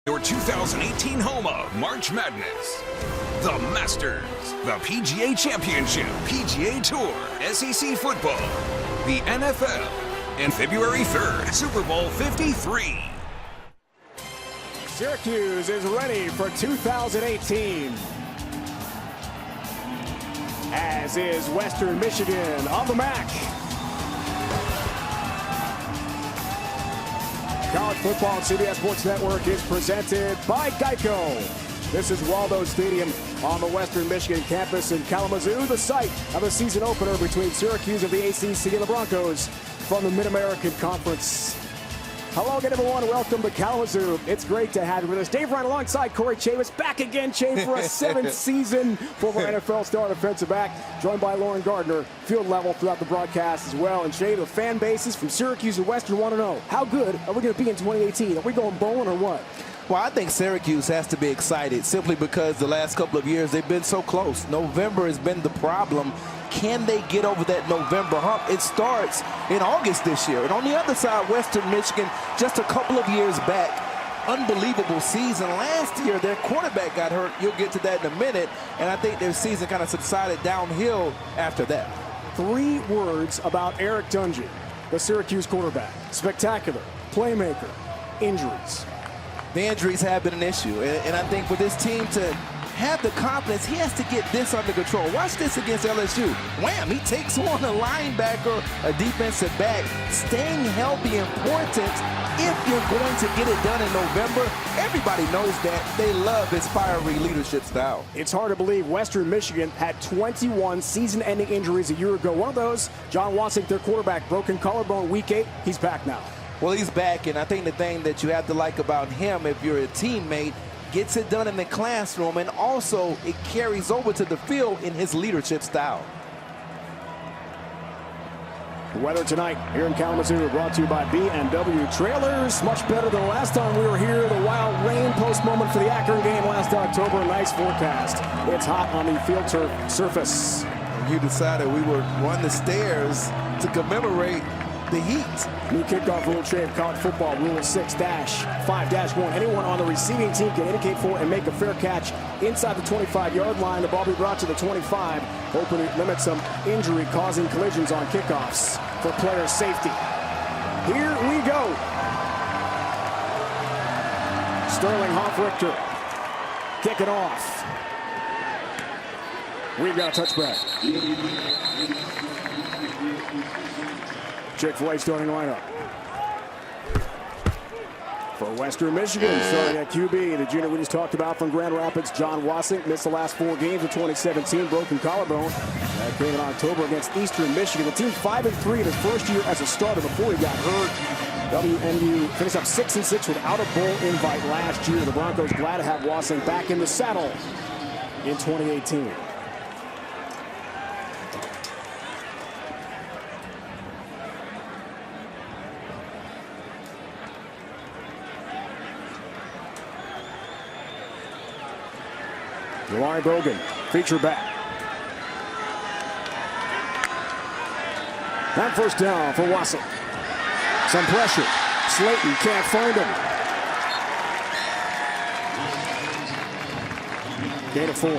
Your 2018 home of March Madness. The Masters, the PGA Championship, PGA Tour, SEC Football, the NFL, and February 3rd, Super Bowl 53. Syracuse is ready for 2018. As is Western Michigan on the MAC. College football on CBS Sports Network is presented by Geico. This is Waldo Stadium on the Western Michigan campus in Kalamazoo, the site of a season opener between Syracuse of the ACC and the Broncos from the Mid-American Conference. Hello again, everyone. Welcome to Kalamazoo. It's great to have you with us. Dave Ryan alongside Corey Chavis. Back again, Chavis, for a seventh season. Former NFL star defensive back, joined by Lauren Gardner, field level throughout the broadcast as well. And Chavis, the fan bases from Syracuse and Western want to know, how good are we going to be in 2018? Are we going bowling or what? Well, I think Syracuse has to be excited simply because the last couple of years they've been so close. November has been the problem. Can they get over that November hump? It starts in August this year. And on the other side, Western Michigan, just a couple of years back, unbelievable season. Last year, their quarterback got hurt. You'll get to that in a minute. And I think their season kind of subsided downhill after that. 3 words about Eric Dungey, the Syracuse quarterback. Spectacular, playmaker, injuries. The injuries have been an issue. And I think for this team to have the confidence, he has to get this under control. Watch this against LSU. Wham, he takes on a linebacker, a defensive back. Staying healthy important if you're going to get it done in November. Everybody knows that. They love his fiery leadership style. It's hard to believe Western Michigan had 21 season-ending injuries a year ago. One of those, John Wasink, their quarterback, broken collarbone week 8. He's back now. Well, he's back, and I think the thing that you have to like about him, if you're a teammate, gets it done in the classroom, and also it carries over to the field in his leadership style. The weather tonight here in Kalamazoo brought to you by B&W Trailers. Much better than last time we were here. The wild rain post moment for the Akron game last October. Nice forecast. It's hot on the field turf surface. You decided we would run the stairs to commemorate the heat. New kickoff rule change, college football, rule 6-5-1. Anyone on the receiving team can indicate for and make a fair catch inside the 25-yard line. The ball be brought to the 25, hoping to limit some injury-causing collisions on kickoffs for player safety. Here we go. Sterling Hoffrichter kick it off. We've got a touchback. Chick-fil-A starting lineup. For Western Michigan, starting at QB, the junior we just talked about from Grand Rapids, John Wasink, missed the last 4 games of 2017, broken collarbone. That came in October against Eastern Michigan. The team 5-3 in his first year as a starter before he got hurt. WMU finished up 6-6 without a bowl invite last year. The Broncos glad to have Wasink back in the saddle in 2018. Ryan Bogan, feature back. That first down for Wasink. Some pressure. Slayton can't find him. Gain of 4.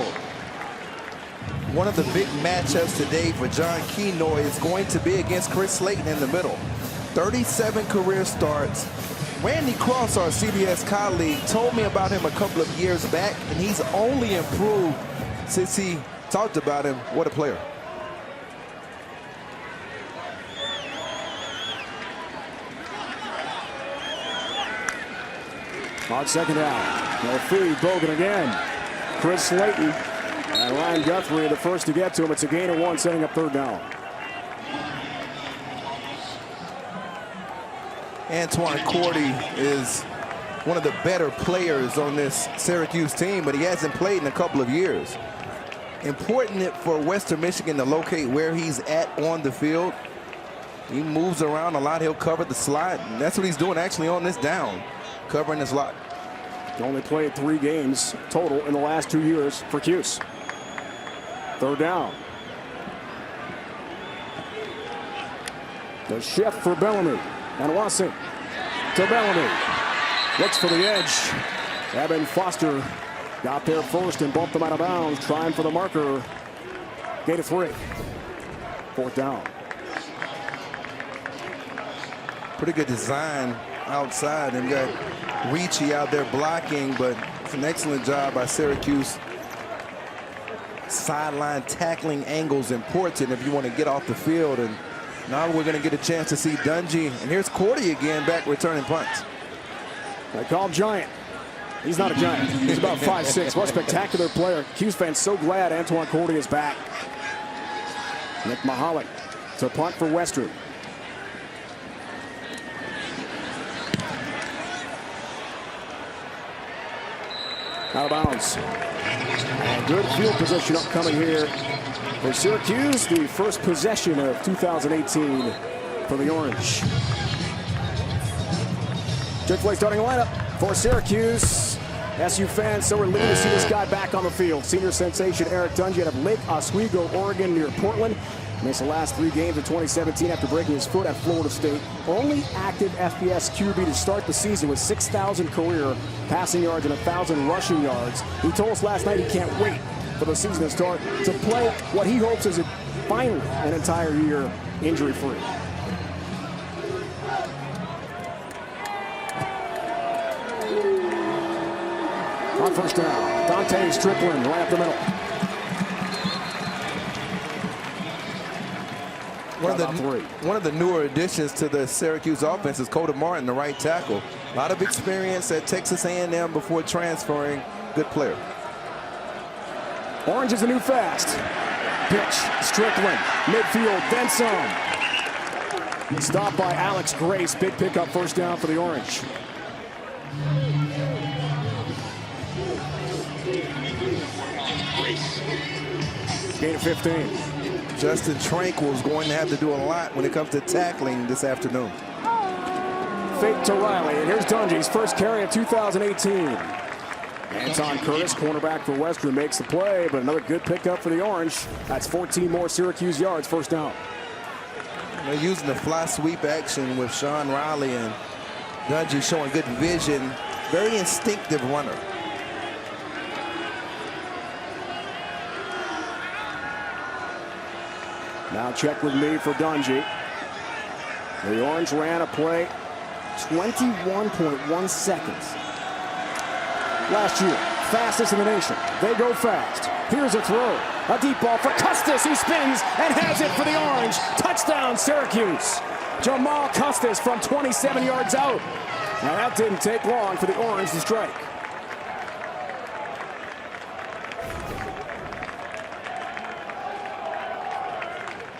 One of the big matchups today for John Kenoy is going to be against Chris Slayton in the middle. 37 career starts. Randy Cross, our CBS colleague, told me about him a couple of years back, and he's only improved since he talked about him. What a player. On second down, no feed, Bogan again. Chris Slayton and Ryan Guthrie the first to get to him. It's a gain of 1, setting up 3rd down. Antoine Cordy is one of the better players on this Syracuse team, but he hasn't played in a couple of years. Important for Western Michigan to locate where he's at on the field. He moves around a lot. He'll cover the slot, and that's what he's doing actually on this down, covering the slot. He only played 3 games total in the last 2 years for Cuse. 3rd down. The shift for Bellamy. And Wasink to Bellamy. Looks for the edge. Evan Foster got there first and bumped them out of bounds, trying for the marker. Gain of 3. 4th down. Pretty good design outside, and got Ricci out there blocking, but it's an excellent job by Syracuse. Sideline tackling angles important if you want to get off the field. And now we're going to get a chance to see Dungy. And here's Cordy again back returning punts. They call him giant. He's not a giant. He's about 5'6". What a spectacular player. Cuse fans so glad Antoine Cordy is back. Nick Mahalik to punt for Western. Out of bounds. And good field position upcoming here for Syracuse. The first possession of 2018 for the Orange. Chick-fil-A starting lineup for Syracuse. SU fans so relieved to see this guy back on the field. Senior sensation Eric Dungy out of Lake Oswego, Oregon, near Portland. Missed the last 3 games in 2017 after breaking his foot at Florida State. Only active FBS QB to start the season with 6,000 career passing yards and 1,000 rushing yards. He told us last night he can't wait for the season to start to play what he hopes is finally an entire year injury-free. On first down, Dante Strickland right up the middle. One of the newer additions to the Syracuse offense is Coda Martin, the right tackle. A lot of experience at Texas A&M before transferring. Good player. Orange is the new fast. Pitch, Strickland, midfield, then some. Stopped by Alex Grace. Big pickup, first down for the Orange. Gain of 15. Justin Tranquil is going to have to do a lot when it comes to tackling this afternoon. Fake to Riley, and here's Dungy's first carry of 2018. Anton Curtis, cornerback for Western, makes the play, but another good pickup for the Orange. That's 14 more Syracuse yards, first down. They're using the fly sweep action with Sean Riley, and Dungy showing good vision. Very instinctive runner. Now check with me for Dungy. The Orange ran a play 21.1 seconds. Last year, fastest in the nation. They go fast. Here's a throw. A deep ball for Custis. He spins and has it for the Orange. Touchdown, Syracuse. Jamal Custis from 27 yards out. Now that didn't take long for the Orange to strike.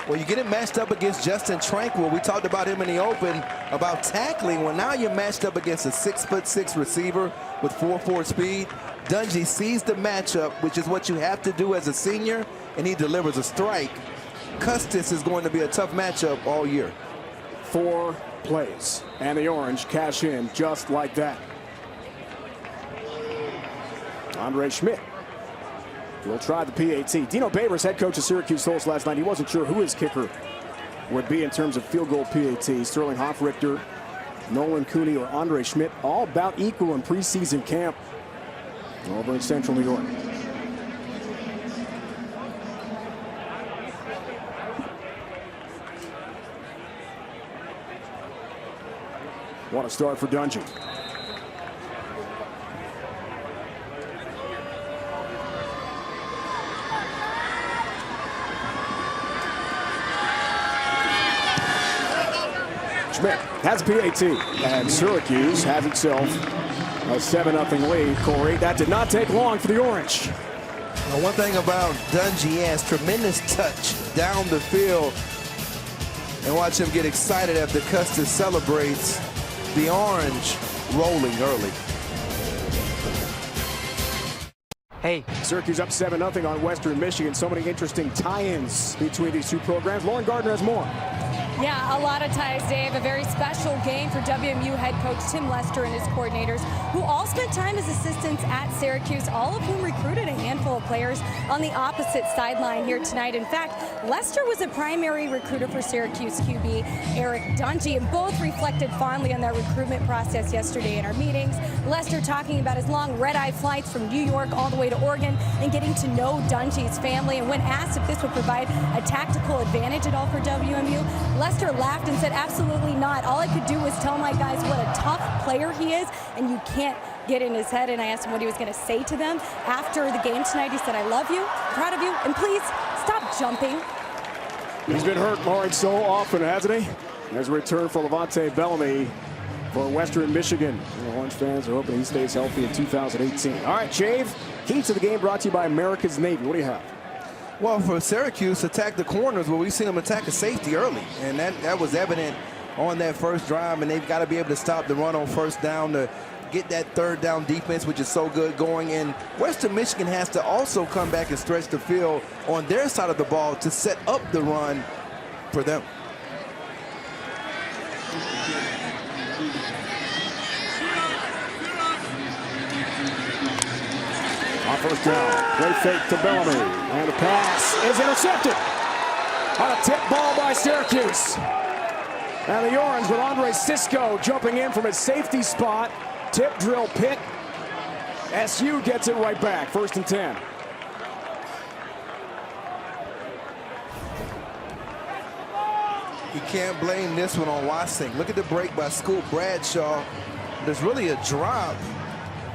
Well, you get it matched up against Justin Tranquil. We talked about him in the open about tackling. Well, now you're matched up against a 6'6" receiver with 4.4 speed. Dungy sees the matchup, which is what you have to do as a senior, and he delivers a strike. Custis is going to be a tough matchup all year. 4 plays, and the Orange cash in just like that. Andre Schmidt will try the PAT. Dino Babers, head coach of Syracuse, told us last night he wasn't sure who his kicker would be in terms of field goal PAT. Sterling Hoffrichter, Nolan Cooney, or Andre Schmidt, all about equal in preseason camp over in Central New York. What a start for Dungy. Schmidt has a PAT, and Syracuse has itself a 7-0 lead. Corey, that did not take long for the Orange. Now, one thing about Dungy, he has tremendous touch down the field. And watch him get excited after Custis celebrates. The Orange rolling early. Hey. Syracuse up 7-0 on Western Michigan. So many interesting tie-ins between these two programs. Lauren Gardner has more. Yeah, a lot of ties, Dave. A very special game for WMU head coach Tim Lester and his coordinators, who all spent time as assistants at Syracuse, all of whom recruited a handful of players on the opposite sideline here tonight. In fact, Lester was a primary recruiter for Syracuse QB Eric Dungy, and both reflected fondly on that recruitment process yesterday in our meetings. Lester talking about his long red-eye flights from New York all the way to Oregon and getting to know Dungy's family. And when asked if this would provide a tactical advantage at all for WMU, Lester laughed and said, absolutely not. All I could do was tell my guys what a tough player he is, and you can't get in his head. And I asked him what he was going to say to them after the game tonight. He said, I love you, proud of you, and please stop jumping. He's been hurt, Lauren, so often, hasn't he? There's a return for Levante Bellamy for Western Michigan. The Orange fans are hoping he stays healthy in 2018. All right, Shave, key to the game brought to you by America's Navy. What do you have? Well, for Syracuse, attack the corners. Well, we've seen them attack a safety early, and that was evident on that first drive, and they've got to be able to stop the run on first down to get that third down defense, which is so good going. And Western Michigan has to also come back and stretch the field on their side of the ball to set up the run for them. On first down, great fake to Bellamy, and the pass is intercepted on a tip ball by Syracuse. And the Orange with Andre Cisco jumping in from his safety spot. Tip drill pick. SU gets it right back. 1st and 10. You can't blame this one on Wassink. Look at the break by Scoop Bradshaw. There's really a drop,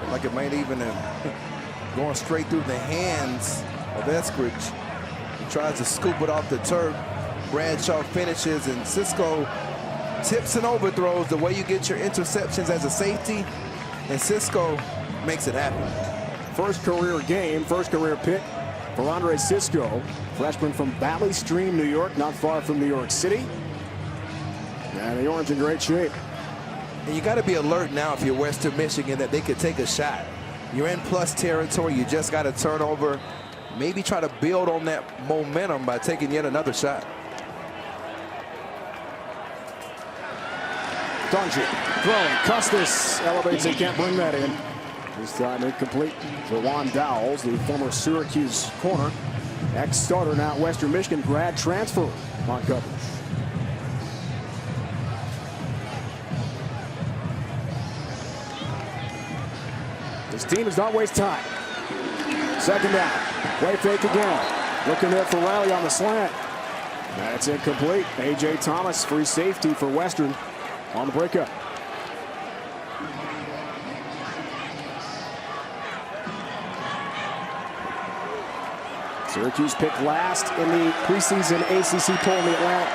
like it might even have going straight through the hands of Eskridge. He tries to scoop it off the turf. Bradshaw finishes, and Cisco tips and overthrows the way you get your interceptions as a safety, and Cisco makes it happen. First career game, first career pick for Andre Cisco, freshman from Valley Stream, New York, not far from New York City. And the Orange in great shape. And you got to be alert now if you're Western Michigan that they could take a shot. You're in plus territory. You just got to turn over. Maybe try to build on that momentum by taking yet another shot. Dungy throwing. Custis elevates and can't bring that in. This time incomplete for Juan Dowles, the former Syracuse corner. Ex-starter, now at Western Michigan, grad transfer on coverage. This team does not waste time. 2nd down. Play fake again. Looking there for Riley on the slant. That's incomplete. A.J. Thomas, free safety for Western on the breakup. Syracuse picked last in the preseason ACC poll in the Atlantic.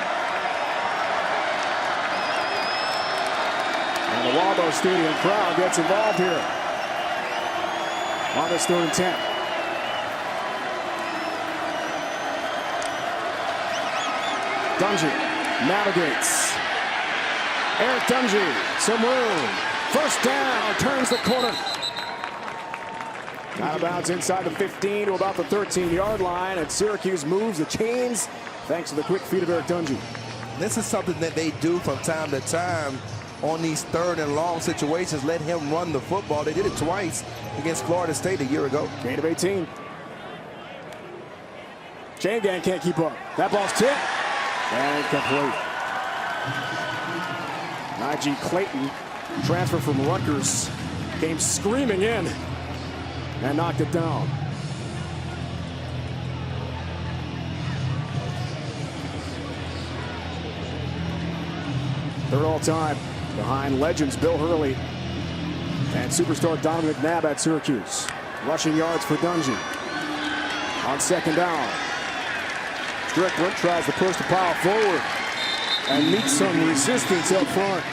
And the Waldo Stadium crowd gets involved here on this 3rd and 10. Dungy navigates. Eric Dungy, some room. First down, turns the corner. Out of bounds inside the 15 to about the 13-yard line, and Syracuse moves the chains thanks to the quick feet of Eric Dungy. This is something that they do from time to time on these 3rd and long situations. Let him run the football. They did it twice against Florida State a year ago. Gain of 18. Chain gang can't keep up. That ball's tipped and complete. Najee Clayton, transfer from Rutgers, came screaming in and knocked it down. Third all time behind legends Bill Hurley and superstar Donovan McNabb at Syracuse. Rushing yards for Dungy. On 2nd down, Strickland tries to push the pile forward and meets some resistance up front.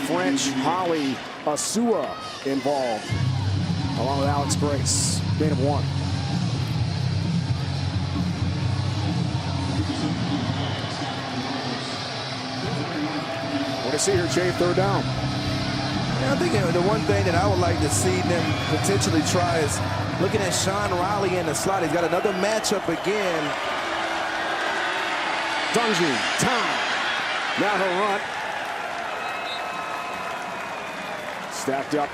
French, Holly, Asua involved, along with Alex Grace. Gain of 1. What do you see here, Jay? 3rd down. Yeah, I think the one thing that I would like to see them potentially try is looking at Sean Riley in the slot. He's got another matchup again. Dungy, time. Now he'll run. Stacked up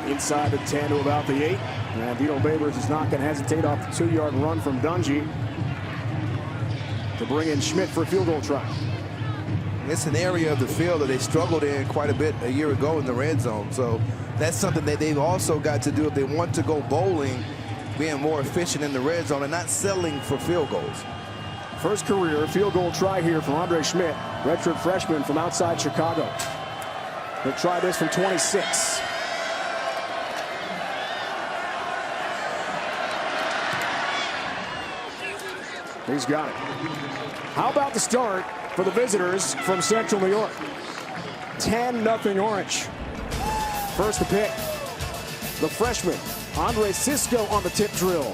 inside the 10 to about the 8. And Vito Babers is not going to hesitate off the 2-yard run from Dungy to bring in Schmidt for a field goal try. It's an area of the field that they struggled in quite a bit a year ago in the red zone. So that's something that they've also got to do if they want to go bowling, being more efficient in the red zone and not settling for field goals. First career field goal try here for Andre Schmidt, redshirt freshman from outside Chicago. He'll try this from 26. He's got it. How about the start for the visitors from Central New York? 10-0 Orange. First to pick, the freshman, Andre Cisco on the tip drill.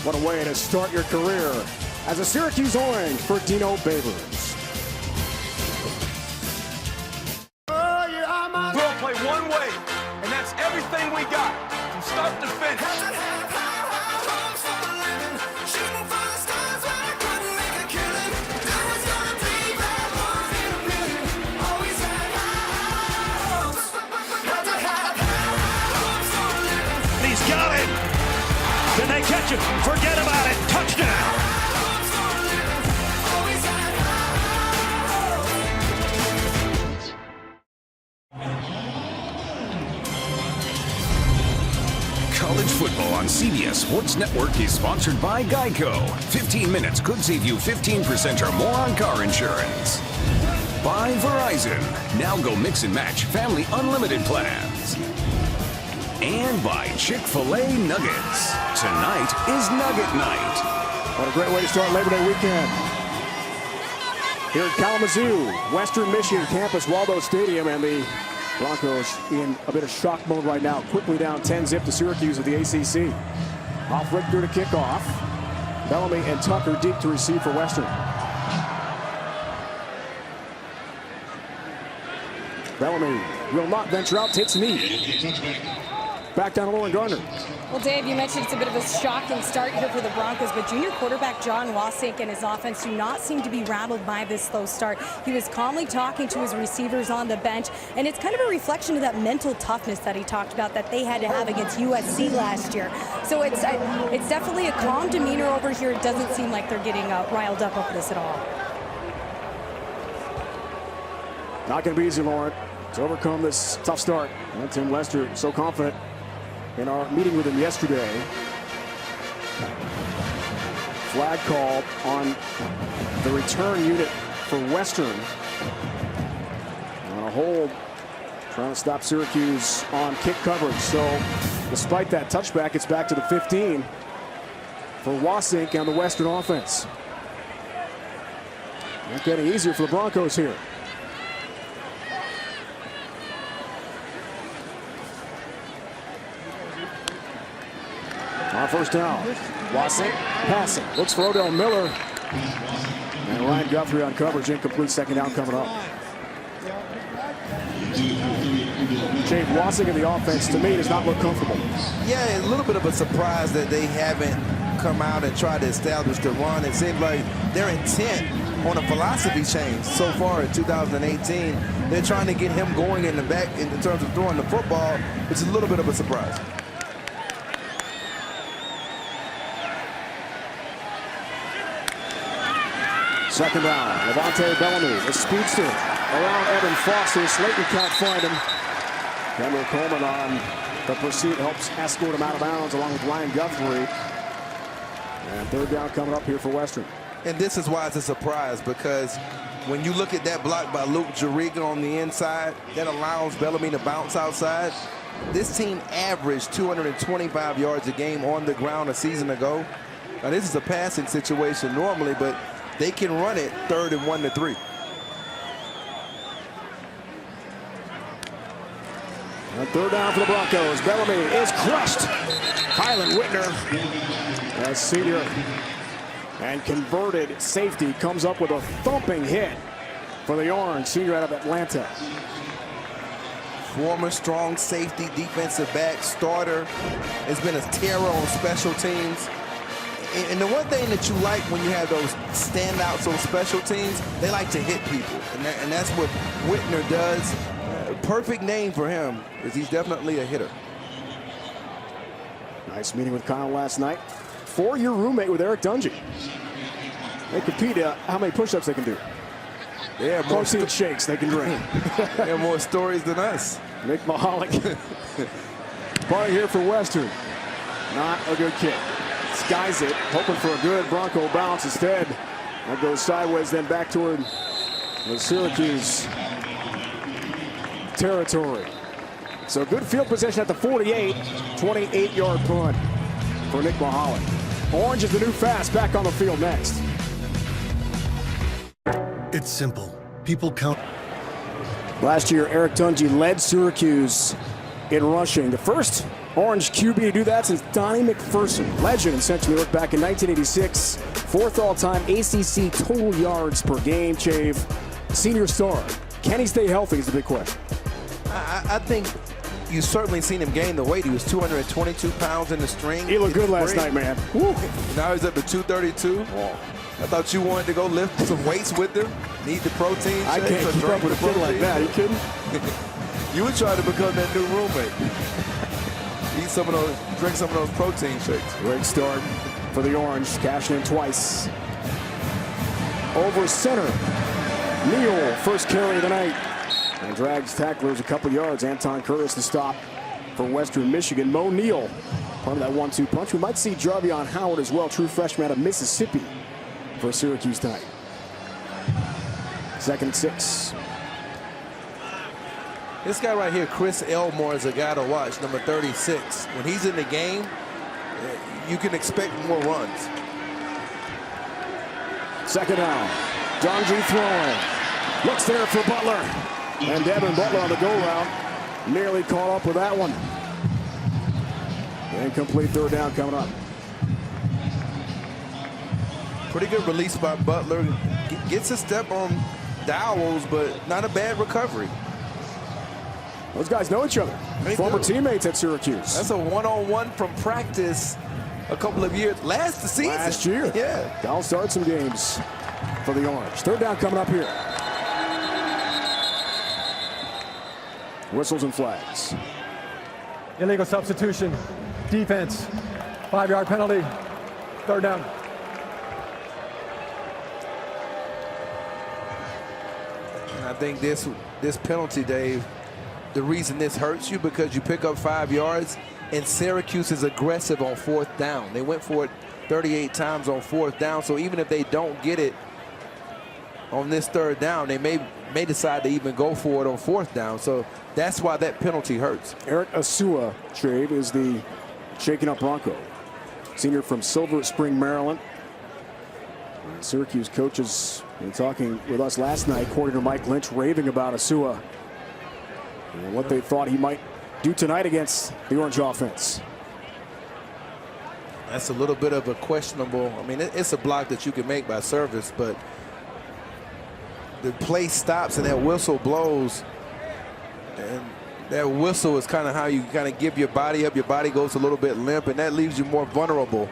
What a way to start your career as a Syracuse Orange for Dino Babers. We'll play one way, and that's everything we got, from start to finish. He's got it. Then they catch it. Forget about it. Touchdown. College football on CBS Sports Network is sponsored by Geico. 15 minutes could save you 15% or more on car insurance. By Verizon. Now go mix and match family unlimited plans. And by Chick-fil-A Nuggets. Tonight is Nugget Night. What a great way to start Labor Day weekend. Here at Kalamazoo, Western Michigan campus, Waldo Stadium, and the Broncos in a bit of shock mode right now. Quickly down 10-0 to Syracuse of the ACC. Off Richter to kick off. Bellamy and Tucker deep to receive for Western. Bellamy will not venture out, takes a knee. Back down to Lauren Gardner. Well, Dave, you mentioned it's a bit of a shocking start here for the Broncos, but junior quarterback John Wasink and his offense do not seem to be rattled by this slow start. He was calmly talking to his receivers on the bench, and it's kind of a reflection of that mental toughness that he talked about that they had to have against USC last year. So it's definitely a calm demeanor over here. It doesn't seem like they're getting riled up over this at all. Not going to be easy, Lauren, to overcome this tough start. And Tim Lester so confident in our meeting with him yesterday. Flag called on the return unit for Western. On a hold, trying to stop Syracuse on kick coverage. So despite that touchback, it's back to the 15 for Wasink and the Western offense. Not getting easier for the Broncos here. On first down, Wasink passing, looks for Odell Miller. And Ryan Guthrie on coverage, incomplete, second down coming up. Jake Wasink in the offense, to me, does not look comfortable. Yeah, a little bit of a surprise that they haven't come out and tried to establish the run. It seems like they're intent on a philosophy change so far in 2018. They're trying to get him going in the back in terms of throwing the football, which is a little bit of a surprise. Second down, Levante Bellamy, the speedster around Evan Foster. Slayton can't find him. Kendall Coleman on the pursuit helps escort him out of bounds along with Ryan Guthrie. And third down coming up here for Western. And this is why it's a surprise, because when you look at that block by Luke Juriga on the inside, that allows Bellamy to bounce outside. This team averaged 225 yards a game on the ground a season ago. Now this is a passing situation normally, but they can run it 3rd and 1 to 3. And third down for the Broncos. Bellamy is crushed. Kylan Whitner, as senior and converted safety, comes up with a thumping hit for the Orange, senior out of Atlanta. Former strong safety, defensive back, starter, has been a terror on special teams. And the one thing that you like when you have those standouts on special teams, they like to hit people. And that's what Whitner does. Perfect name for him, because he's definitely a hitter. Nice meeting with Kyle last night. 4-year roommate with Eric Dungy. They compete how many push-ups they can do. Yeah, more protein shakes they can drink. They have more stories than us. Nick Mahalik. Party here for Western. Not a good kick. Skies it, hoping for a good Bronco bounce instead. That goes sideways, then back toward the Syracuse territory. So good field position at the 48. 28-yard punt for Nick Mahalik. Orange is the new fast, back on the field next. It's simple. People count. Last year, Eric Dungy led Syracuse in rushing. The first Orange QB to do that since Donnie McPherson, legend in Central New York back in 1986. Fourth all-time ACC total yards per game. Chave, senior star. Can he stay healthy is the big question. I think you've certainly seen him gain the weight. He was 222 pounds in the string. He looked good last night, man. Woo. Now he's up to 232. Whoa. I thought you wanted to go lift some weights with him. Need the protein. I can't keep up with a kid like that. Are you kidding? You would try to become that new roommate. Eat some of those, drink some of those protein shakes. Great start for the Orange, cashing in twice. Over center. Neal, first carry of the night. And drags tacklers a couple yards. Anton Curtis the stop for Western Michigan. Mo Neal, part of that 1-2 punch. We might see Jarvion Howard as well, true freshman out of Mississippi for Syracuse tonight. 2nd and 6. This guy right here, Chris Elmore, is a guy to watch, number 36. When he's in the game, you can expect more runs. 2nd down. Dungy throwing. Looks there for Butler. And Devin Butler on the go route. Nearly caught up with that one. Incomplete 3rd down coming up. Pretty good release by Butler. Gets a step on Dowells, but not a bad recovery. Those guys know each other. Former teammates at Syracuse. That's a one-on-one from practice a couple of years. Last year. Yeah. I'll start some games for the Orange. 3rd down coming up here. Whistles and flags. Illegal substitution. Defense. 5-yard penalty. 3rd down. And I think this penalty, Dave, the reason this hurts you because you pick up 5 yards and Syracuse is aggressive on 4th down. They went for it 38 times on 4th down, so even if they don't get it on this 3rd down, they may decide to even go for it on 4th down. So that's why that penalty hurts. Eric Asua, Shade, is the shaken up Bronco. Senior from Silver Spring, Maryland. Syracuse coaches were talking with us last night, coordinator Mike Lynch raving about Asua and what they thought he might do tonight against the Orange offense. That's a little bit of a questionable. I mean, it's a block that you can make by service, but the play stops and that whistle blows. And that whistle is kind of how you kind of give your body up. Your body goes a little bit limp, and that leaves you more vulnerable.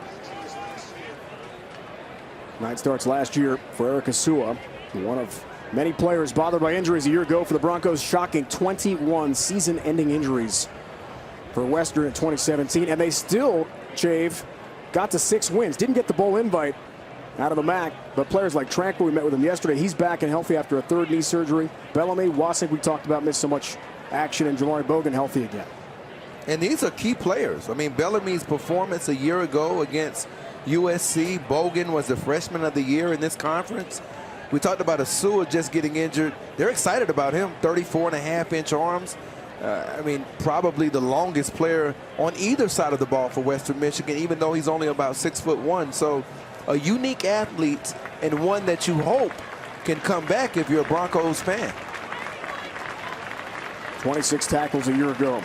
Night starts last year for Eric Asua, one of many players bothered by injuries a year ago for the Broncos. Shocking 21 season-ending injuries for Western in 2017, and they still, Chave, got to 6 wins. Didn't get the bowl invite out of the MAC, but players like Tranquil, we met with him yesterday. He's back and healthy after a 3rd knee surgery. Bellamy, Wasik, we talked about, missed so much action, and Jamari Bogan healthy again. And these are key players. I mean, Bellamy's performance a year ago against USC. Bogan was the freshman of the year in this conference. We talked about Asua just getting injured. They're excited about him. 34.5-inch arms. I mean, probably the longest player on either side of the ball for Western Michigan, even though he's only about 6'1". So a unique athlete and one that you hope can come back if you're a Broncos fan. 26 tackles a year ago.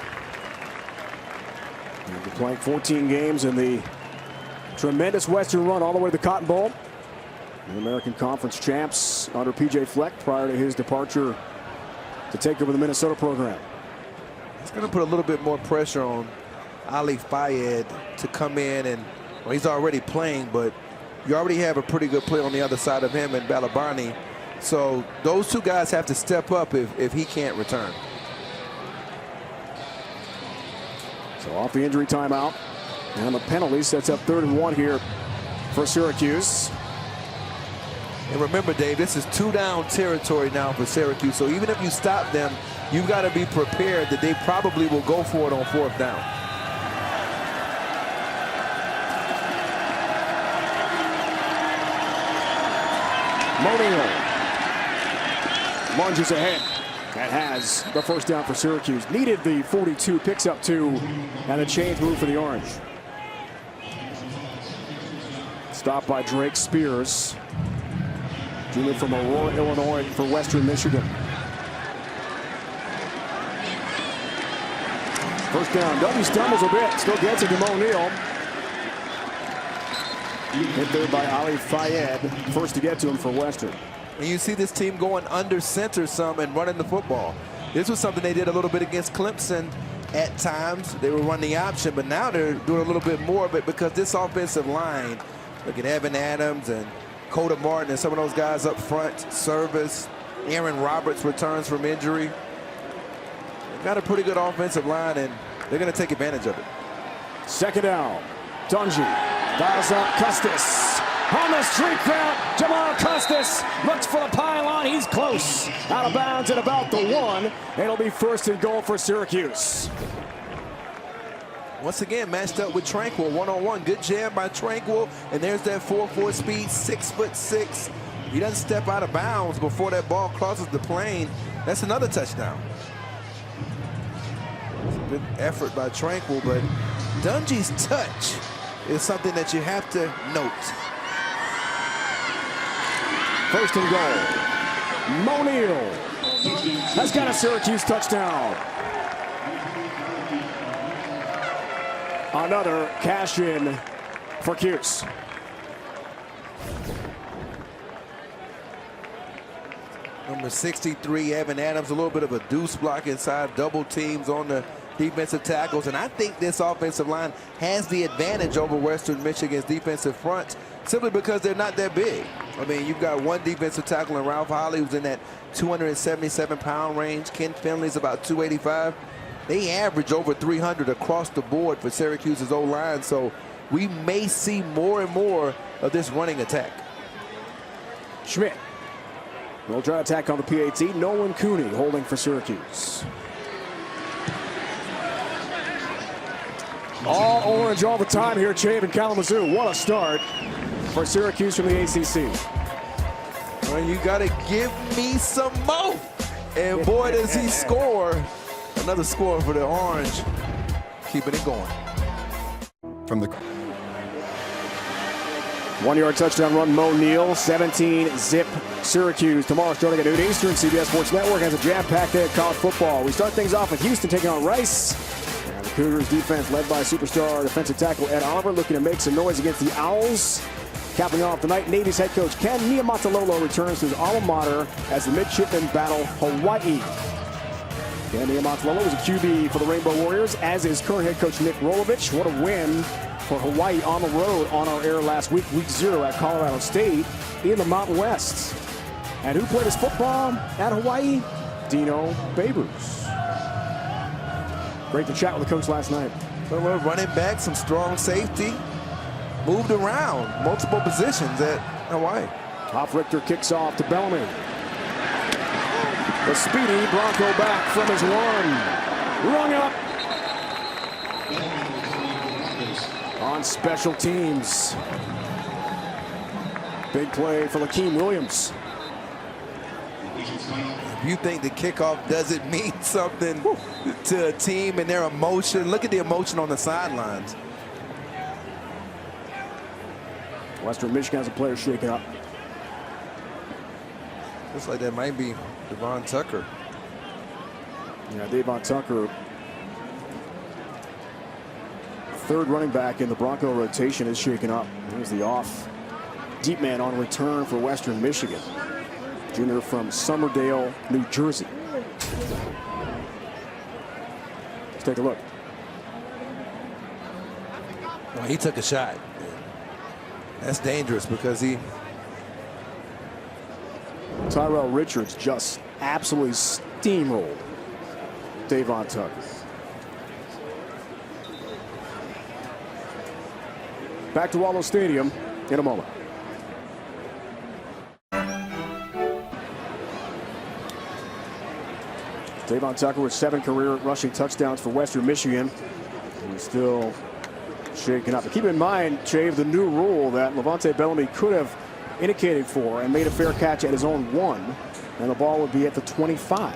They're playing 14 games in the tremendous Western run all the way to the Cotton Bowl. The American Conference champs under P.J. Fleck prior to his departure to take over the Minnesota program. It's going to put a little bit more pressure on Ali Fayed to come in and Well, he's already playing, but you already have a pretty good player on the other side of him in Balabani. So those two guys have to step up if he can't return. So off the injury timeout. And the penalty sets up 3rd and 1 here for Syracuse. And remember, Dave, this is 2-down territory now for Syracuse. So even if you stop them, you've got to be prepared that they probably will go for it on 4th down. Monil lunges ahead and has the 1st down for Syracuse. Needed the 42, picks up 2, and a change move for the Orange. Stopped by Drake Spears, junior from Aurora, Illinois, for Western Michigan. 1st down. W stumbles a bit, still gets it to Monil. Hit there by Ali Fayed, first to get to him for Western. And you see this team going under center some and running the football. This was something they did a little bit against Clemson at times. They were running the option, but now they're doing a little bit more of it because this offensive line, look at Evan Adams and Coda Martin and some of those guys up front, Service, Aaron Roberts returns from injury. They've got a pretty good offensive line, and they're going to take advantage of it. 2nd down. Dungy dials up Custis. On the street route, Jamal Custis looks for the pylon. He's close. Out of bounds at about the 1. It'll be 1st and goal for Syracuse. Once again, matched up with Tranquil, one-on-one. Good jam by Tranquil, and there's that 4.4 speed, 6'6". He doesn't step out of bounds before that ball crosses the plane. That's another touchdown. It's a good effort by Tranquil, but Dungy's touch is something that you have to note. 1st and goal. Monil has got a Syracuse touchdown. Another cash in for Cuse. Number 63, Evan Adams, a little bit of a deuce block inside, double teams on the defensive tackles. And I think this offensive line has the advantage over Western Michigan's defensive front simply because they're not that big. I mean, you've got one defensive tackle in Ralph Holly who's in that 277-pound range. Ken Finley's about 285. They average over 300 across the board for Syracuse's O-line, so we may see more and more of this running attack. Schmidt will try to attack on the PAT. Nolan Cooney holding for Syracuse. All orange all the time here at Chave and Kalamazoo. What a start for Syracuse from the ACC. Well, you got to give me some more. And boy, does he score. Another score for the Orange, keeping it going. From the 1-yard touchdown run, Monil, 17-zip Syracuse. Tomorrow starting at noon Eastern, CBS Sports Network has a jam-packed day of college football. We start things off with Houston taking on Rice. And the Cougars defense led by superstar defensive tackle Ed Oliver looking to make some noise against the Owls. Capping off the night, Navy's head coach Ken Niumatalolo returns to his alma mater as the midshipmen battle Hawaii. Ken Niumatalolo was a QB for the Rainbow Warriors, as is current head coach Nick Rolovich. What a win for Hawaii on the road on our air last week, week 0 at Colorado State in the Mountain West. And who played his football at Hawaii? Dino Babers. Great to chat with the coach last night. Well, we're running back, some strong safety. Moved around multiple positions at Hawaii. Top Richter kicks off to Bellamy. The speedy Bronco back from his run. Rung up. On special teams. Big play for Lakeem Williams. If you think the kickoff doesn't mean something to a team and their emotion, look at the emotion on the sidelines. Western Michigan has a player shaken up. Looks like that might be Devon Tucker. Yeah, Devon Tucker, third running back in the Bronco rotation, is shaken up. Here's the off deep man on return for Western Michigan. Junior from Summerdale, New Jersey. Let's take a look. Well, he took a shot. That's dangerous because Tyrell Richards just absolutely steamrolled Davon Tucker. Back to Waldo Stadium in a moment. Davon Tucker with 7 career rushing touchdowns for Western Michigan. He's still shaken up. But keep in mind, Chave, the new rule that Levante Bellamy could have indicated for and made a fair catch at his own 1, and the ball would be at the 25,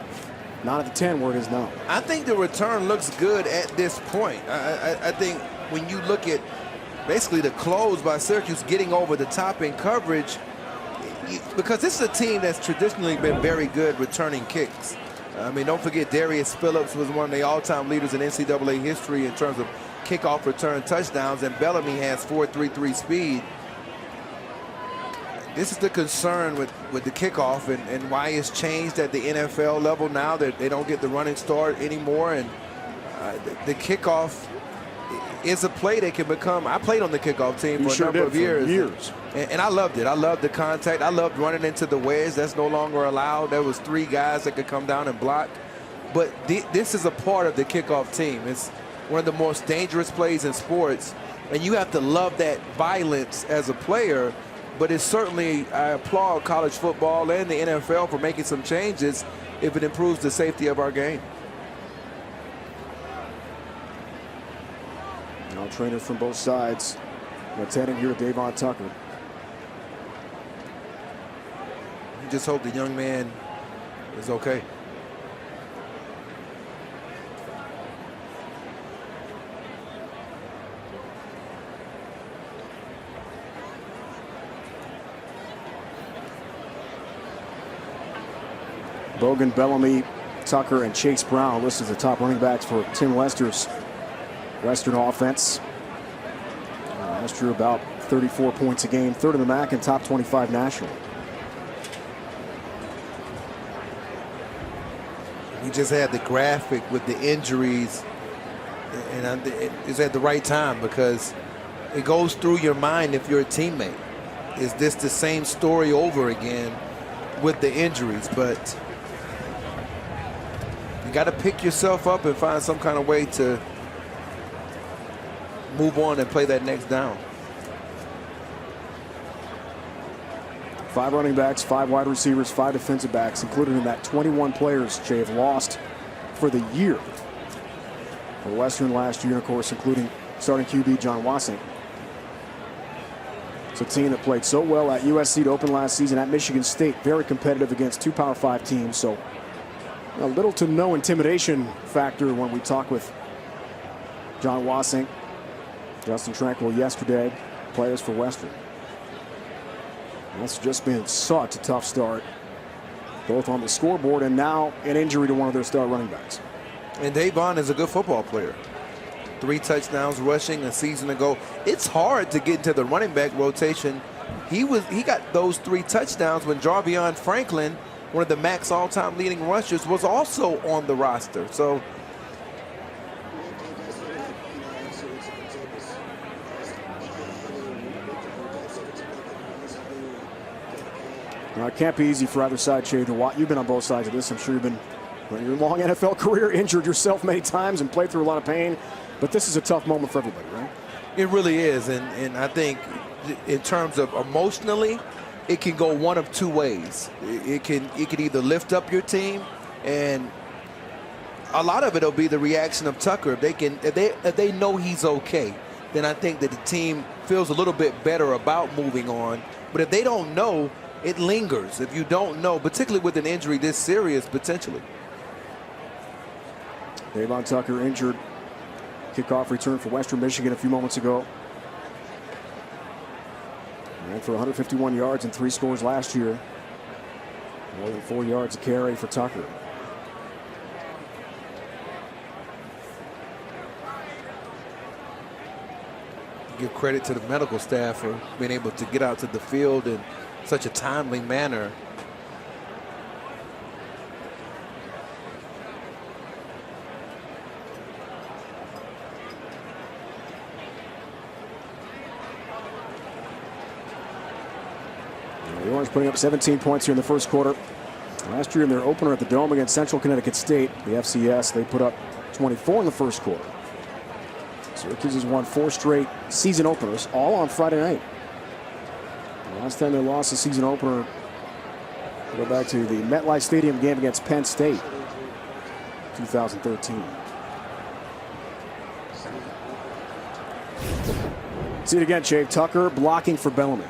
not at the 10 where it is now. I think the return looks good at this point. I think when you look at basically the close by Syracuse getting over the top in coverage, because this is a team that's traditionally been very good returning kicks. I mean, don't forget Darius Phillips was one of the all-time leaders in NCAA history in terms of kickoff return touchdowns, and Bellamy has 4.33 speed. This is the concern with the kickoff and why it's changed at the NFL level now that they don't get the running start anymore. And the kickoff is a play that can become. I played on the kickoff team for a number of years. And I loved it. I loved the contact. I loved running into the wedge. That's no longer allowed. There was 3 guys that could come down and block. But this is a part of the kickoff team. It's one of the most dangerous plays in sports. And you have to love that violence as a player. But it's certainly, I applaud college football and the NFL for making some changes if it improves the safety of our game. Now trainers from both sides attending here to Davon Tucker. You just hope the young man is okay. Bogan, Bellamy, Tucker, and Chase Brown listed as the top running backs for Tim Lester's Western offense. Lester about 34 points a game, 3rd in the MAC and top 25 nationally. We just had the graphic with the injuries, and it's at the right time because it goes through your mind if you're a teammate. Is this the same story over again with the injuries? But you got to pick yourself up and find some kind of way to move on and play that next down. 5 running backs, 5 wide receivers, 5 defensive backs, included in that 21 players Jay have lost for the year. For Western last year, of course, including starting QB John Wassink. It's a team that played so well at USC to open last season, at Michigan State, very competitive against 2 Power 5 teams. So a little to no intimidation factor when we talk with John Wassink, Justin Tranquil yesterday, players for Western. That's just been such a tough start, both on the scoreboard and now an injury to one of their star running backs. And Davon is a good football player. 3 touchdowns rushing a season ago. It's hard to get into the running back rotation. He got those 3 touchdowns when Jarvion Franklin, one of the MAC's all-time leading rushers, was also on the roster. So it can't be easy for either side, Shay, to watch. You've been on both sides of this. I'm sure you've been, in your long NFL career, injured yourself many times and played through a lot of pain. But this is a tough moment for everybody, right? it really is. And I think in terms of emotionally, it can go one of 2 ways. It can either lift up your team, and a lot of it will be the reaction of Tucker. If they know he's okay, then I think that the team feels a little bit better about moving on. But if they don't know, it lingers. If you don't know, particularly with an injury this serious, potentially. Davon Tucker injured. Kickoff return for Western Michigan a few moments ago. Ran for 151 yards and 3 scores last year. More than 4 yards a carry for Tucker. Give credit to the medical staff for being able to get out to the field in such a timely manner. The Orange putting up 17 points here in the first quarter. Last year in their opener at the Dome against Central Connecticut State, the FCS, they put up 24 in the first quarter. Syracuse has won 4 straight season openers, all on Friday night. The last time they lost a season opener, go back to the MetLife Stadium game against Penn State, 2013. See it again, Chave. Tucker blocking for Bellamy.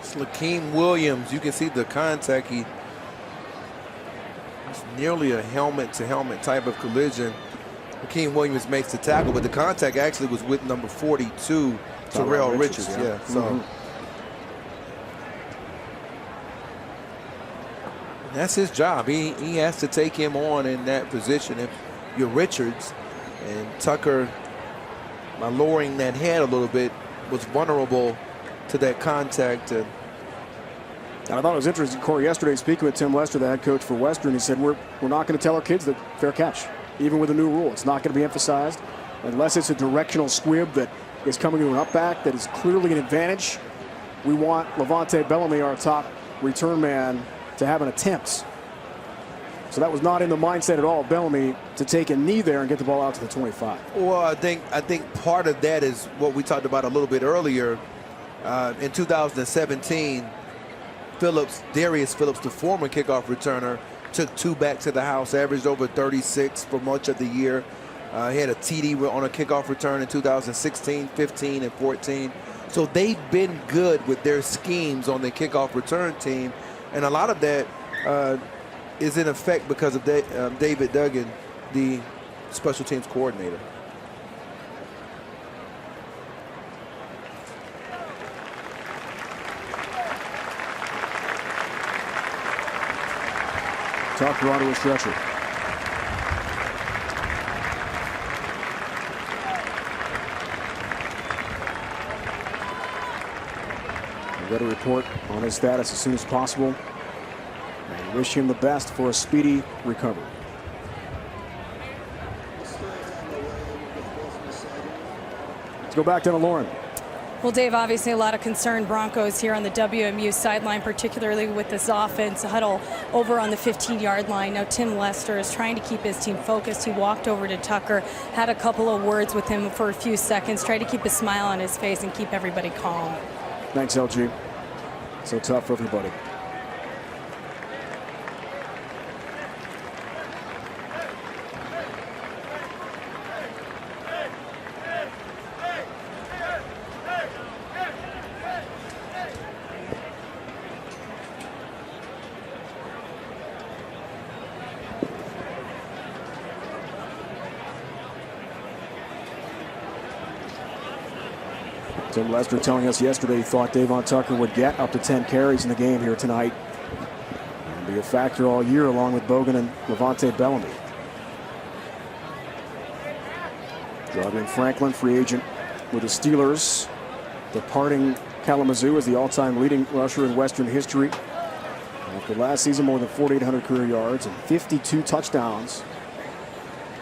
It's Lakeem Williams. You can see the contact. It's nearly a helmet-to-helmet type of collision. Lakeem Williams makes the tackle, but the contact actually was with number 42, Terrell Richards. Yeah. So that's his job. He has to take him on in that position. If you're Richards, and Tucker, by lowering that head a little bit, was vulnerable to that contact. And I thought it was interesting, Corey, yesterday speaking with Tim Lester, the head coach for Western, he said, we're not going to tell our kids that fair catch, even with the new rule. It's not going to be emphasized unless it's a directional squib that is coming to an up back that is clearly an advantage. We want Levante Bellamy, our top return man, to have an attempt. So that was not in the mindset at all of Bellamy to take a knee there and get the ball out to the 25. Well, I think part of that is what we talked about a little bit earlier. In 2017, Darius Phillips, the former kickoff returner, took 2 back to the house, averaged over 36 for much of the year. He had a TD on a kickoff return in 2016, 15, and 14. So they've been good with their schemes on the kickoff return team. And a lot of that is in effect because of David Duggan, the special teams coordinator. Tucker onto a stretcher. We'll get a report on his status as soon as possible and wish him the best for a speedy recovery. Let's go back down to Lauren. Well, Dave, obviously a lot of concerned Broncos here on the WMU sideline, particularly with this offense huddle over on the 15-yard line. Now, Tim Lester is trying to keep his team focused. He walked over to Tucker, had a couple of words with him for a few seconds, tried to keep a smile on his face and keep everybody calm. Thanks, LG. So tough for everybody. Tim Lester telling us yesterday he thought Davon Tucker would get up to 10 carries in the game here tonight and be a factor all year along with Bogan and Levante Bellamy. Jarvin Franklin, free agent with the Steelers, departing Kalamazoo as the all-time leading rusher in Western history. After last season, more than 4,800 career yards and 52 touchdowns.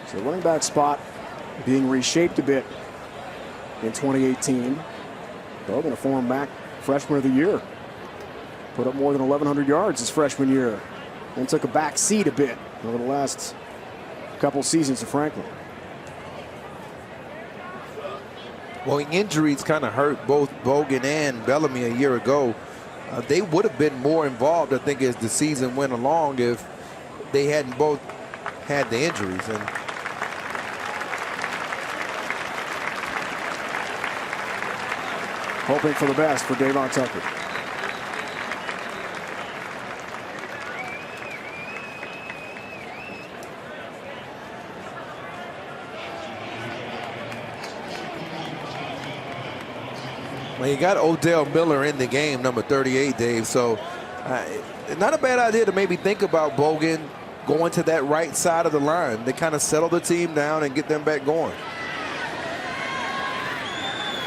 So the running back spot being reshaped a bit in 2018. Bogan, a former MAC freshman of the year, put up more than 1,100 yards his freshman year and took a back seat a bit over the last couple seasons of Franklin. Well, injuries kind of hurt both Bogan and Bellamy a year ago. They would have been more involved, I think, as the season went along if they hadn't both had the injuries. And hoping for the best for Davon Tucker. Well, you got Odell Miller in the game, number 38, Dave. So not a bad idea to maybe think about Bogan going to that right side of the line. They kind of settle the team down and get them back going.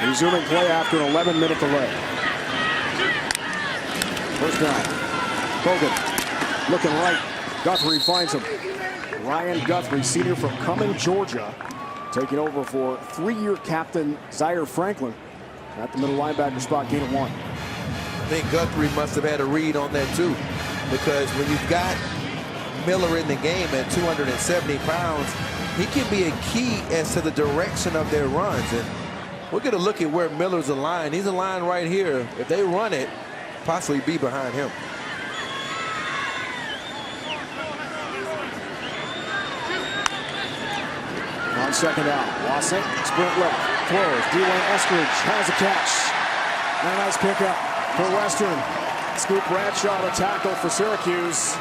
Resuming play after an 11-minute delay. First down. Bogan looking right. Guthrie finds him. Ryan Guthrie, senior from Cumming, Georgia, taking over for 3-year captain Zaire Franklin at the middle linebacker spot, gain of 1. I think Guthrie must have had a read on that too, because when you've got Miller in the game at 270 pounds, he can be a key as to the direction of their runs. And we're going to look at where Miller's aligned. He's aligned right here. If they run it, possibly be behind him. On second down, Wasson, sprint left, throws. Dwayne Eskridge has a catch. And a nice pickup for Western. Scoop Bradshaw, the tackle for Syracuse.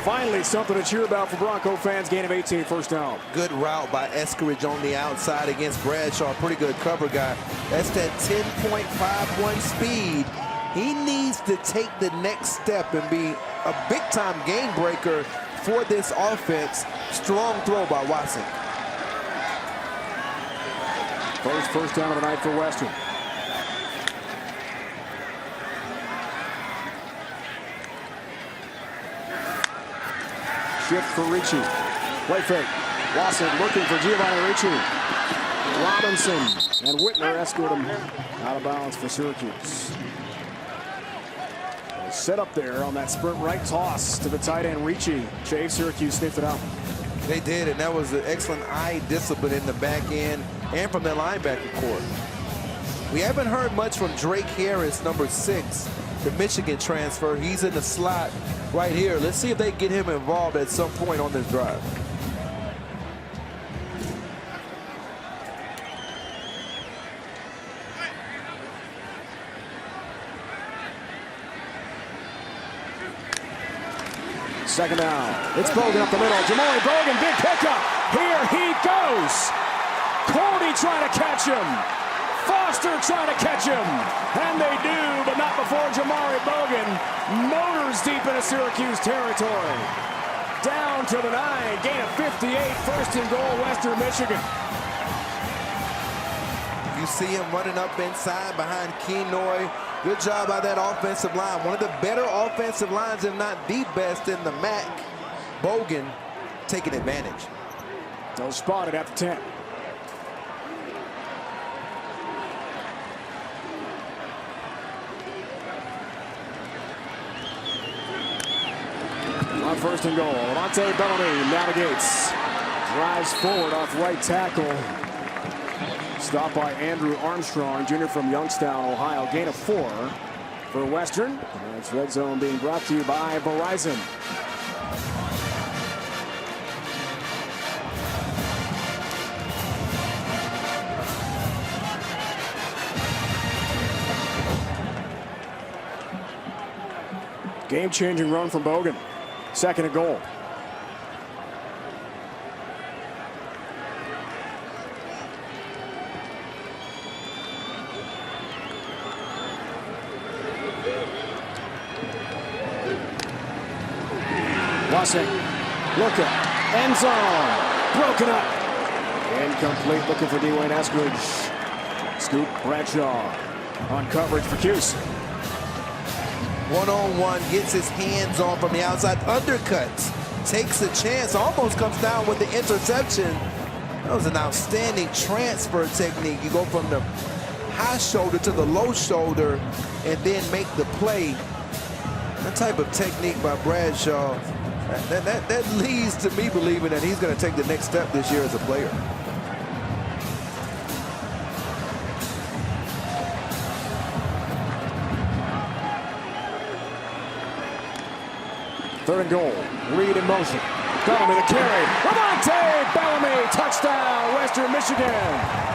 Finally, something to cheer about for Bronco fans. Gain of 18, first down. Good route by Eskridge on the outside against Bradshaw. Pretty good cover guy. That's that 10.51 speed. He needs to take the next step and be a big-time game breaker for this offense. Strong throw by Watson. First down of the night for Western. Shift for Ricci. Play fake. Watson looking for Giovanni Ricci. Robinson and Whitner escort him out of bounds for Syracuse. Set up there on that sprint right toss to the tight end Ricci. Chase, Syracuse sniffed it out. They did, and that was an excellent eye discipline in the back end and from the linebacker core. We haven't heard much from Drake Harris, number 6, the Michigan transfer. He's in the slot right here. Let's see if they get him involved at some point on this drive. Second down. It's Bogan up the middle. Jamari Bogan, big pickup. Here he goes. Cody trying to catch him. Foster trying to catch him. And they do, but not before Jamari Bogan motors deep into Syracuse territory. Down to the 9. Gain of 58. First and goal, Western Michigan. You see him running up inside behind Kenoy. Good job by that offensive line. One of the better offensive lines, if not the best in the MAC. Bogan taking advantage. They'll spot it at the 10. On first and goal, Monte Bellamy navigates. Drives forward off right tackle. Stopped by Andrew Armstrong, junior from Youngstown, Ohio. Gain of 4 for Western. And it's Red Zone being brought to you by Verizon. Game-changing run from Bogan. Second and goal. Wasson, look at end zone, broken up, incomplete. Looking for Dwayne Eskridge. Scoop Bradshaw on coverage for Cuse. One-on-one, gets his hands on from the outside, undercuts, takes a chance, almost comes down with the interception. That was an outstanding transfer technique. You go from the high shoulder to the low shoulder and then make the play. That type of technique by Bradshaw, that leads to me believing that he's going to take the next step this year as a player. Third and goal. Reed in motion. Bellamy the carry. Monte Bellamy, touchdown, Western Michigan.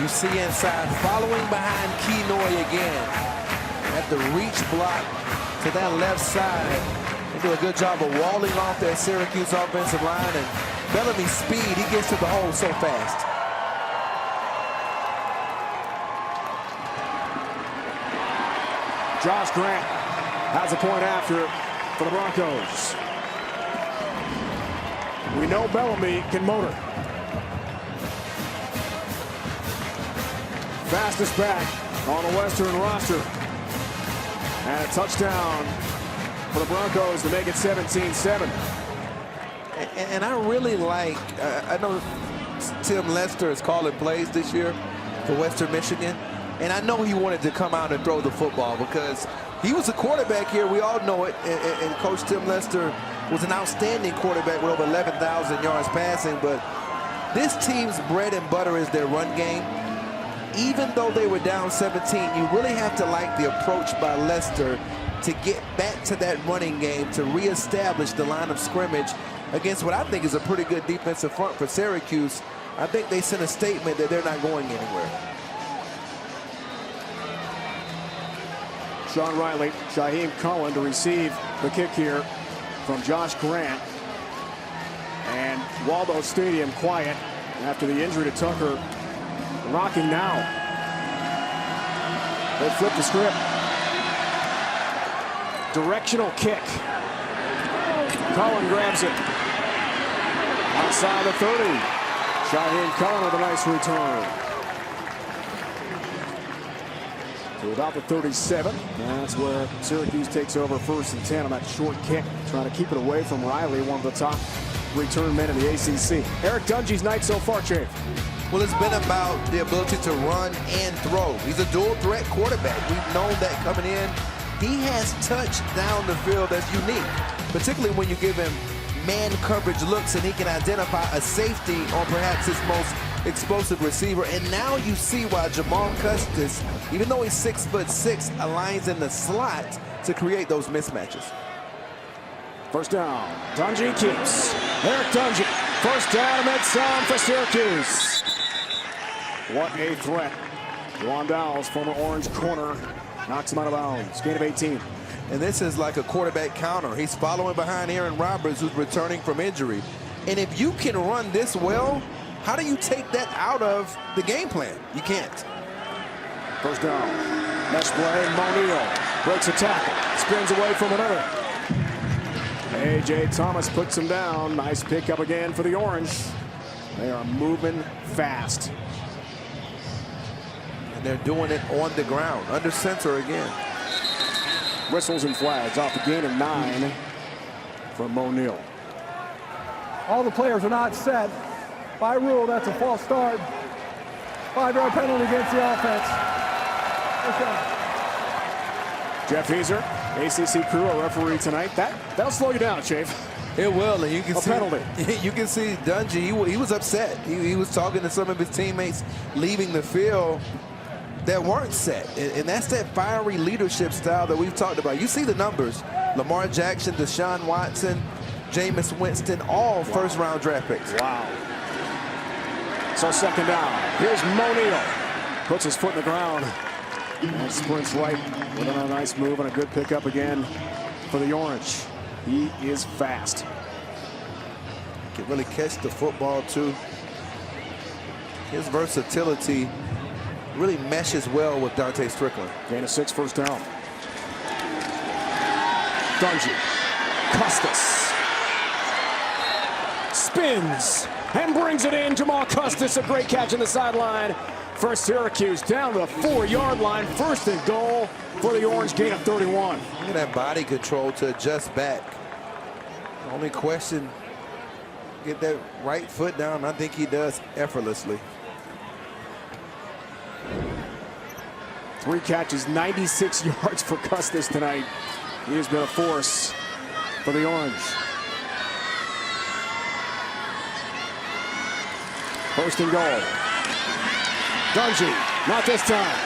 You see inside, following behind Kenoy again. At the reach block to that left side. They do a good job of walling off that Syracuse offensive line, and Bellamy's speed, he gets to the hole so fast. Josh Grant has a point after for the Broncos. We know Bellamy can motor. Fastest back on the Western roster. And a touchdown for the Broncos to make it 17-7. And I really like, I know Tim Lester is calling plays this year for Western Michigan. And I know he wanted to come out and throw the football because he was a quarterback here. We all know it. And Coach Tim Lester was an outstanding quarterback with over 11,000 yards passing. But this team's bread and butter is their run game. Even though they were down 17, you really have to like the approach by Lester to get back to that running game, to reestablish the line of scrimmage against what I think is a pretty good defensive front for Syracuse. I think they sent a statement that they're not going anywhere. Sean Riley, Shaheem Cullen to receive the kick here from Josh Grant. And Waldo Stadium quiet after the injury to Tucker. Rocking now. They flip the script. Directional kick. Cullen grabs it. Outside the 30. Shaheem Cullen with a nice return. To about the 37. That's where Syracuse takes over 1st and 10 on that short kick. Trying to keep it away from Riley, one of the top return men in the ACC. Eric Dungey's night so far, Chafe. Well, it's been about the ability to run and throw. He's a dual threat quarterback. We've known that coming in. He has touched down the field that's unique, particularly when you give him man coverage looks and he can identify a safety on perhaps his most explosive receiver. And now you see why Jamal Custis, even though he's 6'6", aligns in the slot to create those mismatches. First down. Dungey keeps. Eric Dungey. First down and that's for Syracuse. What a threat. Juwan Dowell's former orange corner knocks him out of bounds. Gain of 18. And this is like a quarterback counter. He's following behind Aaron Roberts, who's returning from injury. And if you can run this well, how do you take that out of the game plan? You can't. First down. Mesh play. Monil breaks a tackle. Spins away from another. A.J. Thomas puts him down. Nice pickup again for the Orange. They are moving fast. And they're doing it on the ground, under center again. Whistles and flags off the gain of 9 for Monil. All the players are not set. By rule, that's a false start. 5-yard penalty against the offense. Okay. Jeff Heiser, ACC crew, a referee tonight. That'll slow you down, Chafe. It will, and you can see penalty. You can see Dungey. He was upset. He was talking to some of his teammates leaving the field that weren't set, and that's that fiery leadership style that we've talked about. You see the numbers: Lamar Jackson, Deshaun Watson, Jameis Winston, all first-round draft picks. Wow. So second down. Here's Monil. Puts his foot in the ground. And sprints right with a nice move and a good pickup again for the Orange. He is fast. Can really catch the football too. His versatility really meshes well with Dante Strickland. Gain of 6, first down. Dungey. Custis. Spins and brings it in. Jamal Custis, a great catch in the sideline for Syracuse, down to the 4-yard line. First and goal for the Orange, gain of 31. Look at that body control to adjust back. The only question, get that right foot down. I think he does effortlessly. 3 catches, 96 yards for Custis tonight. He has been a force for the Orange. First and goal. Dungey, not this time.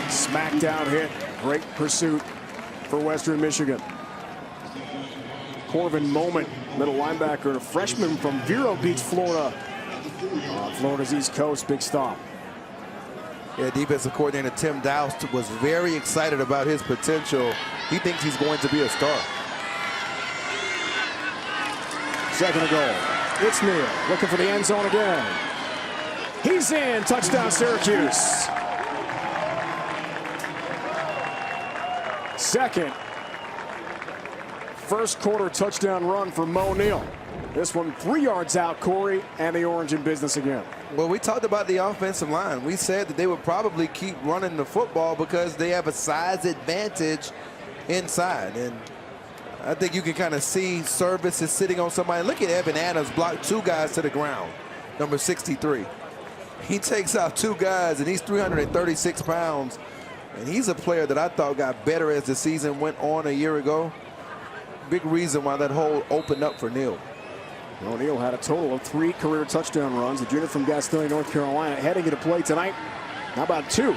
Smackdown hit. Great pursuit for Western Michigan. Corvin Moment, middle linebacker, a freshman from Vero Beach, Florida. Florida's East Coast, big stop. Yeah, defensive coordinator Tim Doust was very excited about his potential. He thinks he's going to be a star. Second and goal. It's Neal looking for the end zone again. He's in. Touchdown, Syracuse. Second. First quarter touchdown run for Monil. This one 3 yards out, Corey, and the Orange in business again. Well, we talked about the offensive line. We said that they would probably keep running the football because they have a size advantage inside. And I think you can kind of see Service is sitting on somebody. Look at Evan Adams block 2 guys to the ground, number 63. He takes out 2 guys, and he's 336 pounds. And he's a player that I thought got better as the season went on a year ago. Big reason why that hole opened up for Neal. O'Neal had a total of 3 career touchdown runs. The junior from Gastonia, North Carolina, heading into play tonight. How about 2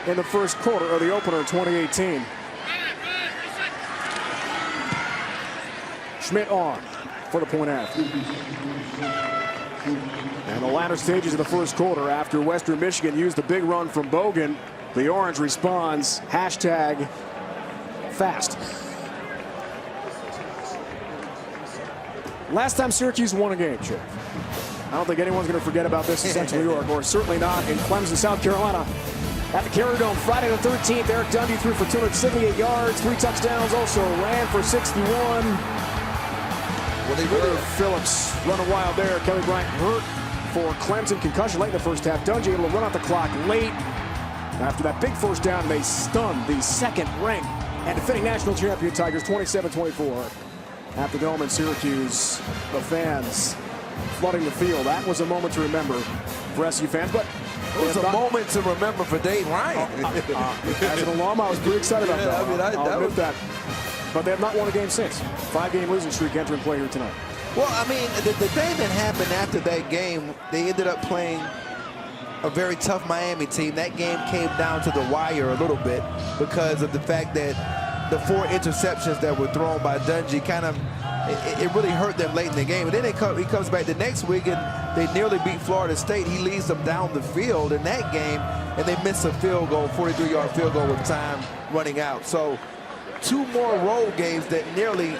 in the first quarter of the opener in 2018? Schmidt on for the point after. And the latter stages of the first quarter, after Western Michigan used the big run from Bogan, the Orange responds, hashtag fast. Last time Syracuse won a game, Chip. I don't think anyone's going to forget about this in Central New York, or certainly not in Clemson, South Carolina. At the Carrier Dome, Friday the 13th, Eric Dundee threw for 278 yards, 3 touchdowns, also ran for 61. Well, they really Phillips running wild there. Kelly Bryant hurt for Clemson, concussion late in the first half. Dundee able to run out the clock late. After that big first down, they stunned the second-ranked and defending national champion Tigers 27-24. At the Dome in Syracuse, the fans flooding the field. That was a moment to remember for SU fans, but it was a moment to remember for Dave Ryan. As an alum, I was pretty excited about that. I mean, I'll admit that. But they have not won a game since. 5-game losing streak entering play here tonight. Well, I mean, the thing that happened after that game, they ended up playing a very tough Miami team. That game came down to the wire a little bit because of the fact that the 4 interceptions that were thrown by Dungey kind of, it really hurt them late in the game. And then he comes back the next week and they nearly beat Florida State. He leads them down the field in that game, and they miss a field goal, 43-yard field goal with time running out. So 2 more road games that nearly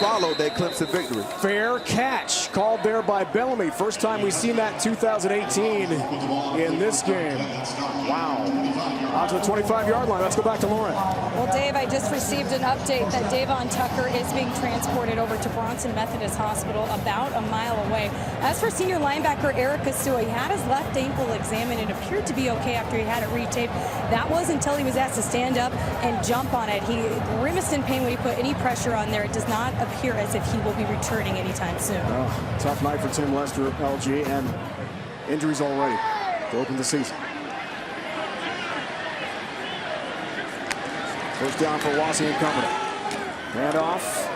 followed that Clemson victory. Fair catch called there by Bellamy. First time we've seen that in 2018 in this game. Wow. Out to the 25-yard line. Let's go back to Lauren. Well, Dave, I just received an update that Davon Tucker is being transported over to Bronson Methodist Hospital, about a mile away. As for senior linebacker Eric Kasua, he had his left ankle examined and appeared to be okay after he had it retaped. That was until he was asked to stand up and jump on it. He grimaced in pain when he put any pressure on there. It does not appear as if he will be returning anytime soon. Oh, tough night for Tim Lester, LG, and injuries already to open the season. First down for Wassey and company. Handoff.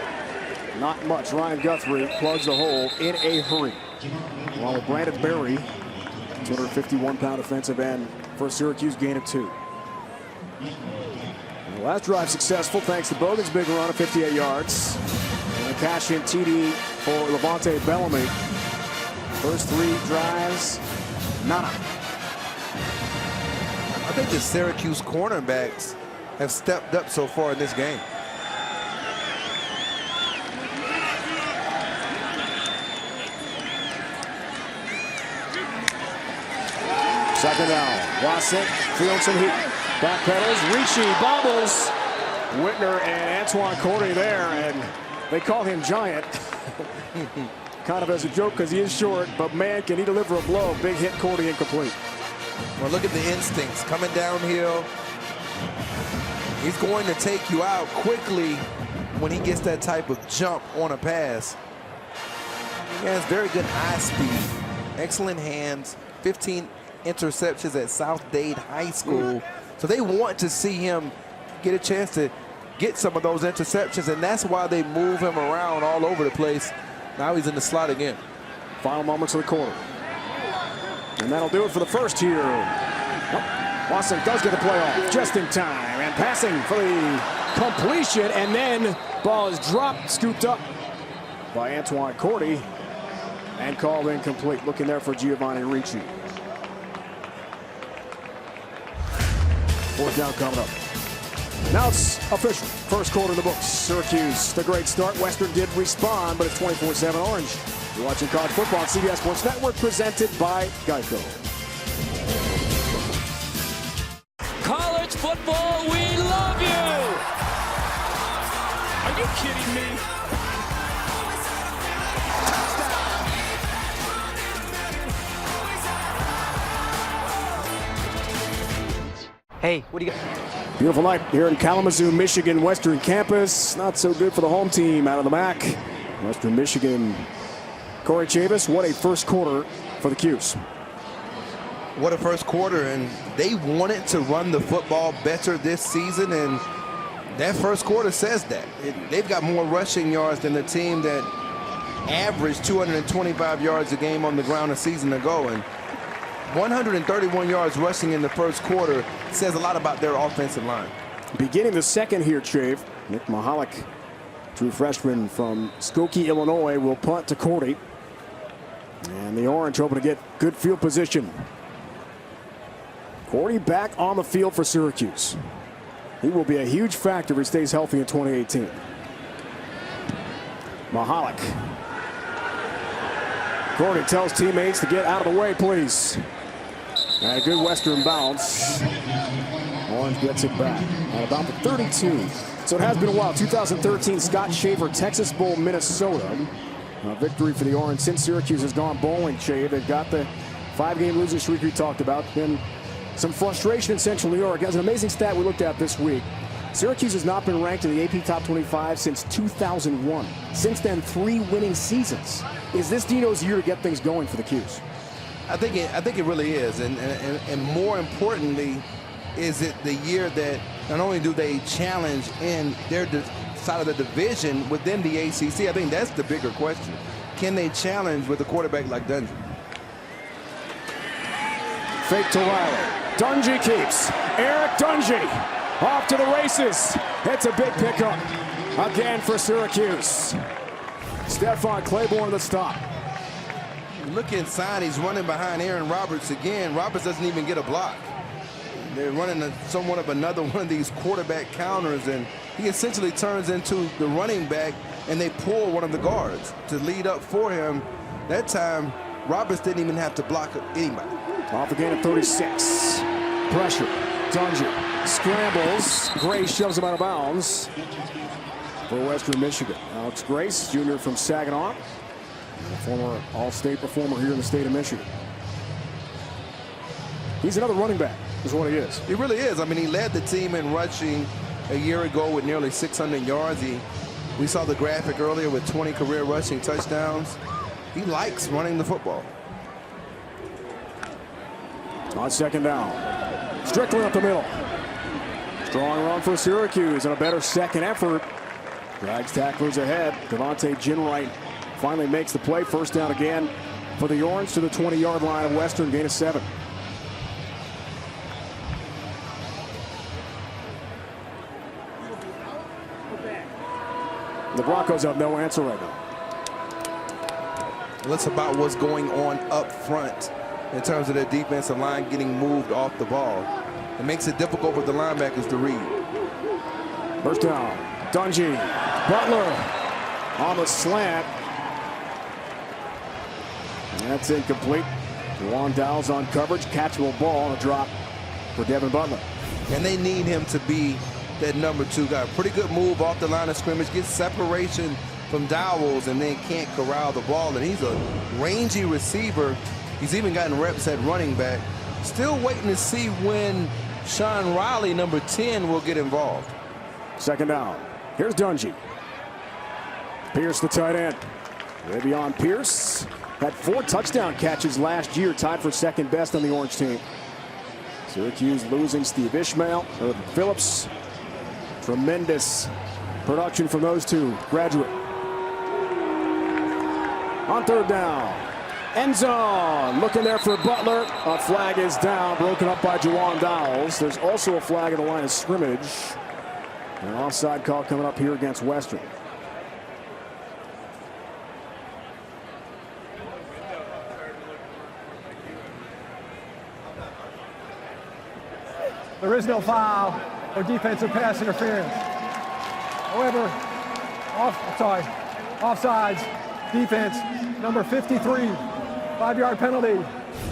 Not much. Ryan Guthrie plugs the hole in a hurry. While Brandon Berry, 251-pound defensive end for Syracuse, gain of 2. The last drive successful thanks to Bogan's big run of 58 yards. And a cash-in TD for Levante Bellamy. First 3 drives, nada. I think the Syracuse cornerbacks have stepped up so far in this game. Second down. Wassett feeling some heat. Back pedals. Ricci bobbles. Whitner and Antoine Cordy there, and they call him Giant. Kind of as a joke because he is short, but man, can he deliver a blow. Big hit, Cordy incomplete. Well, look at the instincts coming downhill. He's going to take you out quickly when he gets that type of jump on a pass. He has very good eye speed, excellent hands, 15 interceptions at South Dade High School. So they want to see him get a chance to get some of those interceptions, and that's why they move him around all over the place. Now he's in the slot again. Final moments of the quarter. And that'll do it for the first here. Watson does get the play off just in time, and passing for the completion, and then ball is dropped, scooped up by Antoine Cordy and called incomplete. Looking there for Giovanni Ricci. 4th down coming up. Now it's official. First quarter in the books. Syracuse, the great start. Western did respond, but it's 24-7 Orange. You're watching college football on CBS Sports Network, presented by Geico. College football, we love you! Are you kidding me? Touchdown! Hey, what do you got? Beautiful night here in Kalamazoo, Michigan, Western Campus. Not so good for the home team out of the MAC. Western Michigan. Corey Chavis, what a first quarter for the Cuse. What a first quarter, and they wanted to run the football better this season, and that first quarter says that. They've got more rushing yards than the team that averaged 225 yards a game on the ground a season ago, and 131 yards rushing in the first quarter says a lot about their offensive line. Beginning the second here, Chave. Nick Mahalik, true freshman from Skokie, Illinois, will punt to Cordy. And the Orange hoping to get good field position. Cordy back on the field for Syracuse. He will be a huge factor if he stays healthy in 2018. Mahalik. Cordy tells teammates to get out of the way, please. And a good Western bounce. Orange gets it back at about the 32. So it has been a while. 2013 Scott Shaver, Texas Bowl, Minnesota. A victory for the Orange since Syracuse has gone bowling, Shave. They've got the 5-game losing streak we talked about. Been some frustration in Central New York. That's an amazing stat we looked at this week. Syracuse has not been ranked in the AP Top 25 since 2001. Since then, 3 winning seasons. Is this Dino's year to get things going for the Cuse? I think it really is, and more importantly, is it the year that not only do they challenge in their side of the division within the ACC, I think that's the bigger question. Can they challenge with a quarterback like Dungy? Fake to Riley. Dungy keeps. Eric Dungy off to the races. It's a big pickup again for Syracuse. Stephon Claiborne the stop. Look inside, he's running behind Aaron Roberts again. Roberts doesn't even get a block. They're running somewhat of another one of these quarterback counters, and he essentially turns into the running back, and they pull one of the guards to lead up for him. That time, Roberts didn't even have to block anybody. Off again at 36. Pressure. Dungy scrambles. Gray shoves him out of bounds for Western Michigan. Alex Grace, junior from Saginaw. A former All-State performer here in the state of Michigan. He's another running back, is what he is. He really is. I mean, he led the team in rushing a year ago with nearly 600 yards. We saw the graphic earlier with 20 career rushing touchdowns. He likes running the football. On second down. Strickland up the middle. Strong run for Syracuse and a better second effort. Drags tacklers ahead. Devontae Ginwright finally makes the play. First down again for the Orange to the 20-yard line of Western. Gain of 7. The Broncos have no answer right now. Well, it's about what's going on up front in terms of their defensive line getting moved off the ball. It makes it difficult for the linebackers to read. First down. Dungy. Butler on the slant. That's incomplete. Juwan Dowles on coverage. Catchable ball and a drop for Devin Butler. And they need him to be that number 2 guy. Pretty good move off the line of scrimmage. Gets separation from Dowles and then can't corral the ball. And he's a rangy receiver. He's even gotten reps at running back. Still waiting to see when Sean Riley, number 10, will get involved. Second down. Here's Dungy. Pierce, the tight end. Ravion Pierce had 4 touchdown catches last year, tied for second best on the Orange team. Syracuse losing Steve Ishmael, Irvin Phillips. Tremendous production from those two. Graduate. On third down. End zone. Looking there for Butler. A flag is down, broken up by Juwan Dowles. There's also a flag at the line of scrimmage. An offside call coming up here against Western. There is no foul or defensive pass interference. However, offsides, defense, number 53, 5-yard penalty,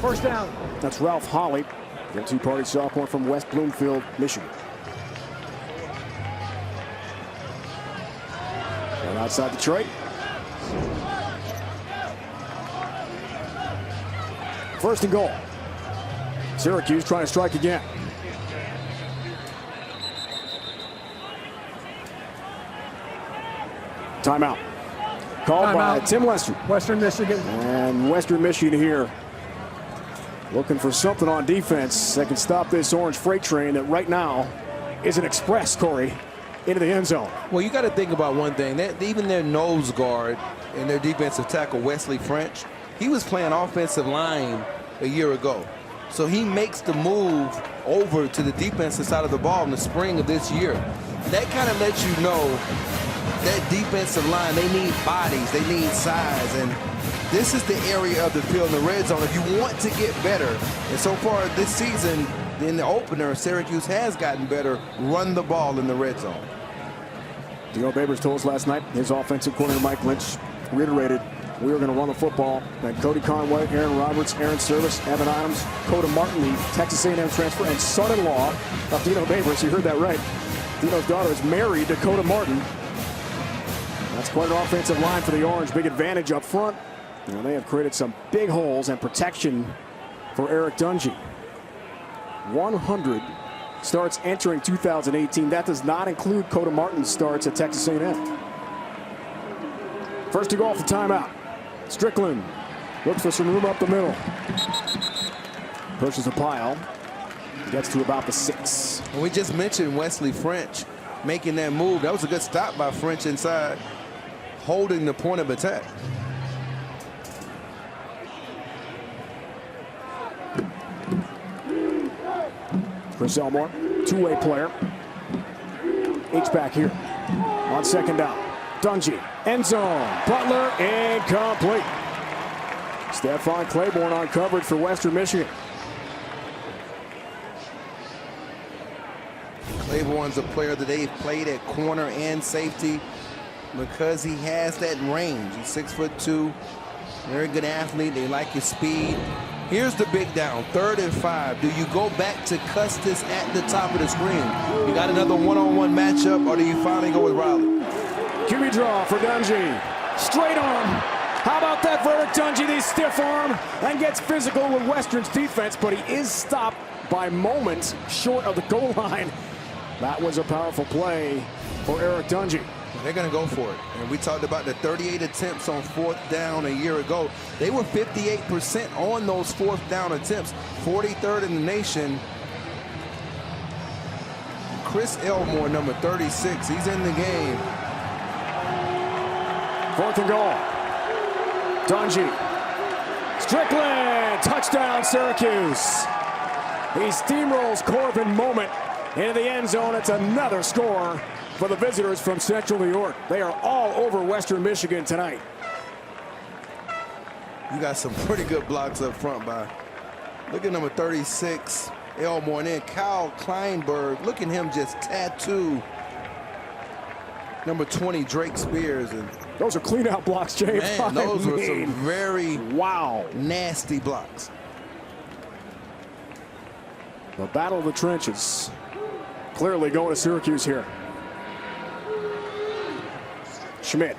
first down. That's Ralph Holley, guilty party sophomore from West Bloomfield, Michigan. And outside Detroit. First and goal. Syracuse trying to strike again. Timeout. Called by Tim Lester. Western Michigan. And Western Michigan here looking for something on defense that can stop this orange freight train that right now is an express, Corey, into the end zone. Well, you got to think about one thing. Even their nose guard and their defensive tackle, Wesley French, he was playing offensive line a year ago. So he makes the move over to the defensive side of the ball in the spring of this year. That kind of lets you know that defensive line, they need bodies, they need size, and this is the area of the field in the red zone. If you want to get better, and so far this season, in the opener, Syracuse has gotten better, run the ball in the red zone. Dino Babers told us last night, his offensive coordinator Mike Lynch reiterated, we are going to run the football. And Cody Conway, Aaron Roberts, Aaron Service, Evan Adams, Coda Martin, the Texas A&M transfer, and son-in-law of Dino Babers. You heard that right. Dino's daughter is married to Coda Martin. That's quite an offensive line for the Orange. Big advantage up front. And they have created some big holes and protection for Eric Dungy. 100 starts entering 2018. That does not include Coda Martin's starts at Texas A&M. First to go off the timeout. Strickland looks for some room up the middle. Pushes a pile. Gets to about the 6. And we just mentioned Wesley French making that move. That was a good stop by French inside, holding the point of attack. Chris Elmore, two-way player. H-back here on second down. Dungy, end zone. Butler, incomplete. Stephon Claiborne on coverage for Western Michigan. Claiborne's a player that they've played at corner and safety because he has that range. He's 6'2", very good athlete. They like his speed. Here's the big down, 3rd and 5. Do you go back to Custis at the top of the screen? You got another one-on-one matchup, or do you finally go with Riley? QB draw for Dungy. Straight arm. How about that for Eric Dungy? The stiff arm and gets physical with Western's defense, but he is stopped by moments short of the goal line. That was a powerful play for Eric Dungy. They're going to go for it. And we talked about the 38 attempts on 4th down a year ago. They were 58% on those 4th down attempts, 43rd in the nation. Chris Elmore, number 36, he's in the game. 4th and goal. Dungy. Strickland, touchdown Syracuse. He steamrolls Corbin Moment into the end zone. It's another score for the visitors from Central New York. They are all over Western Michigan tonight. You got some pretty good blocks up front by, look at number 36, Elmore, and then Kyle Kleinberg. Look at him just tattoo number 20, Drake Spears. And those are clean out blocks, Jay. Man, those were some very nasty blocks. The battle of the trenches clearly going to Syracuse here. Schmidt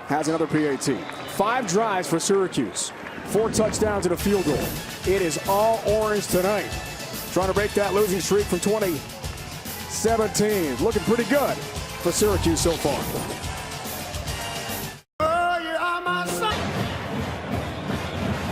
has another PAT. 5 drives for Syracuse. 4 touchdowns and a field goal. It is all orange tonight. Trying to break that losing streak from 2017. Looking pretty good for Syracuse so far.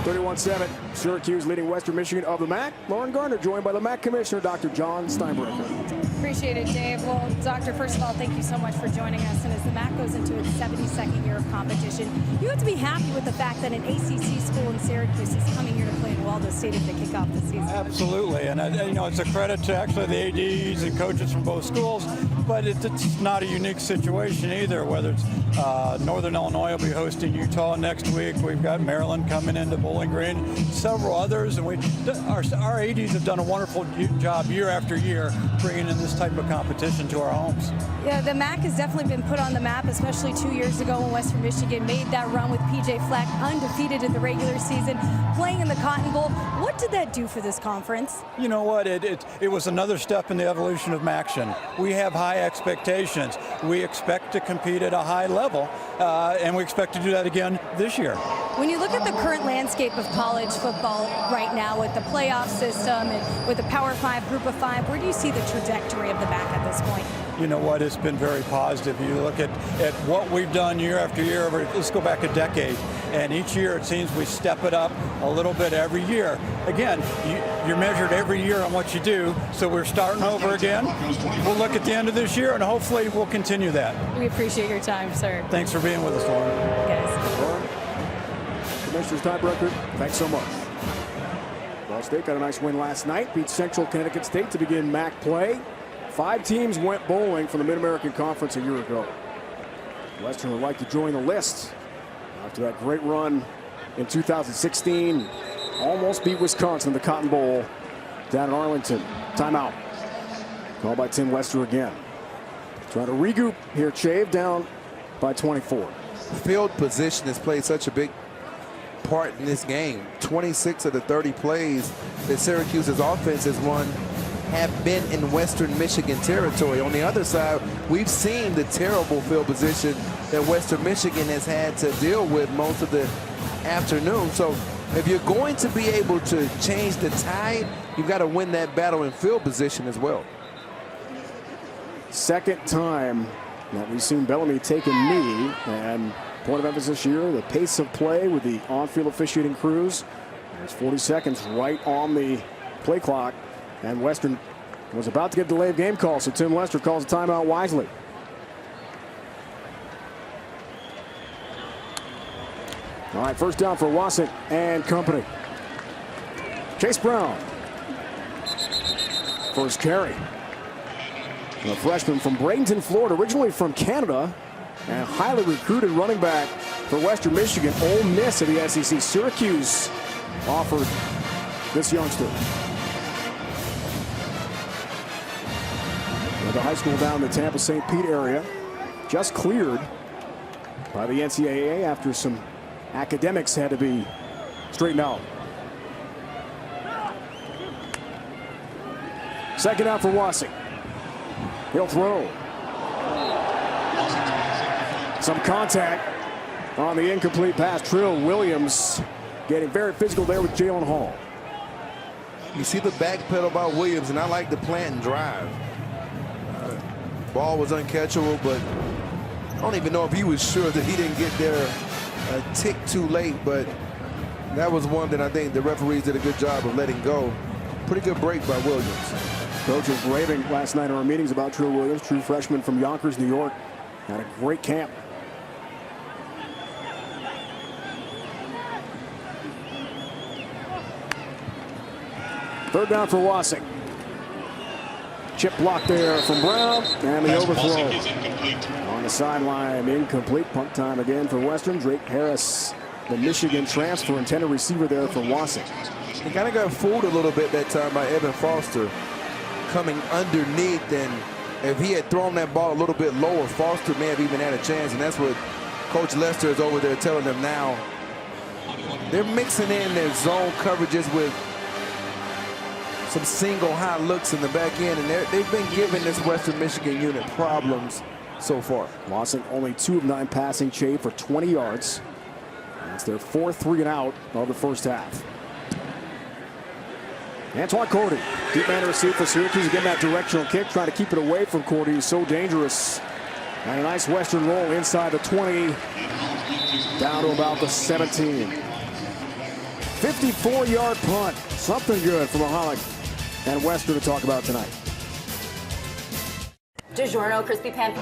31-7. Syracuse leading Western Michigan of the MAC. Lauren Garner joined by the MAC Commissioner, Dr. John Steinbrecher. Appreciate it, Dave. Well, Doctor, first of all, thank you so much for joining us. And as the MAC goes into its 72nd year of competition, you have to be happy with the fact that an ACC school in Syracuse is coming here to play in Waldo Stadium to kick off the season. Absolutely, and you know, it's a credit to actually the ADs and coaches from both schools, but it's not a unique situation either. Whether it's Northern Illinois will be hosting Utah next week. We've got Maryland coming into Bowling Green, several others, and our ADs have done a wonderful job year after year bringing in this type of competition to our homes. Yeah, the MAC has definitely been put on the map, especially 2 years ago when Western Michigan made that run with PJ Fleck, undefeated in the regular season, playing in the Cotton Bowl. What did that do for this conference? You know what? It was another step in the evolution of MACtion. We have high expectations. We expect to compete at a high level, and we expect to do that again this year. When you look at the current landscape of college football right now with the playoff system and with the Power 5, Group of 5, where do you see the trajectory of the MAC at this point? you know what, it's been very positive. You look at what we've done year after year, let's go back a decade, and each year it seems we step it up a little bit every year. Again, you're measured every year on what you do, so we're starting over again. We'll look at the end of this year, and hopefully we'll continue that. We appreciate your time, sir. Thanks for being with us, Lauren. Guys. Lauren, Commissioner's tiebreaker, thanks so much. Ball State got a nice win last night, beat Central Connecticut State to begin MAC play. 5 teams went bowling from the Mid-American Conference a year ago. Western would like to join the list after that great run in 2016. Almost beat Wisconsin in the Cotton Bowl down in Arlington. Timeout. Called by Tim Lester again. Trying to regroup here, Chave, down by 24. Field position has played such a big part in this game. 26 of the 30 plays that Syracuse's offense has run have been in Western Michigan territory. On the other side, we've seen the terrible field position that Western Michigan has had to deal with most of the afternoon. So if you're going to be able to change the tide, you've got to win that battle in field position as well. Second time that we've seen Bellamy take a knee, and point of emphasis here, the pace of play with the on-field officiating crews. There's 40 seconds right on the play clock, and Western was about to get a delayed game call, so Tim Lester calls a timeout wisely. All right, first down for Wasik and company. Chase Brown. First carry. A freshman from Bradenton, Florida, originally from Canada, and highly recruited running back for Western Michigan. Ole Miss of the SEC. Syracuse offered this youngster. The high school down in the Tampa-St. Pete area, just cleared by the NCAA after some academics had to be straightened out. Second out for Wasik. He'll throw. Some contact on the incomplete pass. Trill Williams getting very physical there with Jalen Hall. You see the back pedal by Williams, and I like the plant and drive. Ball was uncatchable, but I don't even know if he was sure that he didn't get there a tick too late, but that was one that I think the referees did a good job of letting go. Pretty good break by Williams. Coach was raving last night in our meetings about Trill Williams, true freshman from Yonkers, New York. Had a great camp. Third down for Wasik. Chip block there from Brown, and the overthrow on the sideline, incomplete. Punt time again for Western. Drake Harris, the Michigan transfer, intended receiver there for Wasik. He kind of got fooled a little bit that time by Evan Foster coming underneath, and if he had thrown that ball a little bit lower, Foster may have even had a chance, and that's what Coach Lester is over there telling them now. They're mixing in their zone coverages with some single high looks in the back end, and they've been giving this Western Michigan unit problems so far. Wasik only 2 of 9 passing, Chave for 20 yards. That's their 4th 3-and-out of the first half. Antoine Cordy, deep man to receive for Syracuse. Again, that directional kick, trying to keep it away from Cordy. He's so dangerous. And a nice Western roll inside the 20, down to about the 17. 54-yard punt. Something good from Mahalik and Western to talk about tonight. DiGiorno crispy pan.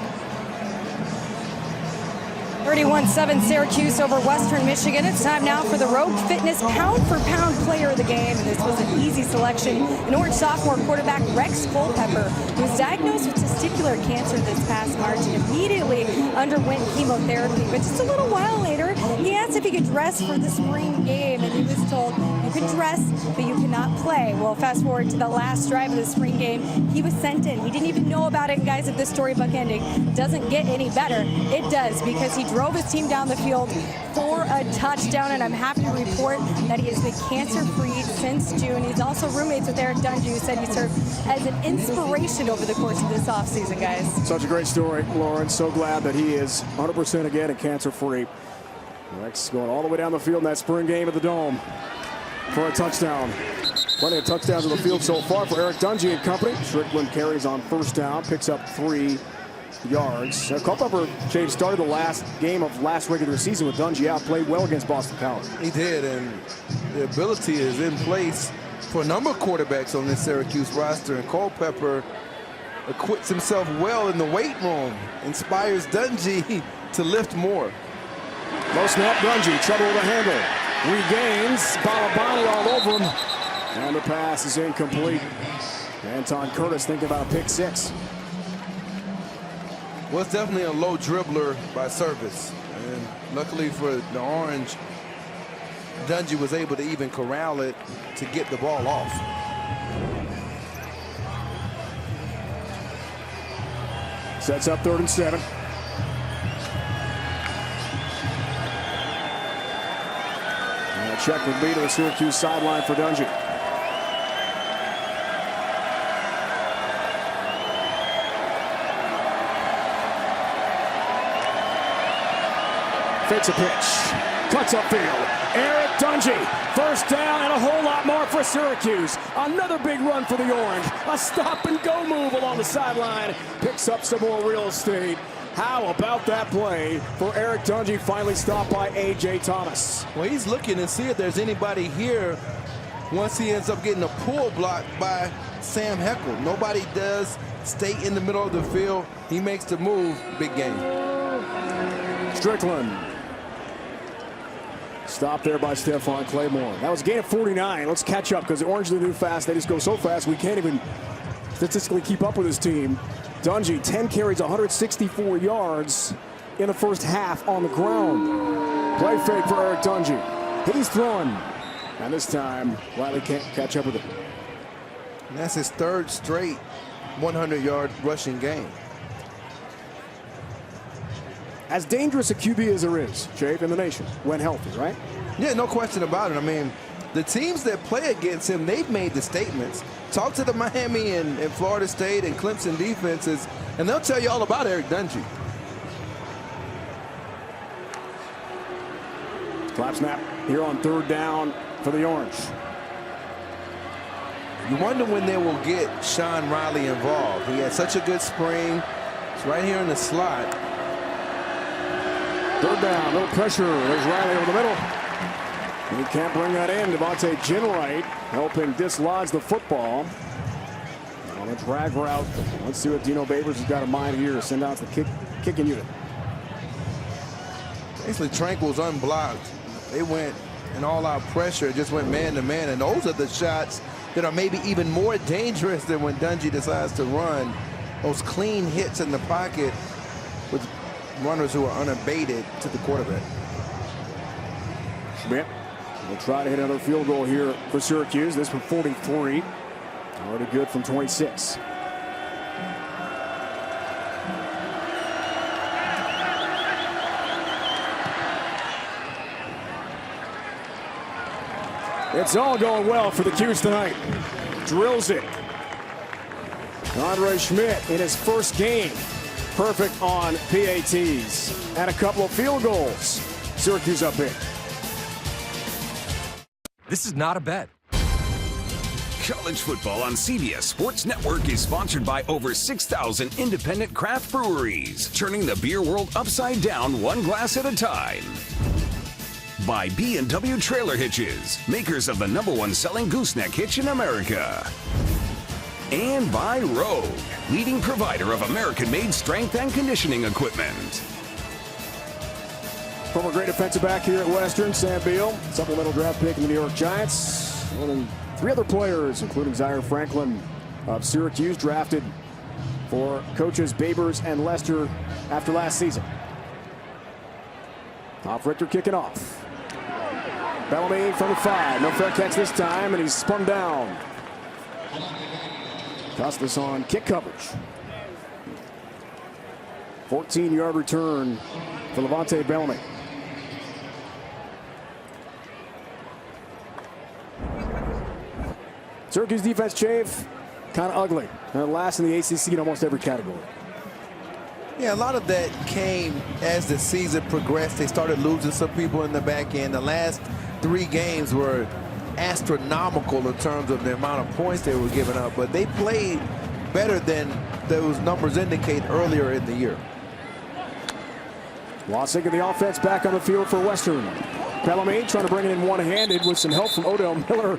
31-7 Syracuse over Western Michigan. It's time now for the Rogue Fitness pound-for-pound player of the game. And this was an easy selection. An Orange sophomore quarterback Rex Culpepper, who was diagnosed with testicular cancer this past March and immediately underwent chemotherapy. But just a little while later, he asked if he could dress for the spring game, and he was told, you can dress, but you cannot play. Well, fast forward to the last drive of the spring game, he was sent in. He didn't even know about it, and guys, if this storybook ending doesn't get any better, it does, because he drove his team down the field for a touchdown, and I'm happy to report that he has been cancer-free since June. He's also roommates with Eric Dungy, who said he served as an inspiration over the course of this offseason, guys. Such a great story, Lauren. So glad that he is 100% again and cancer-free. Rex going all the way down the field in that spring game at the Dome for a touchdown. Plenty of touchdowns on the field so far for Eric Dungy and company. Strickland carries on first down, picks up 3 yards. Culpepper, James, started the last game of last regular season with Dungey out, played well against Boston College. He did, and the ability is in place for a number of quarterbacks on this Syracuse roster, and Culpepper acquits himself well in the weight room, inspires Dungey to lift more. Low snap, Dungey, trouble with the handle. Regains, Balabani all over him, and the pass is incomplete. Anton Curtis thinking about a pick six. Well, it's definitely a low dribbler by service, and luckily for the Orange, Dungey was able to even corral it to get the ball off. Sets up 3rd and 7. And a check would be to the Syracuse sideline for Dungey. Fakes a pitch, cuts upfield. Eric Dungey, first down and a whole lot more for Syracuse. Another big run for the Orange. A stop and go move along the sideline. Picks up some more real estate. How about that play for Eric Dungey, finally stopped by A.J. Thomas? Well, he's looking to see if there's anybody here once he ends up getting a pull block by Sam Heckel. Nobody does. Stay in the middle of the field. He makes the move. Big game. Strickland. Stopped there by Stephon Claymore. That was a gain of 49. Let's catch up because the Orange are the new fast. They just go so fast we can't even statistically keep up with his team. Dungey, 10 carries, 164 yards in the first half on the ground. Play fake for Eric Dungey. He's throwing. And this time, Riley can't catch up with it. And that's his 3rd straight 100-yard rushing game. As dangerous a QB as there is, Jake, in the nation, when healthy, right? Yeah, no question about it. I mean, the teams that play against him, they've made the statements. Talk to the Miami and Florida State and Clemson defenses, and they'll tell you all about Eric Dungey. Clap snap here on 3rd down for the Orange. You wonder when they will get Sean Riley involved. He had such a good spring. It's right here in the slot. 3rd down, little pressure. There's Riley over the middle. He can't bring that in. Devontae Ginwright helping dislodge the football. On a drag route. Let's see what Dino Babers has got in mind here to send out the kicking unit. Basically, Tranquil's unblocked. They went in all-out pressure, just went man-to-man, and those are the shots that are maybe even more dangerous than when Dungey decides to run. Those clean hits in the pocket with runners who are unabated to the quarterback. Schmidt will try to hit another field goal here for Syracuse. This from 43. Already good from 26. It's all going well for the Cuse tonight. Drills it. Andre Schmidt in his first game. Perfect on PATs. And a couple of field goals. Syracuse up big. This is not a bet. College football on CBS Sports Network is sponsored by over 6,000 independent craft breweries, turning the beer world upside down one glass at a time. By B&W Trailer Hitches, makers of the #1 selling gooseneck hitch in America. And by Rogue, leading provider of American-made strength and conditioning equipment. Former great defensive back here at Western, Sam Beal, supplemental draft pick in the New York Giants. More than 3 other players, including Zaire Franklin of Syracuse, drafted for coaches Babers and Lester after last season. Off Richter kicking off. Bellamy from the 5. No fair catch this time, and he's spun down. Custis on kick coverage. 14-yard return for Levante Bellamy. Syracuse defense, Chave, kind of ugly. Last in the ACC in almost every category. Yeah, a lot of that came as the season progressed. They started losing some people in the back end. The last 3 games were astronomical in terms of the amount of points they were giving up, but they played better than those numbers indicate earlier in the year. Wasink and the offense back on the field for Western. Bellamy trying to bring it in one-handed with some help from Odell Miller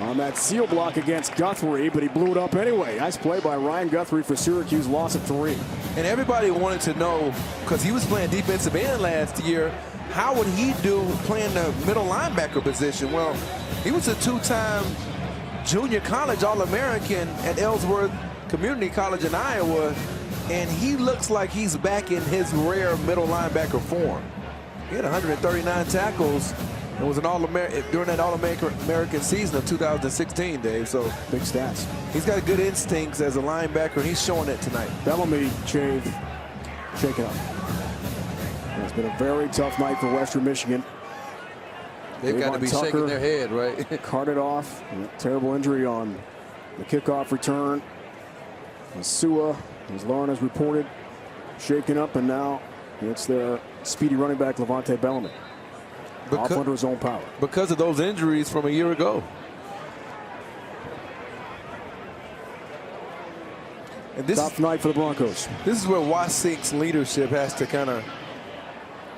on that seal block against Guthrie, but he blew it up anyway. Nice play by Ryan Guthrie for Syracuse, loss of 3. And everybody wanted to know, because he was playing defensive end last year, how would he do playing the middle linebacker position? Well, he was a 2-time junior college All-American at Ellsworth Community College in Iowa, and he looks like he's back in his rare middle linebacker form. He had 139 tackles and was an All-American during that All-American season of 2016, Dave. So big stats. He's got good instincts as a linebacker, and he's showing it tonight. Bellamy shaken up. It's been a very tough night for Western Michigan. They've got to be shaking their head, right? Carted off. Terrible injury on the kickoff return. Sua, as Lauren has reported, shaken up, and now it's their speedy running back, Levante Bellamy. Off under his own power. Because of those injuries from a year ago. And this tough night for the Broncos. This is where Wasink's leadership has to kind of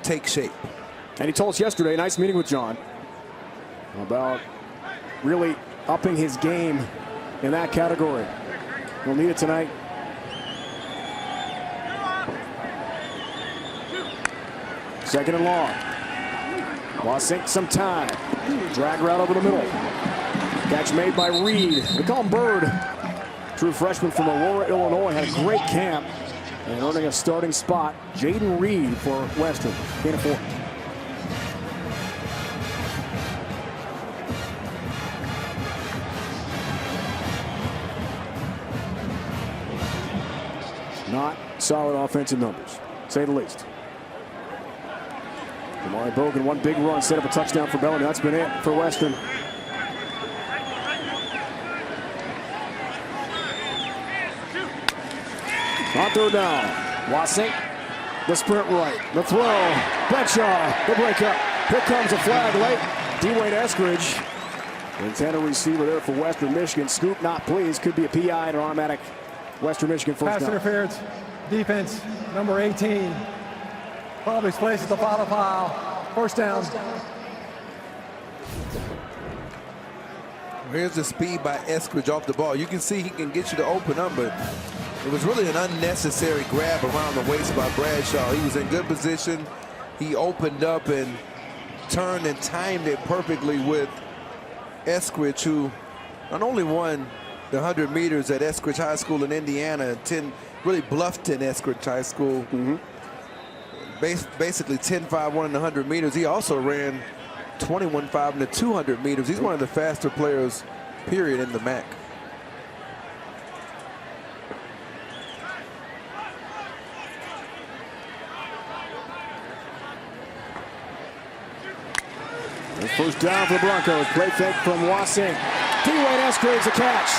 take shape. And he told us yesterday, nice meeting with John, about really upping his game in that category. He'll need it tonight. Second and long. Wasink some time. Drag route over the middle. Catch made by Reed. We call him Bird. True freshman from Aurora, Illinois. Had a great camp and earning a starting spot. Jaden Reed for Western. Gain of 4. Not solid offensive numbers, say the least. Amari Bogan, one big run, set up a touchdown for Bellamy. That's been it for Western. On third down, Wasink, the sprint right, the throw, Bradshaw, the breakup. Here comes a flag late. D-Wade Eskridge, intended receiver there for Western Michigan. Scoop not pleased, could be a PI and an automatic Western Michigan first down. Pass interference, defense, number 18. Probably places the bottom pile. First down. Here's the speed by Eskridge off the ball. You can see he can get you to open up, but it was really an unnecessary grab around the waist by Bradshaw. He was in good position. He opened up and turned and timed it perfectly with Eskridge, who not only won the 100 meters at Eskridge High School in Indiana, really Bluffton Eskridge High School. Basically 10.51 in the 100 meters. He also ran 21.5 in the 200 meters. He's one of the faster players, period, in the MAC. First down for the Broncos. Play fake from Wasink. D-Wade Eskridge the catch.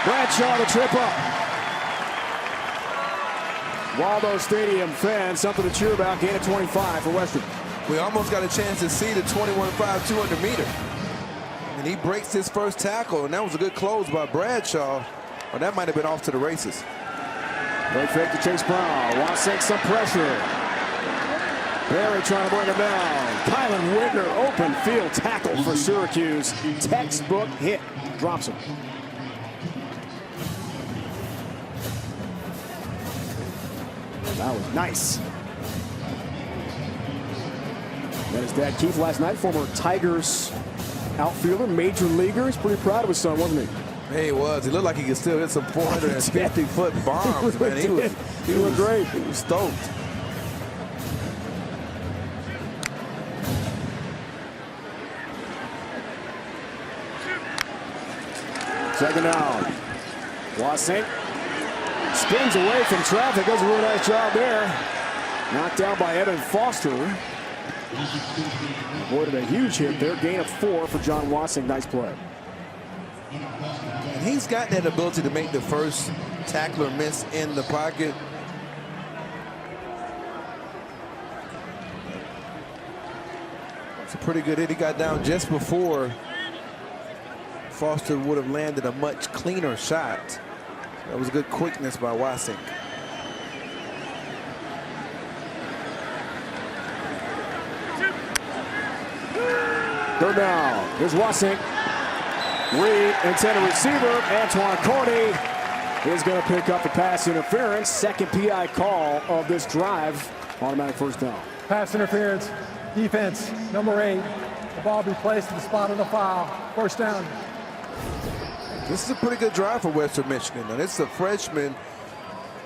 Bradshaw the trip up. Waldo Stadium fans, something to cheer about. Gain of 25 for Western. We almost got a chance to see the 21.5 200 meter. And he breaks his first tackle, and that was a good close by Bradshaw. Or that might have been off to the races. Play fake to Chase Brown. Wasink some pressure. Barry trying to bring him down. Kylan Whitner, open field tackle for Syracuse. Textbook hit. Drops him. That was nice. Met his dad Keith last night, former Tigers outfielder, major leaguer. He's pretty proud of his son, wasn't he? Hey, he was. He looked like he could still hit some 450-foot bombs, man. He was great. He was stoked. Second down. Wasink spins away from traffic. Does a really nice job there. Knocked down by Evan Foster. Avoided a huge hit there. Gain of 4 for John Wasink. Nice play. And he's got that ability to make the first tackler miss in the pocket. It's a pretty good hit. He got down just before Foster would have landed a much cleaner shot. That was good quickness by Wasink. Third down. Here's Wasink. Reed, intended receiver. Antoine Cordy is going to pick up the pass interference. Second PI call of this drive. Automatic first down. Pass interference. Defense, number 8. The ball be placed in the spot on the foul. First down. This is a pretty good drive for Western Michigan. And it's a freshman.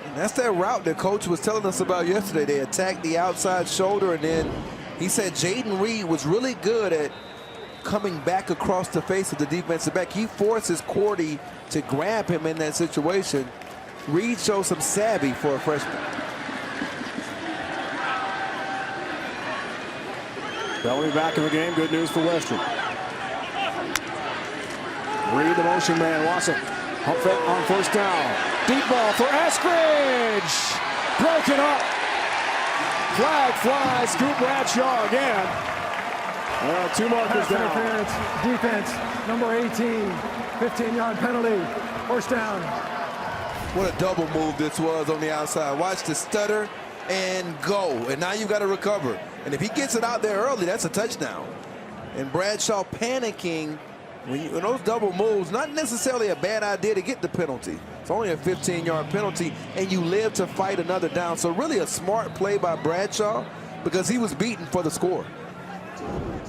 And that's that route that coach was telling us about yesterday. They attacked the outside shoulder, and then he said Jaden Reed was really good at coming back across the face of the defensive back. He forces Cordy to grab him in that situation. Reed shows some savvy for a freshman. Bellamy back in the game. Good news for Western. Reed, the motion man. Wasson. Hump fake on first down. Deep ball for Eskridge. Broken up. Flag flies. Scoop Bradshaw again. 2 markers Pass down. interference. Defense, number 18. 15-yard penalty. First down. What a double move this was on the outside. Watch the stutter and go. And now you've got to recover. And if he gets it out there early, that's a touchdown. And Bradshaw panicking when those double moves, not necessarily a bad idea to get the penalty. It's only a 15-yard penalty, and you live to fight another down. So really a smart play by Bradshaw because he was beaten for the score.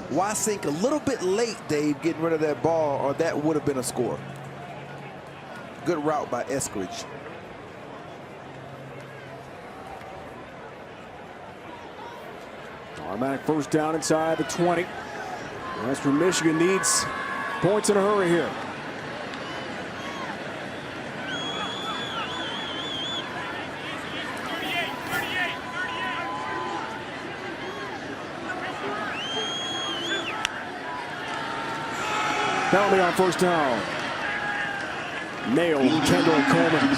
Wasink a little bit late, Dave, getting rid of that ball, or that would have been a score. Good route by Eskridge. Automatic first down inside the 20. Western Michigan needs points in a hurry here. Penalty on first down. Nailed Kendall Coleman.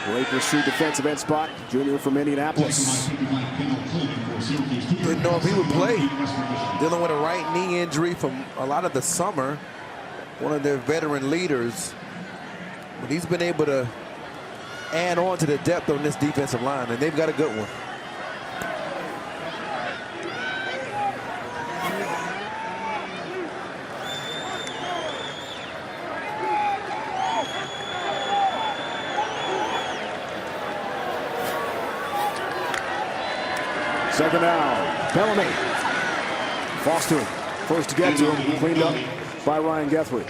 Great pursuit defensive end spot. Junior from Indianapolis. Didn't know if he would play. Dealing with a right knee injury from a lot of the summer. One of their veteran leaders. But he's been able to add on to the depth on this defensive line, and they've got a good one. Second down. Bellamy. Foster first to get to him. Cleaned up by Ryan Guthrie.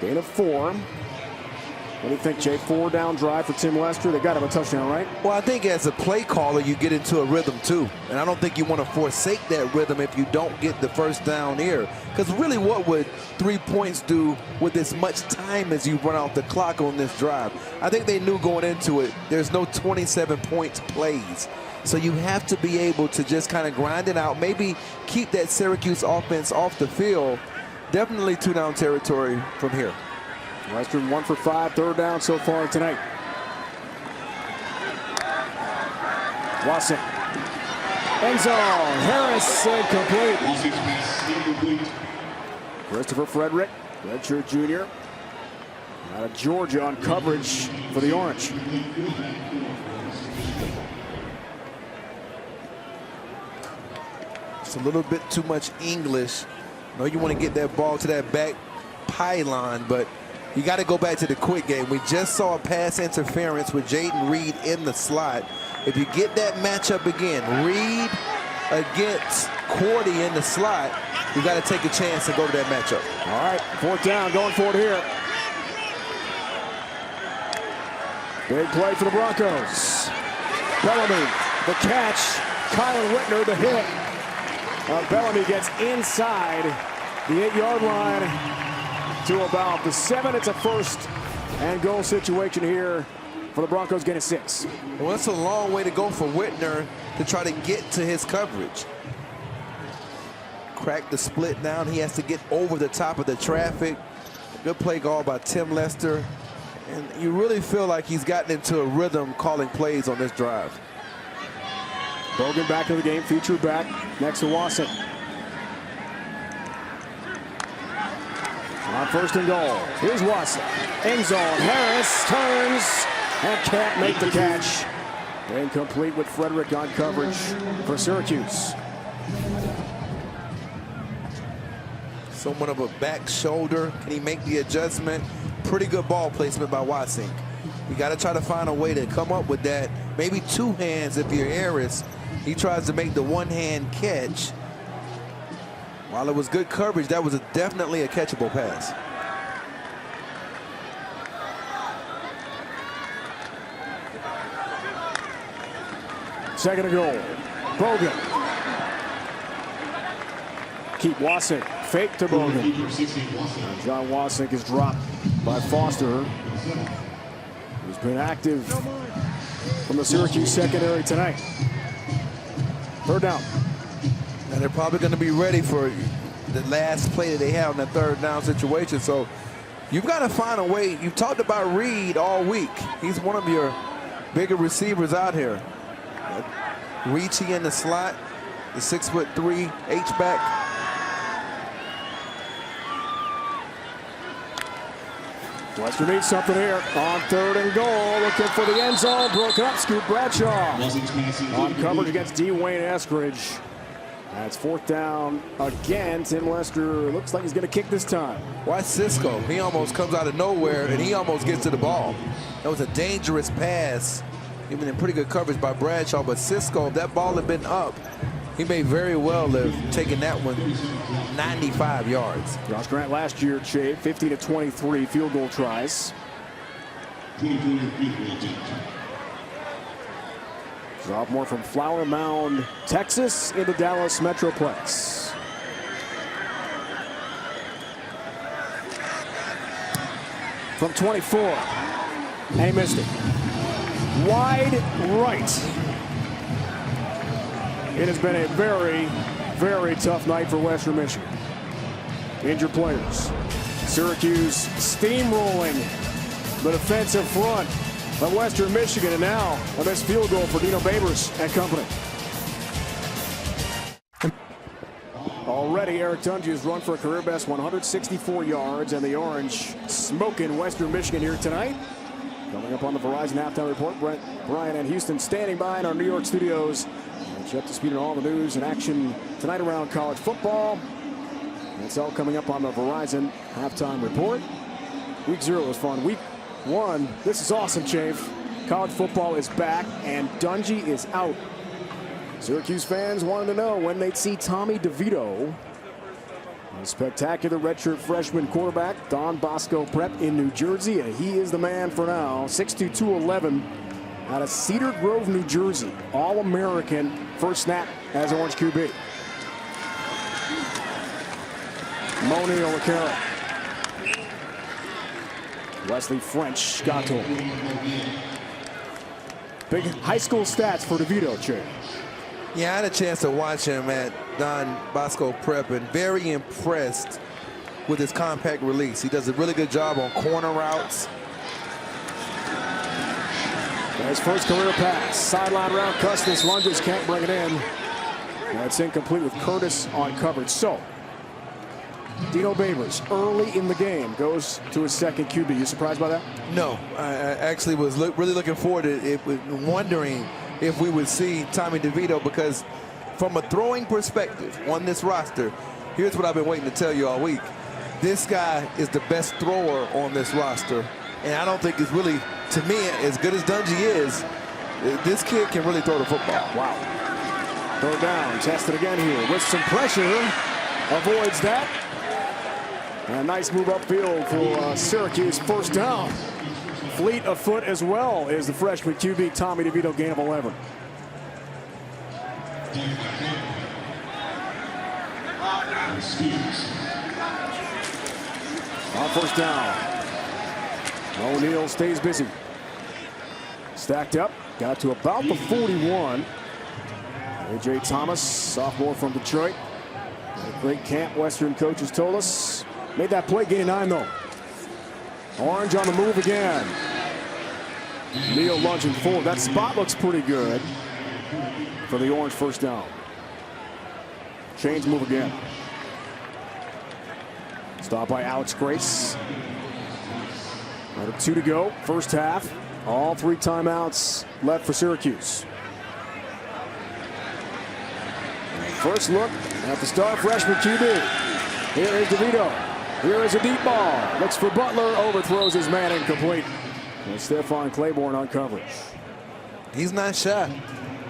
Gain of 4. What do you think, Jay? 4-down drive for Tim Lester. They got him a touchdown, right? Well, I think as a play caller, you get into a rhythm too. And I don't think you want to forsake that rhythm if you don't get the first down here. Because really, what would 3 points do with as much time as you run out the clock on this drive? I think they knew going into it, there's no 27 points plays. So you have to be able to just kind of grind it out, maybe keep that Syracuse offense off the field. Definitely 2-down territory from here. Western 1 for 5, 3rd down so far tonight. Wasson. End zone. Harris incomplete. Christopher Frederick, redshirt junior, out of Georgia on coverage for the Orange. It's a little bit too much English. I know you want to get that ball to that back pylon, but you got to go back to the quick game. We just saw a pass interference with Jaden Reed in the slot. If you get that matchup again, Reed against Cordy in the slot, you got to take a chance to go to that matchup. All right, 4th down, going for it here. Big play for the Broncos. Bellamy, the catch. Kylan Whitner, the hit. Bellamy gets inside the 8-yard line to about the 7. It's a 1st and goal situation here for the Broncos, getting 6. Well, it's a long way to go for Whitner to try to get to his coverage. Crack the split down. He has to get over the top of the traffic. Good play call by Tim Lester. And you really feel like he's gotten into a rhythm calling plays on this drive. Bogan back in the game, featured back next to Wasson. On First and goal. Here's Watson. End zone. Harris turns and can't make the catch. Incomplete with Frederick on coverage for Syracuse. Somewhat of a back shoulder. Can he make the adjustment? Pretty good ball placement by Watson. You got to try to find a way to come up with that. Maybe two hands if you're Harris. He tries to make the one-hand catch. While it was good coverage, that was definitely a catchable pass. Second and goal. Bogan. Keep Wasink. Fake to Bogan. John Wasink is dropped by Foster, who's been active from the Syracuse secondary tonight. Third down. And they're probably going to be ready for the last play that they have in that third down situation. So you've got to find a way. You've talked about Reed all week. He's one of your bigger receivers out here. Ricci in the slot, the 6'3" H-back. Western needs something here on third and goal. Looking for the end zone. Broken up. Scoot Bradshaw on coverage against Dwayne Eskridge. That's fourth down again. Tim Lester looks like he's going to kick this time. Watch Cisco. He almost comes out of nowhere and he almost gets to the ball. That was a dangerous pass. Even in pretty good coverage by Bradshaw, but Cisco, if that ball had been up, he may very well have taken that one 95 yards. Josh Grant last year, 50-23 field goal tries. Sophomore from Flower Mound, Texas, into Dallas Metroplex. From 24, and he missed it. Wide right. It has been a very, very tough night for Western Michigan. Injured players. Syracuse steamrolling the defensive front of Western Michigan, and now a missed field goal for Dino Babers and company. Already, Eric Dungy has run for a career-best 164 yards, and the Orange smoking Western Michigan here tonight. Coming up on the Verizon Halftime Report, Brent, Brian, and Houston standing by in our New York studios. We're up to speed on all the news and action tonight around college football. That's all coming up on the Verizon Halftime Report. Week 0 was fun. Week 1, this is awesome, Chafe. College football is back, and Dungy is out. Syracuse fans wanted to know when they'd see Tommy DeVito. A spectacular redshirt freshman quarterback, Don Bosco Prep in New Jersey, and he is the man for now. 6'2", 211 out of Cedar Grove, New Jersey. All-American first snap as Orange QB. Moni Olakara. Wesley French got to him. Big high school stats for DeVito, Che. Yeah, I had a chance to watch him at Don Bosco Prep and very impressed with his compact release. He does a really good job on corner routes. His first career pass. Sideline route. Custis lunges, can't bring it in. That's incomplete with Curtis on coverage. So, Dino Babers, early in the game, goes to his second QB. You surprised by that? No, I actually was really looking forward to it, wondering if we would see Tommy DeVito, because from a throwing perspective on this roster, here's what I've been waiting to tell you all week. This guy is the best thrower on this roster, and I don't think it's really, to me, as good as Dungy is, this kid can really throw the football. Wow. Throw down, tested again here with some pressure. Avoids that. And a nice move upfield for Syracuse, first down. Fleet of foot as well is the freshman QB, Tommy DeVito, gain of 11. On first down. O'Neal stays busy. Stacked up, got to about the 41. A.J. Thomas, sophomore from Detroit. A great camp, Western coaches told us. Made that play, gain of 9 though. Orange on the move again. Neal lunging forward. That spot looks pretty good for the Orange first down. Chains move again. Stopped by Alex Grace. Under 2 to go, first half. All 3 timeouts left for Syracuse. First look at the star freshman QB. Here is DeVito. Here is a deep ball. Looks for Butler, overthrows his man, incomplete. And Stephon Claiborne on coverage. He's not shy.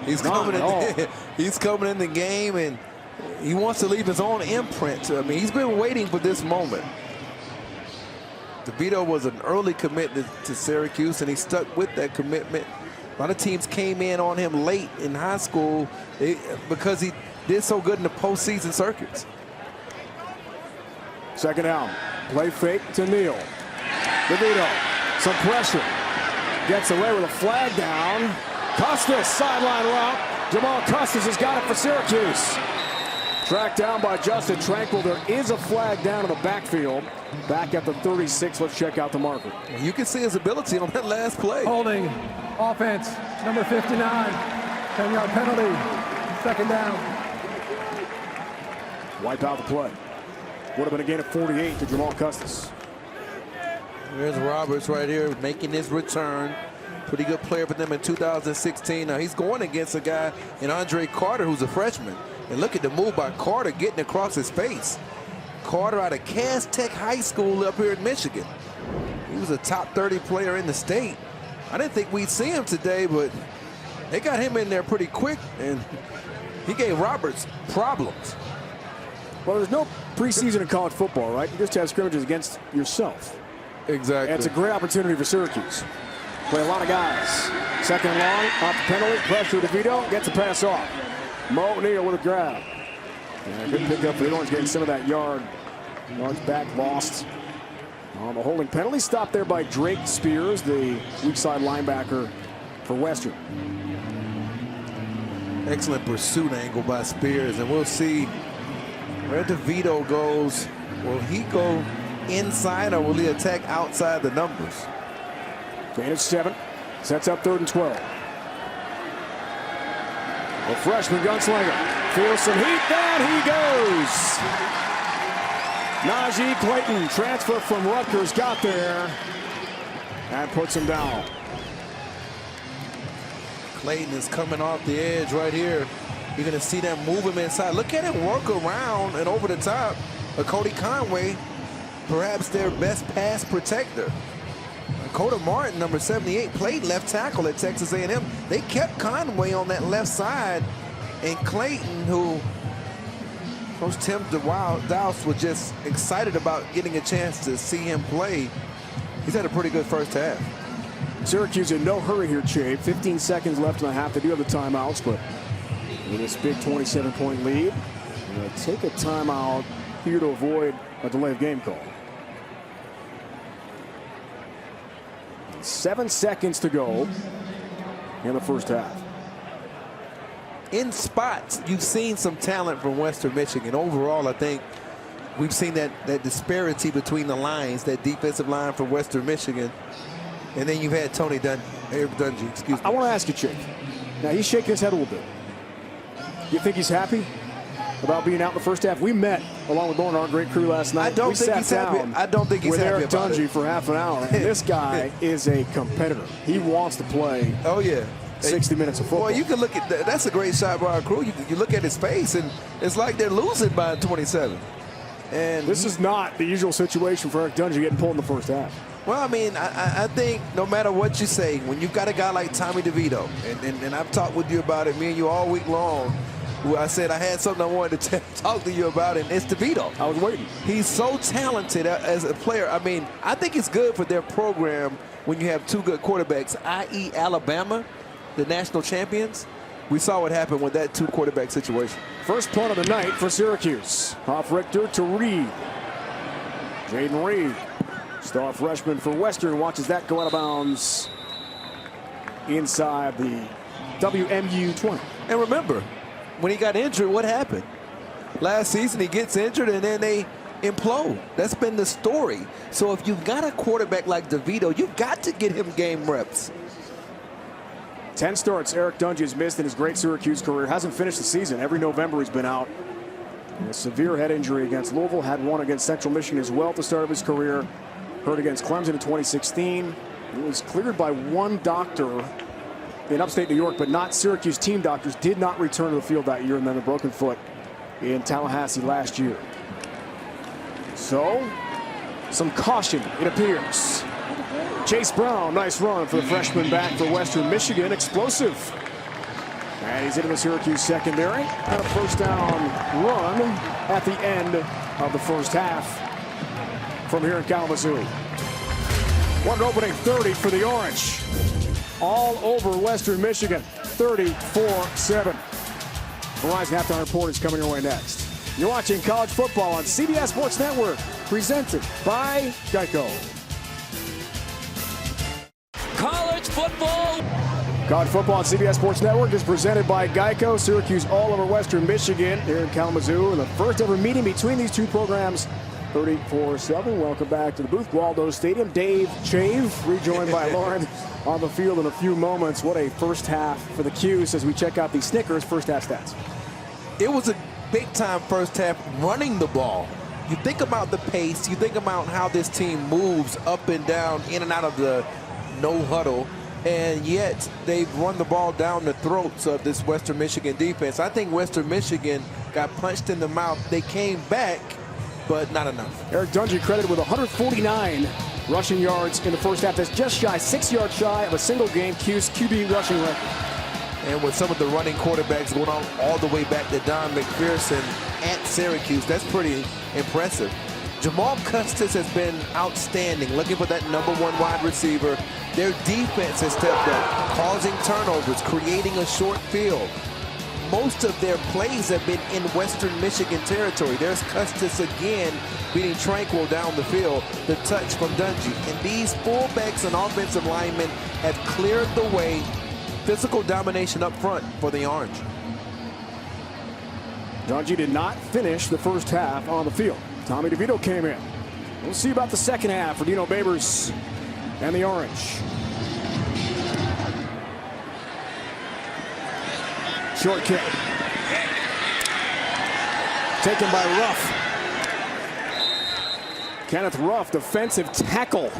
He's coming in the game, and he wants to leave his own imprint. I mean, he's been waiting for this moment. DeVito was an early commitment to Syracuse, and he stuck with that commitment. A lot of teams came in on him late in high school because he did so good in the postseason circuits. Second down. Play fake to Neal. DeVito, some pressure. Gets away with a flag down. Custis, sideline route. Jamal Custis has got it for Syracuse. Tracked down by Justin Tranquil. There is a flag down in the backfield. Back at the 36. Let's check out the marker. You can see his ability on that last play. Holding offense, number 59. 10-yard penalty. Second down. Wipe out the play. Would have been a gain of 48 to Jamal Custis. There's Roberts right here making his return. Pretty good player for them in 2016. Now he's going against a guy in Andre Carter, who's a freshman. And look at the move by Carter getting across his face. Carter out of Cass Tech High School up here in Michigan. He was a top 30 player in the state. I didn't think we'd see him today, but they got him in there pretty quick, and he gave Roberts problems. Well, there's no preseason in college football, right? You just have scrimmages against yourself. Exactly. And it's a great opportunity for Syracuse. Play a lot of guys. Second and long, off the penalty, pressure to DeVito, gets a pass off. Mo Neal with a grab. And a good pickup for the Orange, getting some of that yards back lost on the holding penalty. Stopped there by Drake Spears, the weak side linebacker for Western. Excellent pursuit angle by Spears, and we'll see where DeVito goes. Will he go inside, or will he attack outside the numbers? Gain of 7. Sets up 3rd and 12. The freshman gunslinger feels some heat. Down he goes. Najee Clayton, transfer from Rutgers, got there and puts him down. Clayton is coming off the edge right here. You're going to see them move him inside. Look at him work around and over the top of Cody Conway, perhaps their best pass protector. Dakota Martin, number 78, played left tackle at Texas A&M. They kept Conway on that left side, and Clayton, who Coach Tim Dowse was just excited about getting a chance to see him play. He's had a pretty good first half. Syracuse in no hurry here, Chape. 15 seconds left in the half. They do have the timeouts, but with this big 27-point lead, take a timeout here to avoid a delay of game call. 7 seconds to go in the first half. In spots, you've seen some talent from Western Michigan. Overall, I think we've seen that disparity between the lines, that defensive line for Western Michigan. And then you've had Tony Dungy, excuse me. I want to ask you, Chick. Now, he's shaking his head a little bit. You think he's happy about being out in the first half? We met along with Lauren, our great crew, last night. I don't think he's happy. I don't think he's happy about it. With Eric Dungy for half an hour. And this guy is a competitor. He wants to play. Oh, yeah. 60 minutes of football. Boy, you can look at that. That's a great shot by our crew. You look at his face, and it's like they're losing by 27. And this is not the usual situation for Eric Dungy getting pulled in the first half. Well, I mean, I think no matter what you say, when you've got a guy like Tommy DeVito, and I've talked with you about it, me and you all week long, I said I had something I wanted to talk to you about, and it's DeVito. I was waiting. He's so talented as a player. I mean, I think it's good for their program when you have two good quarterbacks, i.e. Alabama, the national champions. We saw what happened with that two-quarterback situation. First punt of the night for Syracuse. Off Richter to Reed. Jaden Reed, star freshman for Western, watches that go out of bounds inside the WMU 20. And remember, when he got injured, what happened? Last season, he gets injured, and then they implode. That's been the story. So if you've got a quarterback like DeVito, you've got to get him game reps. 10 starts Eric Dungy has missed in his great Syracuse career. Hasn't finished the season. Every November he's been out. A severe head injury against Louisville, had one against Central Michigan as well at the start of his career. Hurt against Clemson in 2016. He was cleared by one doctor in upstate New York, but not Syracuse team doctors. Did not return to the field that year, and then a broken foot in Tallahassee last year. So, some caution, it appears. Chase Brown, nice run for the freshman back for Western Michigan. Explosive. And he's into the Syracuse secondary. And a first down run at the end of the first half from here in Kalamazoo. One opening 30 for the Orange. All over Western Michigan, 34-7. Verizon Halftime Report is coming your way next. You're watching college football on CBS Sports Network, presented by Geico. College football. College football on CBS Sports Network is presented by Geico. Syracuse all over Western Michigan here in Kalamazoo. And the first ever meeting between these two programs, 34-7. Welcome back to the booth, Waldo Stadium. Dave Chave, rejoined by Lauren on the field in a few moments. What a first half for the Cuse as we check out the Snickers first half stats. It was a big-time first half running the ball. You think about the pace. You think about how this team moves up and down, in and out of the no huddle. And yet they've run the ball down the throats of this Western Michigan defense. I think Western Michigan got punched in the mouth. They came back, but not enough. Eric Dungey credited with 149 rushing yards in the first half. That's just shy, 6 yards shy of a single game Cuse QB rushing record. And with some of the running quarterbacks going on all the way back to Don McPherson at Syracuse, that's pretty impressive. Jamal Custis has been outstanding, looking for that #1 wide receiver. Their defense has stepped up, causing turnovers, creating a short field. Most of their plays have been in Western Michigan territory. There's Custis again beating Tranquil down the field. The touch from Dungey. And these fullbacks and offensive linemen have cleared the way. Physical domination up front for the Orange. Dungey did not finish the first half on the field. Tommy DeVito came in. We'll see about the second half for Dino Babers and the Orange. Short kick. Taken by Ruff. Kenneth Ruff, defensive tackle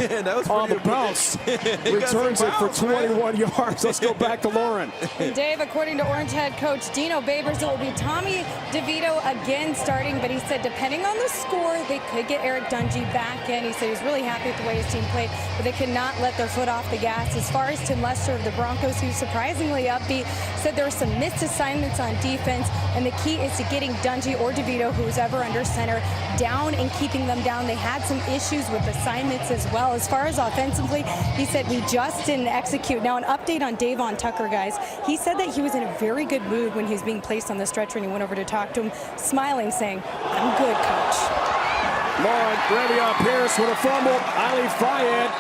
on the bounce. Returns it for 21 yards. Let's go back to Lauren. Dave, according to Orange head coach Dino Babers, it will be Tommy DeVito again starting, but he said depending on the score, they could get Eric Dungey back in. He said he was really happy with the way his team played, but they could not let their foot off the gas. As far as Tim Lester of the Broncos, who's surprisingly upbeat, said there were some missed assignments on defense, and the key is to getting Dungey or DeVito, who's ever under center, down and keeping them down. They had some issues with assignments as well. As far as offensively, he said we just didn't execute. Now, an update on Davon Tucker, guys. He said that he was in a very good mood when he was being placed on the stretcher, and he went over to talk to him, smiling, saying, "I'm good, coach." Lauren, Ravion Pierce with a fumble. Ali Fayed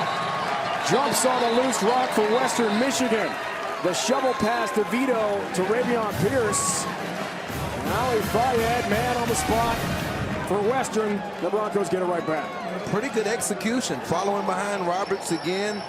jumps on a loose rock for Western Michigan. The shovel pass to Vito to Ravion Pierce. Ali Fayed, man on the spot for Western. The Broncos get it right back. Pretty good execution, following behind Roberts again.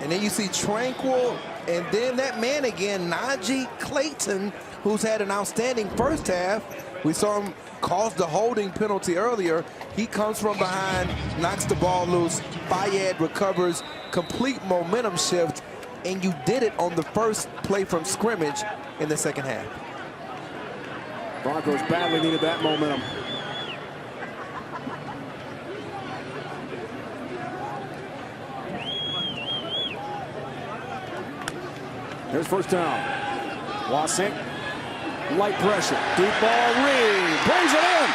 And then you see Tranquil, and then that man again, Najee Clayton, who's had an outstanding first half. We saw him cause the holding penalty earlier. He comes from behind, knocks the ball loose. Fayed recovers, complete momentum shift, and you did it on the first play from scrimmage in the second half. Broncos badly needed that momentum. Here's first down. Wasink, light pressure, deep ball, Reed brings it in.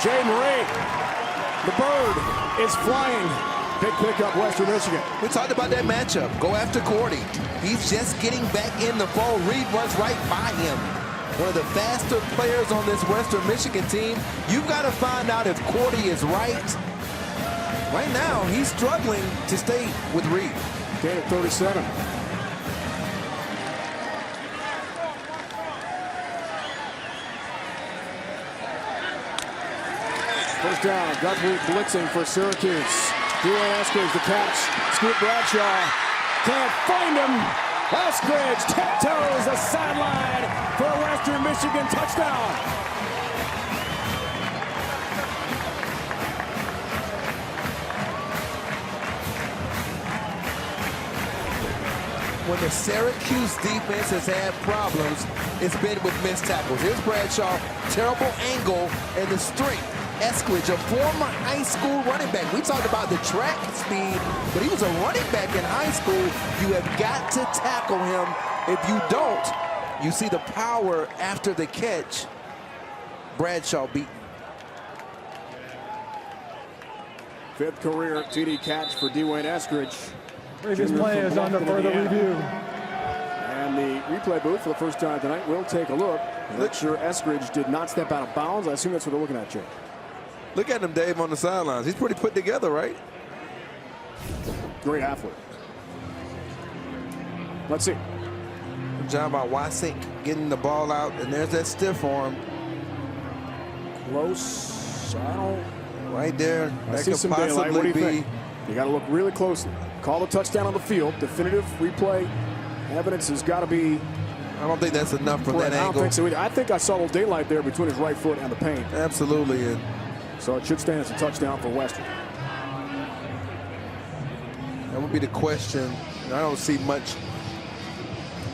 Jay Marie, the bird is flying. Big pickup, Western Michigan. We talked about that matchup. Go after Cordy. He's just getting back in the fold. Reed runs right by him. One of the faster players on this Western Michigan team. You've got to find out if Cordy is right. Right now, he's struggling to stay with Reed. Gain at 37. First down, Guthrie blitzing for Syracuse. Dwayne Eskers the catch. Scoot Bradshaw can't find him. Eskridge tiptoes the sideline for a Western Michigan touchdown. When the Syracuse defense has had problems, it's been with missed tackles. Here's Bradshaw, terrible angle and the strength. Eskridge, a former high school running back. We talked about the track speed, but he was a running back in high school. You have got to tackle him. If you don't, you see the power after the catch. Bradshaw beaten. Fifth career TD catch for Dwayne Eskridge. Previous play is under further review. And the replay booth for the first time tonight will take a look. Make sure Eskridge did not step out of bounds. I assume that's what they're looking at, Jay. Look at him, Dave, on the sidelines. He's pretty put together, right? Great athlete. Let's see. Good job by Wasink getting the ball out, and there's that stiff arm. Close. I don't. Right there. I That see could some daylight. What do possibly you be. think? You got to look really closely. Call the touchdown on the field. Definitive replay evidence has got to be. I don't think that's enough from that I don't angle. think so either. I think I saw a little daylight there between his right foot and the paint. Absolutely. And so it should stand as a touchdown for Western. that would be the question. I don't see much.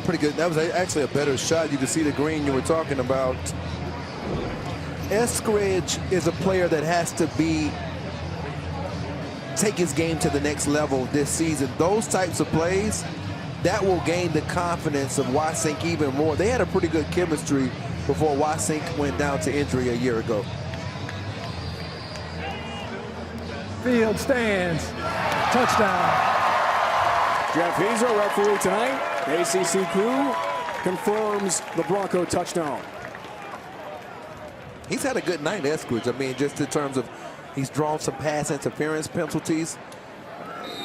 Pretty good. That was actually a better shot. You can see the green you were talking about. Eskridge is a player that has to take his game to the next level this season. Those types of plays, that will gain the confidence of Wasink even more. They had a pretty good chemistry before Wasink went down to injury a year ago. Field stands. Touchdown. Jeff Heiser, referee tonight. ACC crew confirms the Bronco touchdown. He's had a good night, Eskridge. I mean, just in terms of he's drawn some pass interference penalties.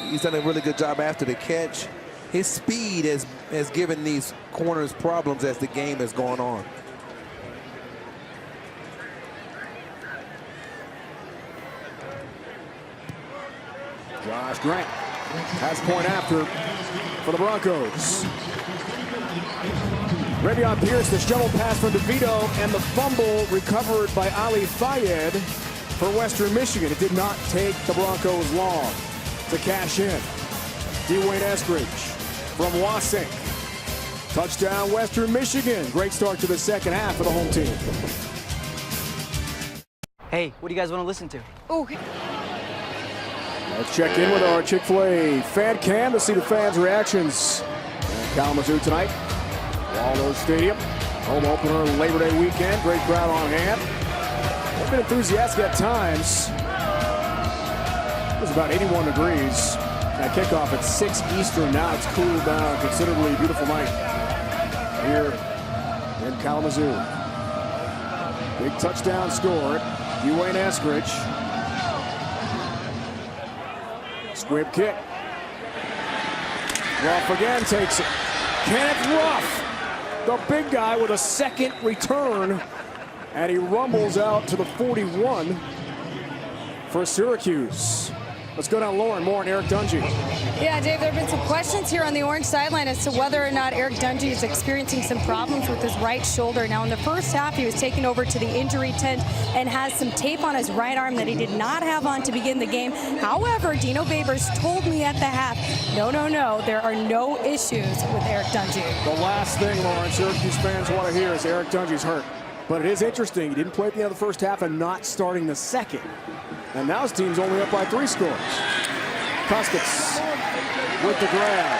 He's done a really good job after the catch. His speed has given these corners problems as the game has gone on. Josh Grant has point after for the Broncos. Ravion Pierce, the shovel pass from DeVito, and the fumble recovered by Ali Fayed for Western Michigan. It did not take the Broncos long to cash in. Dwayne Eskridge from Wasink. Touchdown, Western Michigan. Great start to the second half for the home team. Hey, what do you guys want to listen to? Oh, Let's check in with our Chick-fil-A fan cam to see the fans' reactions. In Kalamazoo tonight. Waldo Stadium. Home opener Labor Day weekend. Great crowd on hand. They've been enthusiastic at times. It was about 81 degrees at kickoff at 6 Eastern. Now it's cooled down considerably. Beautiful night here in Kalamazoo. Big touchdown scored. Dwayne Eskridge. Squib kick. Ruff again takes it. Kenneth Ruff, the big guy with a second return. And he rumbles out to the 41 for Syracuse. Let's go down lower and more on Eric Dungey. Yeah, Dave, there have been some questions here on the orange sideline as to whether or not Eric Dungey is experiencing some problems with his right shoulder. Now, in the first half, he was taken over to the injury tent and has some tape on his right arm that he did not have on to begin the game. However, Dino Babers told me at the half, no, there are no issues with Eric Dungey. The last thing, Lauren, Syracuse fans want to hear is Eric Dungey's hurt. But it is interesting. He didn't play at the end of the first half and not starting the second. And now his team's only up by 3 scores. Custis with the grab.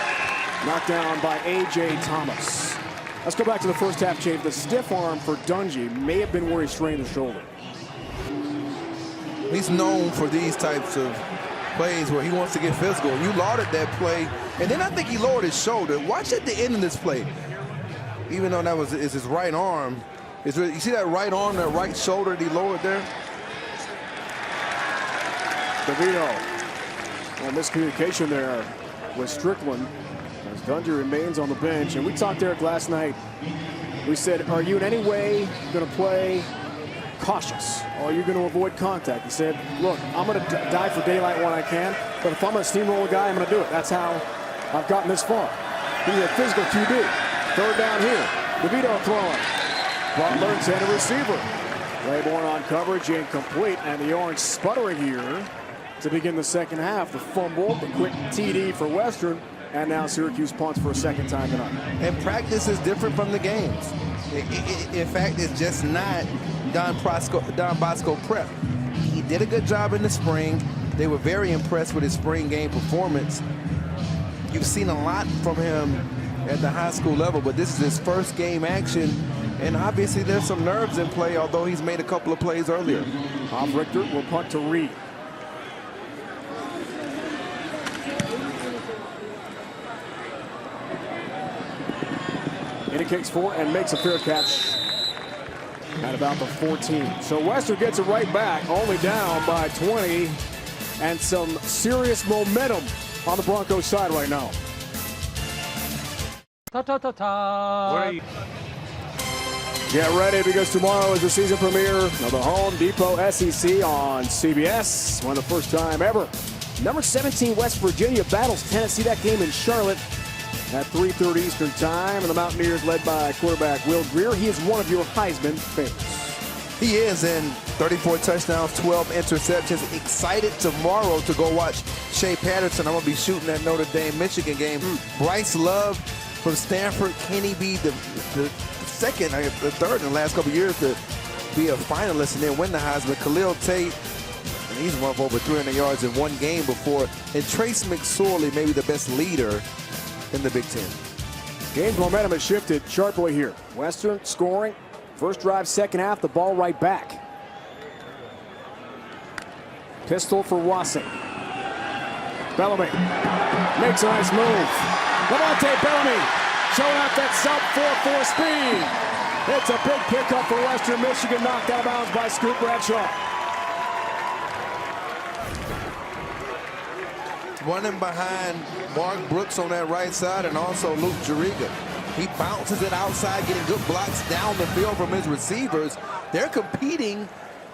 Knocked down by A.J. Thomas. Let's go back to the first half, Jay. The stiff arm for Dungey may have been where he strained the shoulder. He's known for these types of plays where he wants to get physical. You lauded that play, and then I think he lowered his shoulder. Watch at the end of this play. Even though that was his right arm, you see that right arm, that right shoulder that he lowered there? DeVito. Well, miscommunication there with Strickland as Dungey remains on the bench. And we talked to Eric last night. We said, are you in any way going to play cautious? Or are you going to avoid contact? He said, look, I'm going to die for daylight when I can. But if I'm going to steamroll a guy, I'm going to do it. That's how I've gotten this far. He's a physical QB. Third down here. DeVito throwing. Butler intended receiver. Claiborne on coverage, incomplete, and the Orange sputtering here to begin the second half. The fumble, the quick TD for Western, and now Syracuse punts for a second time tonight. And practice is different from the games. In fact, it's just not Don Bosco prep. He did a good job in the spring. They were very impressed with his spring game performance. You've seen a lot from him at the high school level, but this is his first game action, and obviously there's some nerves in play, although he's made a couple of plays earlier. Richter will punt to Reed. And he kicks for and makes a fair catch at about the 14. So Western gets it right back, only down by 20, and some serious momentum on the Broncos side right now. Get ready, because tomorrow is the season premiere of the Home Depot SEC on CBS. One of the first time ever. Number 17 West Virginia battles Tennessee. That game in Charlotte at 3:30 Eastern time. And the Mountaineers led by quarterback Will Greer. He is one of your Heisman favorites. He is, in 34 touchdowns, 12 interceptions. Excited tomorrow to go watch Shea Patterson. I'm going to be shooting that Notre Dame-Michigan game. Bryce Love from Stanford. Can he be the second, the third in the last couple of years to be a finalist and then win the Heisman? Khalil Tate, and he's won for over 300 yards in one game before. And Trace McSorley, maybe the best leader in the Big Ten. Game's momentum has shifted sharply here. Western scoring. First drive, second half, the ball right back. Pistol for Wassing. Bellamy makes a nice move. Levante Bellamy showing off that sub-4.4 speed. It's a big pickup for Western Michigan, knocked out of bounds by Scoot Bradshaw. Running behind Mark Brooks on that right side, and also Luke Juriga. He bounces it outside, getting good blocks down the field from his receivers. They're competing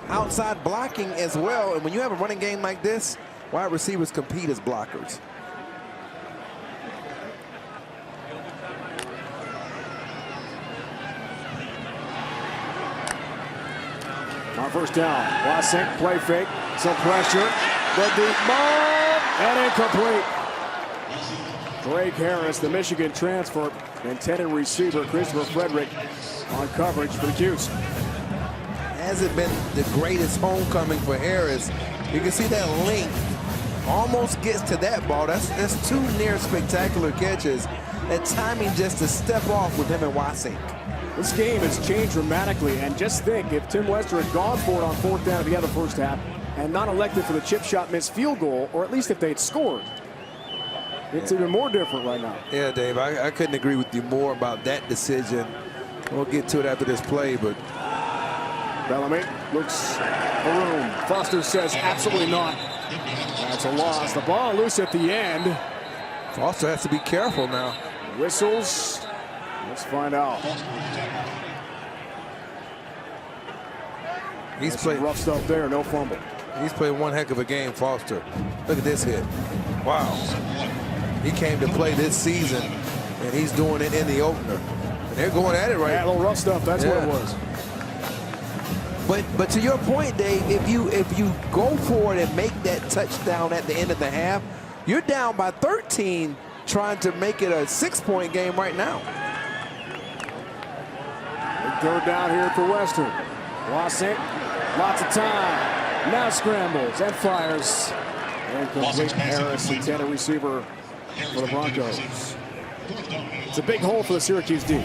outside blocking as well. And when you have a running game like this, wide receivers compete as blockers. On first down, Wassink, play fake, some pressure. The deep ball, and incomplete. Drake Harris, the Michigan transfer, intended receiver, Christopher Frederick on coverage for the Cuse. Hasn't been the greatest homecoming for Harris. You can see that length almost gets to that ball. That's two near spectacular catches. And timing just to step off with him and Wassink. This game has changed dramatically, and just think, if Tim Wester had gone for it on fourth down at the end of the first half and not elected for the chip shot missed field goal, or at least if they'd scored, it's even more different right now. Yeah, Dave, I couldn't agree with you more about that decision. We'll get to it after this play, but Bellamy looks room. Foster says absolutely not. That's a loss. The ball loose at the end. Foster has to be careful now. Whistles. Let's find out. He's played rough stuff there, no fumble. He's played one heck of a game, Foster. Look at this hit. Wow. He came to play this season, and he's doing it in the opener. And they're going at it right now. A little rough stuff, that's what it was. But to your point, Dave, if you go for it and make that touchdown at the end of the half, you're down by 13 trying to make it a 6-point game right now. Big third down here for Western. Wassink, lots of time. Now scrambles and fires. Incomplete. Harris, intended receiver for the Broncos. It's a big hole for the Syracuse D.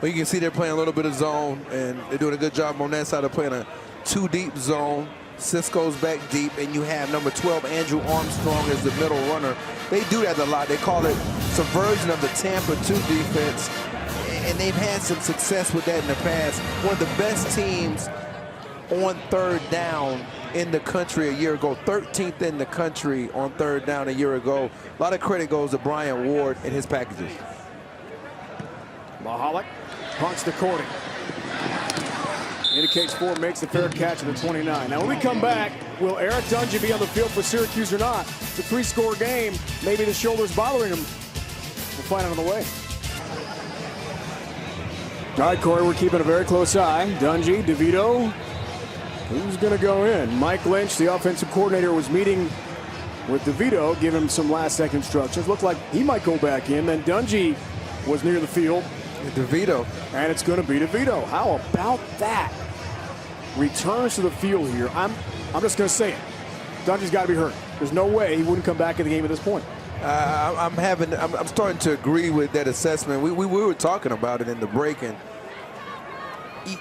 Well, you can see they're playing a little bit of zone, and they're doing a good job on that side of playing a 2-deep zone. Cisco's back deep, and you have number 12, Andrew Armstrong, as the middle runner. They do that a lot. They call it subversion of the Tampa 2 defense, and they've had some success with that in the past. One of the best teams on third down in the country a year ago, 13th in the country on third down a year ago. A lot of credit goes to Brian Ward and his packages. Mahalik punts to Cordy. Indicates 4, makes the fair catch at the 29. Now when we come back, will Eric Dungey be on the field for Syracuse or not? It's a 3-score game. Maybe the shoulder's bothering him. We'll find out on the way. All right, Corey, we're keeping a very close eye. Dungey, DeVito, who's going to go in? Mike Lynch, the offensive coordinator, was meeting with DeVito, giving him some last-second instructions. Looked like he might go back in. Then Dungey was near the field. DeVito. And it's going to be DeVito. How about that? Returns to the field here. I'm just going to say it. Dungey's got to be hurt. There's no way he wouldn't come back in the game at this point. I'm starting to agree with that assessment. We were talking about it in the break, and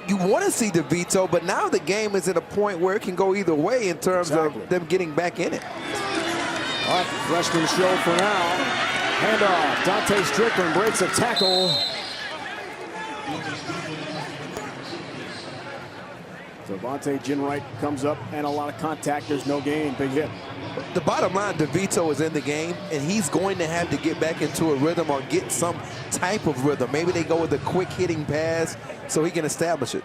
you want to see DeVito, but now the game is at a point where it can go either way in terms of them getting back in it. All right, freshman show for now. Handoff. Dante Strickland breaks a tackle. Devontae Ginwright comes up and a lot of contact. There's no gain. Big hit. The bottom line, DeVito is in the game, and he's going to have to get back into a rhythm or get some type of rhythm. Maybe they go with a quick hitting pass so he can establish it.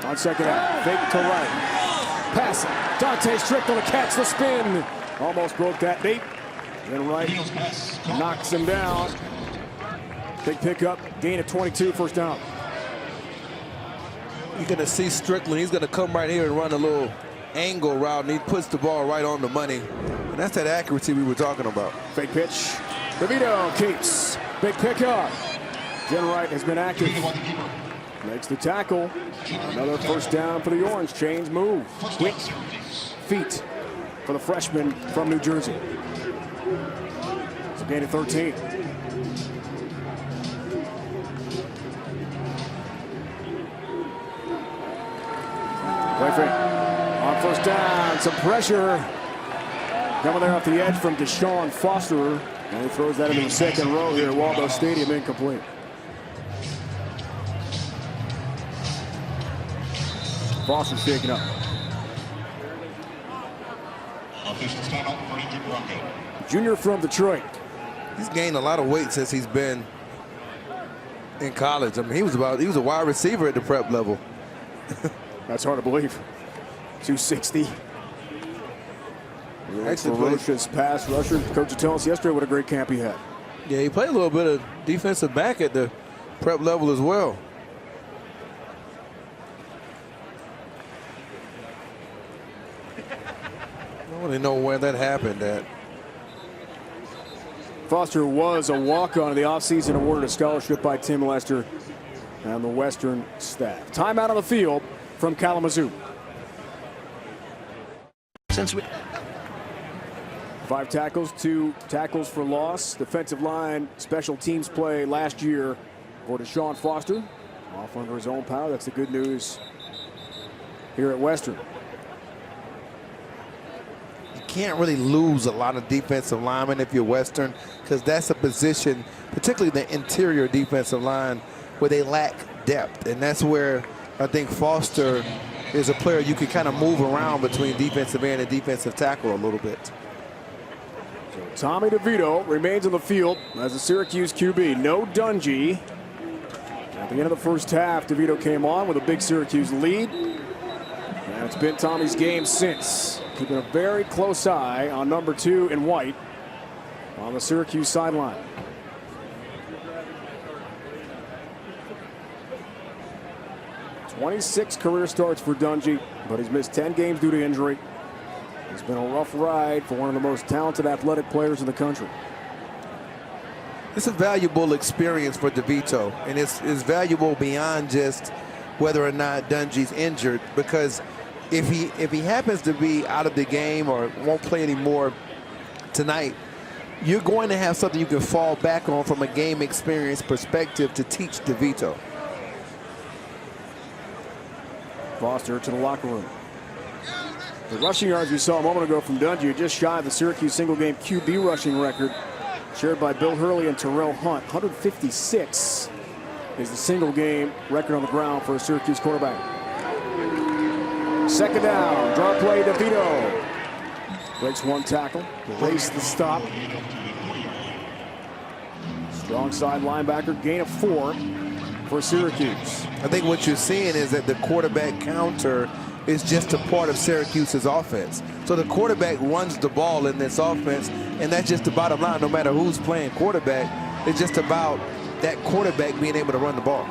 On second out, fake to right. Passing. Dante Strickland to catch the spin. Almost broke that deep. Ginwright knocks him down. Big pickup. Gain of 22, first down. You're going to see Strickland. He's going to come right here and run a little angle route, and he puts the ball right on the money. And that's that accuracy we were talking about. Fake pitch. DeVito keeps. Big pickup. Ginwright has been active. Makes the tackle. Another first down for the Orange. Chains move. Quick feet for the freshman from New Jersey. It's a gain of 13. Play fake. On first down, some pressure. Coming there off the edge from Deshaun Foster. And he throws that into the second row here at Waldo Stadium, incomplete. Foster shaking up. Junior from Detroit. He's gained a lot of weight since he's been in college. I mean, he was a wide receiver at the prep level. That's hard to believe. 260. Actually, ferocious pass rusher. Coach was telling us yesterday what a great camp he had. Yeah, he played a little bit of defensive back at the prep level as well. I don't really know where that happened at. Foster was a walk-on in the offseason, awarded a scholarship by Tim Lester and the Western staff. Timeout on the field from Kalamazoo. Since we 5 tackles, 2 tackles for loss. Defensive line, special teams play last year for Deshaun Foster. Off under his own power. That's the good news here at Western. You can't really lose a lot of defensive linemen if you're Western, because that's a position, particularly the interior defensive line, where they lack depth. And that's where I think Foster is a player you can kind of move around between defensive end and defensive tackle a little bit. So Tommy DeVito remains on the field as a Syracuse QB. No Dungey. At the end of the first half, DeVito came on with a big Syracuse lead. And it's been Tommy's game since. Keeping a very close eye on number 2 in white on the Syracuse sideline. "26 career starts for Dungey, but he's missed 10 games due to injury. It's been a rough ride for one of the most talented athletic players in the country." It's a valuable experience for DeVito, and it's valuable beyond just whether or not Dungey's injured, because if he happens to be out of the game or won't play anymore tonight, you're going to have something you can fall back on from a game experience perspective to teach DeVito. Foster to the locker room. The rushing yards we saw a moment ago from Dungey are just shy of the Syracuse single-game QB rushing record shared by Bill Hurley and Terrell Hunt. 156 is the single-game record on the ground for a Syracuse quarterback. Second down, draw play, DeVito. Breaks one tackle, race the stop. Strong side linebacker, gain of 4 for Syracuse. I think what you're seeing is that the quarterback counter is just a part of Syracuse's offense. So the quarterback runs the ball in this offense, and that's just the bottom line. No matter who's playing quarterback, it's just about that quarterback being able to run the ball.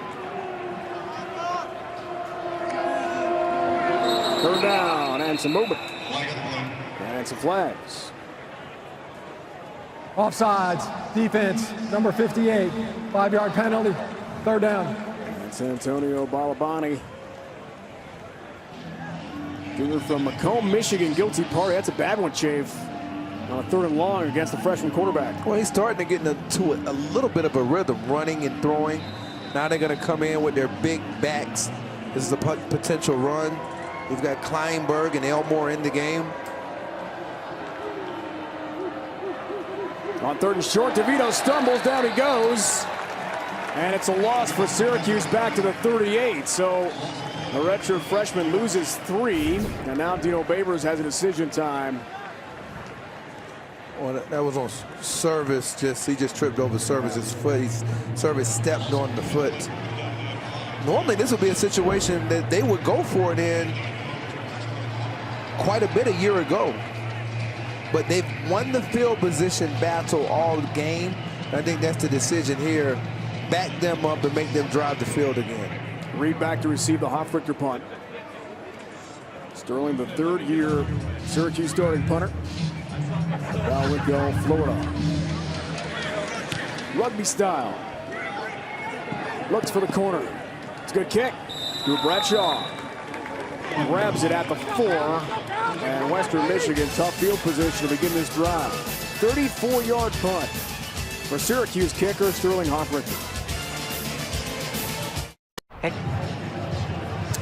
Third down and some movement. And some flags. Offsides, defense, number 58, 5-yard penalty, third down. That's Antonio Balabani. Junior from Macomb, Michigan, guilty party. That's a bad one, Chafe. On a 3rd and long against the freshman quarterback. Well, he's starting to get into a little bit of a rhythm, running and throwing. Now they're going to come in with their big backs. This is a potential run. We've got Kleinberg and Elmore in the game. On 3rd and short, DeVito stumbles, down he goes. And it's a loss for Syracuse back to the 38. So the redshirt freshman loses 3. And now Dino Babers has a decision time. Well, that was on Service. He just tripped over Service's foot. Service stepped on the foot. Normally this would be a situation that they would go for it in quite a bit a year ago. But they've won the field position battle all game. I think that's the decision here. Back them up and make them drive the field again. Reed back to receive the Hofrichter punt. Sterling, the 3rd-year Syracuse starting punter. Dalrymple, Florida. Rugby style. Looks for the corner. It's a good kick. To Bradshaw. Grabs it at the 4. And Western Michigan, tough field position to begin this drive. 34-yard punt for Syracuse kicker Sterling Hofrichter. Hey.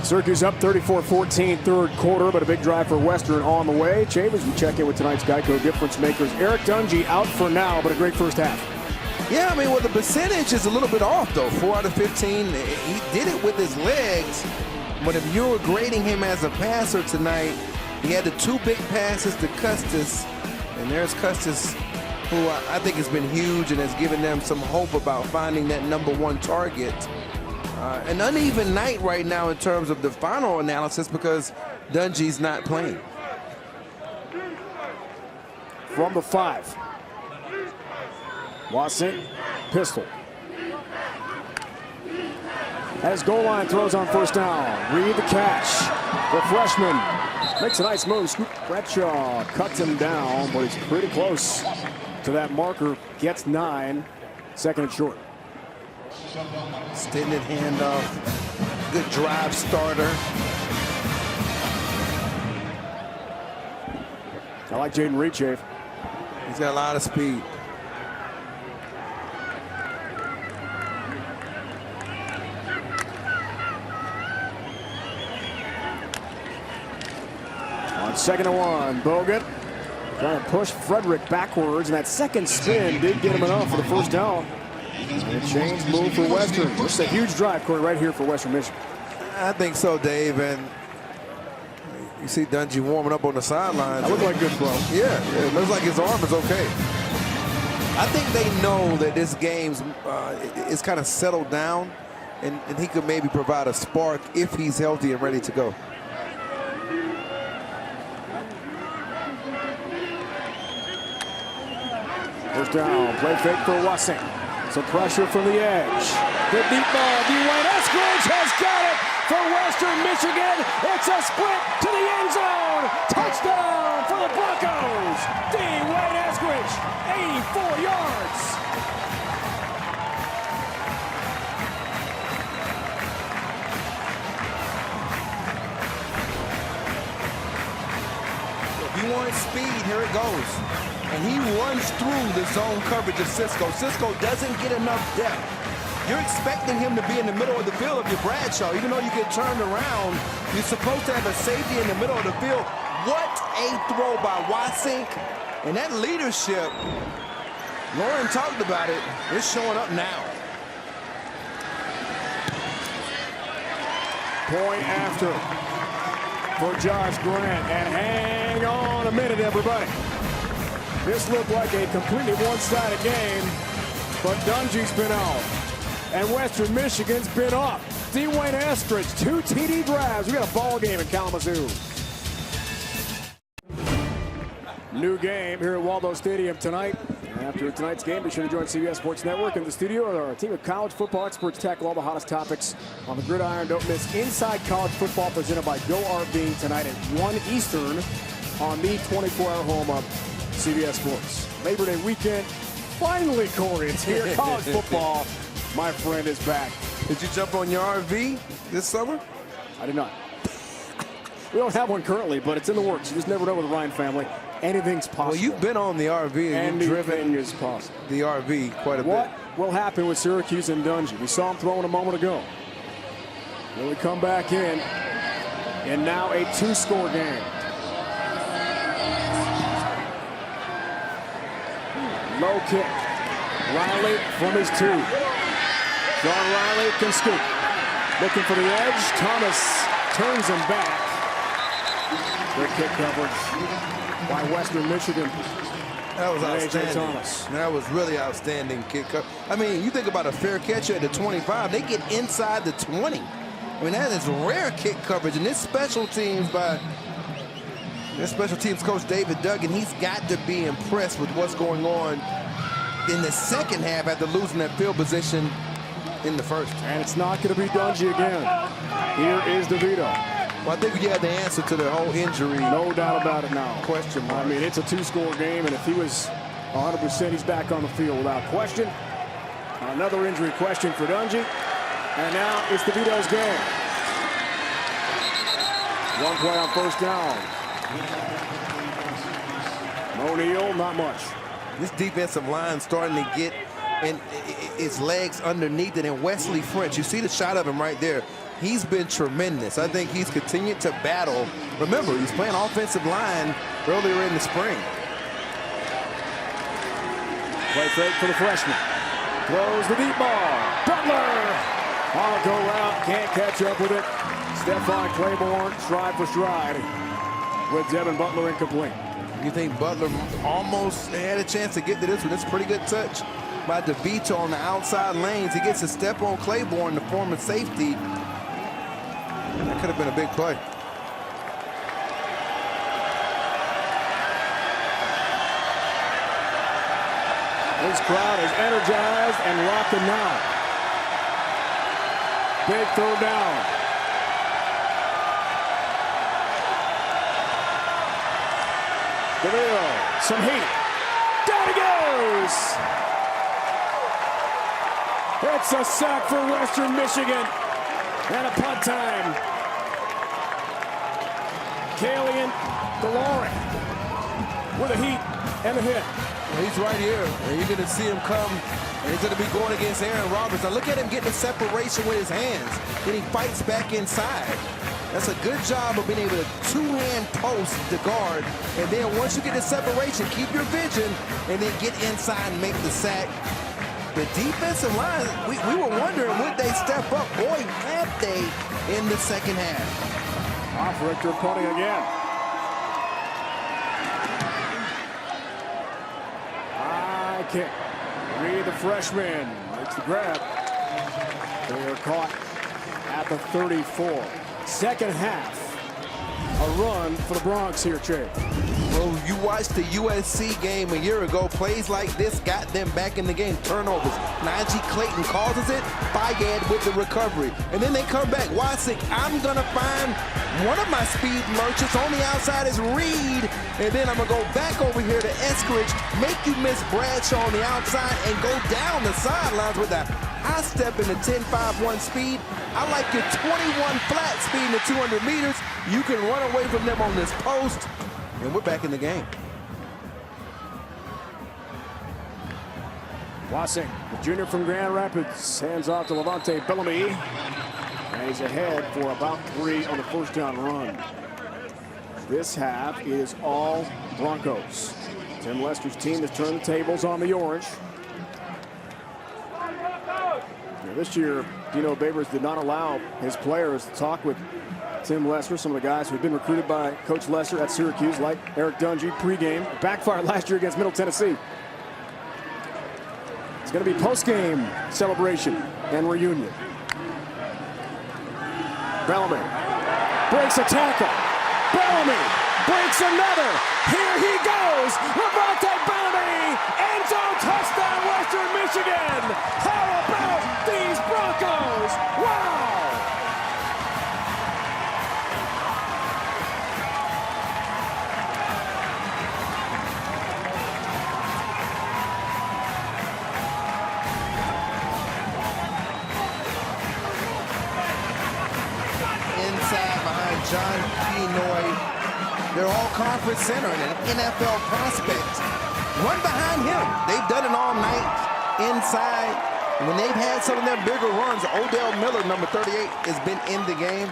Syracuse up 34-14, 3rd quarter, but a big drive for Western on the way. Chambers, we check in with tonight's Geico difference makers. Eric Dungey out for now, but a great first half. Yeah, I mean, well, the percentage is a little bit off, though. 4 out of 15. He did it with his legs. But if you were grading him as a passer tonight, he had the 2 big passes to Custis. And there's Custis, who I think has been huge and has given them some hope about finding that #1 target. An uneven night right now in terms of the final analysis because Dungey's not playing. From the 5. Wasink, pistol. As goal line throws on 1st down. Reed the catch. The freshman makes a nice move. Scoop Bradshaw cuts him down, but he's pretty close to that marker. Gets 9. 2nd and short. Extended handoff. Good drive starter. I like Jaden Reed, Chafe. He's got a lot of speed. On 2nd and 1, Bogut trying to push Frederick backwards, and that second spin did get him enough for the 1st down. And a change move for Western. This is a huge drive, Corey, right here for Western Michigan. I think so, Dave. And you see Dungey warming up on the sidelines. That looked like a good throw. Yeah, it looks like his arm is okay. I think they know that this game's is kind of settled down, and he could maybe provide a spark if he's healthy and ready to go. First down, play fake for Wasink. Some pressure from the edge. The deep ball, Dwayne Eskridge has got it for Western Michigan. It's a sprint to the end zone. Touchdown for the Broncos. Dwayne Eskridge, 84 yards. If you want speed, here it goes. And he runs through the zone coverage of Cisco. Cisco doesn't get enough depth. You're expecting him to be in the middle of the field if you're Bradshaw. Even though you get turned around, you're supposed to have a safety in the middle of the field. What a throw by Wasink. And that leadership, Lauren talked about it, it's showing up now. Point after for Josh Grant. And hang on a minute, everybody. This looked like a completely one-sided game, but Dungey's been out, and Western Michigan's been up. Dwayne Eskridge, 2 TD grabs. We got a ball game in Kalamazoo. New game here at Waldo Stadium tonight. After tonight's game, be sure to join CBS Sports Network in the studio where our team of college football experts tackle all the hottest topics on the gridiron. Don't miss Inside College Football presented by Go RV tonight at 1 Eastern on the 24-hour home of CBS Sports. Labor Day weekend. Finally, Corey, it's here. College football, my friend, is back. Did you jump on your RV this summer? I did not. We don't have one currently, but it's in the works. You just never know with the Ryan family. Anything's possible. Well, you've been on the RV and you've driven is possible. the RV quite a bit. What will happen with Syracuse and Dungey? We saw him throwing a moment ago. Will he come back in? And now a 2-score game. Low kick. Riley from his 2. Sean Riley can scoop. Looking for the edge. Thomas turns him back. Good kick coverage by Western Michigan. That was outstanding. Thomas. That was really outstanding kick up. I mean, you think about a fair catcher at the 25, they get inside the 20. I mean, that is rare kick coverage. And this special teams by their special teams coach David Duggan, he's got to be impressed with what's going on in the second half after losing that field position in the first. And it's not going to be Dungey again. Here is DeVito. Well, I think you had the answer to the whole injury. No doubt about it now. Question mark. I mean, it's a 2-score game, and if he was 100%, he's back on the field without question. Another injury question for Dungey. And now it's DeVito's game. 1 play on first down. O'Neal, not much. This defensive line starting to get its legs underneath it. And Wesley French, you see the shot of him right there. He's been tremendous. I think he's continued to battle. Remember, he's playing offensive line earlier in the spring. Play fake for the freshman. Throws the deep ball. Butler on a go route. Can't catch up with it. Stephon Claiborne, stride for stride, with Devin Butler incomplete. You think Butler almost had a chance to get to this one? It's a pretty good touch by DeVito on the outside lanes. He gets a step on Claiborne, the former safety. That could have been a big play. This crowd is energized and rocking now. Big third down. DeVito, some heat. Down he goes. It's a sack for Western Michigan. And a punt time. Kalian DeLore with a heat and a hit. Well, he's right here, and you're going to see him come, and he's going to be going against Aaron Roberts. Now look at him getting a separation with his hands, and he fights back inside. That's a good job of being able to two-hand post the guard, and then once you get the separation, keep your vision, and then get inside and make the sack. The defensive line, we were wondering, would they step up? Boy, have they in the second half. Off Richter punting again. High kick. Reed, the freshman, makes the grab. They are caught at the 34. Second half. A run for the Bronx here, Che. Well, you watched the USC game a year ago. Plays like this got them back in the game. Turnovers. Najee Clayton causes it. Fayed with the recovery. And then they come back. Wasik, I'm going to find one of my speed merchants on the outside is Reed. And then I'm going to go back over here to Eskridge, make you miss Bradshaw on the outside, and go down the sidelines with that high step in the 10.51 speed. I like your 21 flat speed in the 200 meters. You can run away from them on this post. And we're back in the game. Wasik, the junior from Grand Rapids, hands off to Levante Bellamy. And he's ahead for about 3 on the first down run. This half is all Broncos. Tim Lester's team has turned the tables on the orange. This year, Dino Babers did not allow his players to talk with Tim Lester, some of the guys who had been recruited by Coach Lester at Syracuse, like Eric Dungey, pregame. It backfired last year against Middle Tennessee. It's going to be post-game celebration and reunion. Bellamy breaks a tackle. Bellamy breaks another. Here he goes. Levante Bellamy. End zone touchdown, Western Michigan. How about these Broncos? Wow. Inside behind John Kenoy, their all-conference center and an NFL prospect. Run behind him. They've done it all night inside. When they've had some of their bigger runs, Odell Miller, number 38, has been in the game.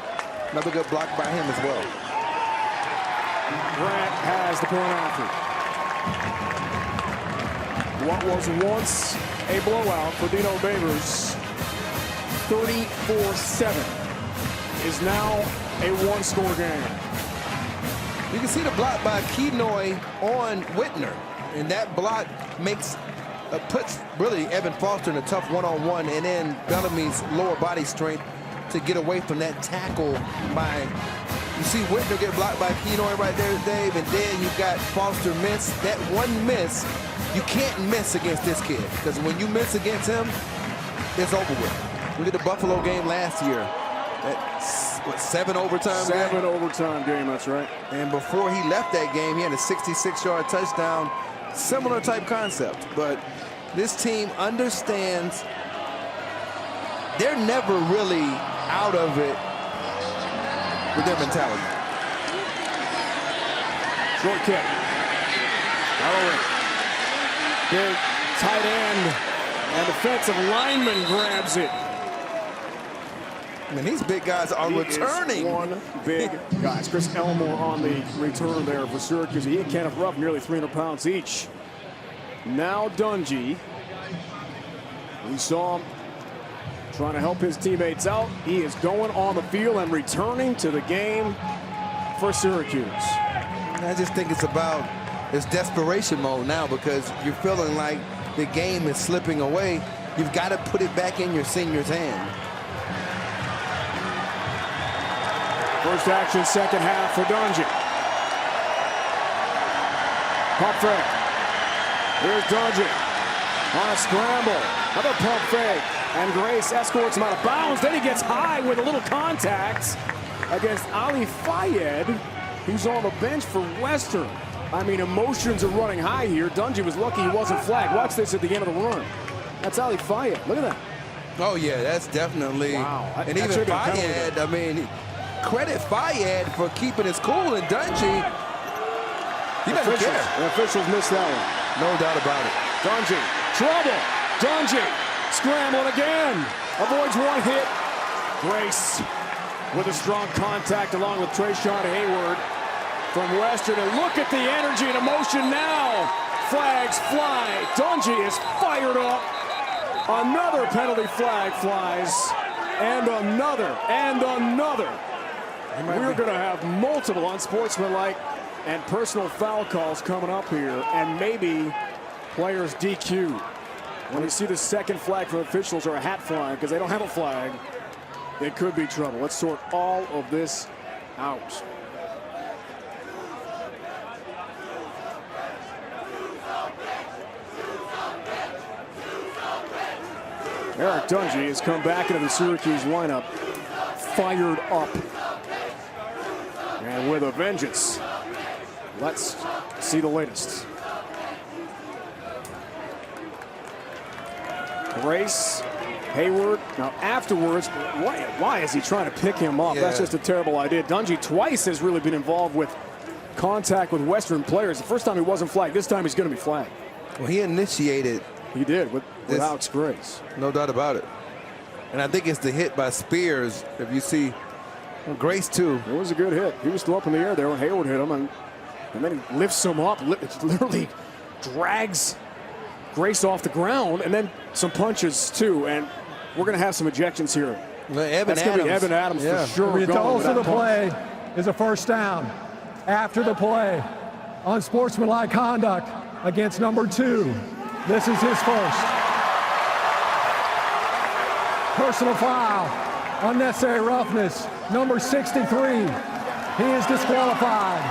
Another good block by him as well. Grant has the point after. What was once a blowout for Dino Babers, 34-7. is now a one-score game. You can see the block by Kenoy on Whitner, and that block puts really Evan Foster in a tough one-on-one, and then Bellamy's lower body strength to get away from that tackle by, you see Whitner get blocked by Kenoy right there, Dave, and then you got Foster miss. That one miss, you can't miss against this kid, because when you miss against him, it's over with. Look at the Buffalo game last year. That's, what, 7 overtime game? 7 overtime game, that's right. And before he left that game, he had a 66-yard touchdown. Similar type concept, but this team understands they're never really out of it with their mentality. Short kick. Galloway. Big tight end and defensive lineman grabs it. And these big guys are returning. One big guy. It's Chris Elmore on the return there for Syracuse. He and Kenneth Ruff nearly 300 pounds each. Now Dungy. We saw him trying to help his teammates out. He is going on the field and returning to the game for Syracuse. I just think it's desperation mode now, because you're feeling like the game is slipping away. You've got to put it back in your senior's hand. First action, second half for Dungy. Pump fake. Here's Dungy on a scramble. Another pump fake. And Grace escorts him out of bounds. Then he gets high with a little contact against Ali Fayed, who's on the bench for Western. I mean, emotions are running high here. Dungy was lucky he wasn't flagged. Watch this at the end of the run. That's Ali Fayed. Look at that. Oh, yeah, that's definitely. Wow. And even Fayed, I mean, credit Fayed for keeping his cool, and Dungy, he doesn't care. The officials missed that one. No doubt about it. Dungy, trouble. Dungy, scrambling again. Avoids one hit. Grace with a strong contact along with Trayshawn Hayward from Western. And look at the energy and emotion now. Flags fly. Dungy is fired up. Another penalty flag flies. And another. And another. We're going to have multiple unsportsmanlike and personal foul calls coming up here, and maybe players DQ. When you see the second flag from officials or a hat flag because they don't have a flag, it could be trouble. Let's sort all of this out. Eric Dungy has come back into the Syracuse lineup, fired up. And with a vengeance. Let's see the latest. Grace, Hayward. Now afterwards, why is he trying to pick him up? Yeah. That's just a terrible idea. Dungy twice has really been involved with contact with Western players. The first time he wasn't flagged. This time he's going to be flagged. Well, he initiated. He did with Alex Grace. No doubt about it. And I think it's the hit by Spears. If you see. Well, Grace, too. It was a good hit. He was still up in the air there when Hayward hit him, and then he lifts him up. It literally drags Grace off the ground, and then some punches, too. And we're going to have some ejections here. Well, Evan That's going to be Evan Adams for sure. The result of the play is a first down. After the play, unsportsmanlike conduct against number 2. This is his first. Personal foul. Unnecessary roughness Number 63, he is disqualified.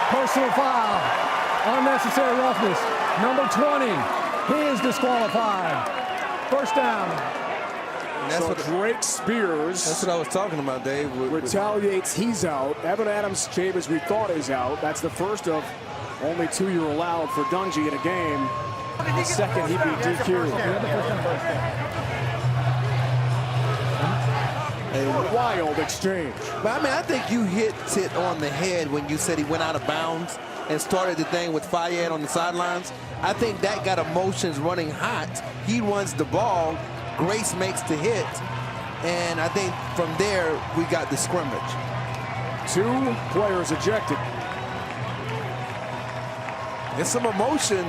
Personal foul, unnecessary roughness. Number 20, he is disqualified. First down. And that's what Drake Spears. That's what I was talking about, Dave. Retaliates, he's out. Evan Adams Chambers, we thought, is out. That's the first of only 2 you're allowed for Dungy in a game. The second, he'd be DQ'd. A wild exchange. But I mean, I think you hit it on the head when you said he went out of bounds and started the thing with Fayed on the sidelines. I think that got emotions running hot. He runs the ball. Grace makes the hit. And I think from there, we got the scrimmage. 2 players ejected. There's some emotion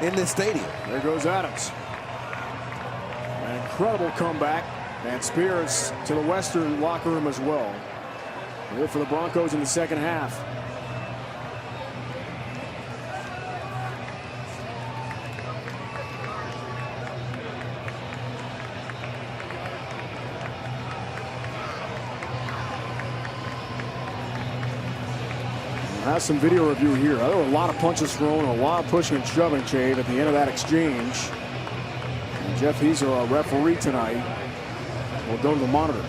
in this stadium. There goes Adams. An incredible comeback. And Spears to the Western locker room as well. Here for the Broncos in the second half. Has some video review here. There were a lot of punches thrown, a lot of pushing and shoving, Chave, at the end of that exchange. And Jeff Heiser, our referee tonight, will go to the monitor.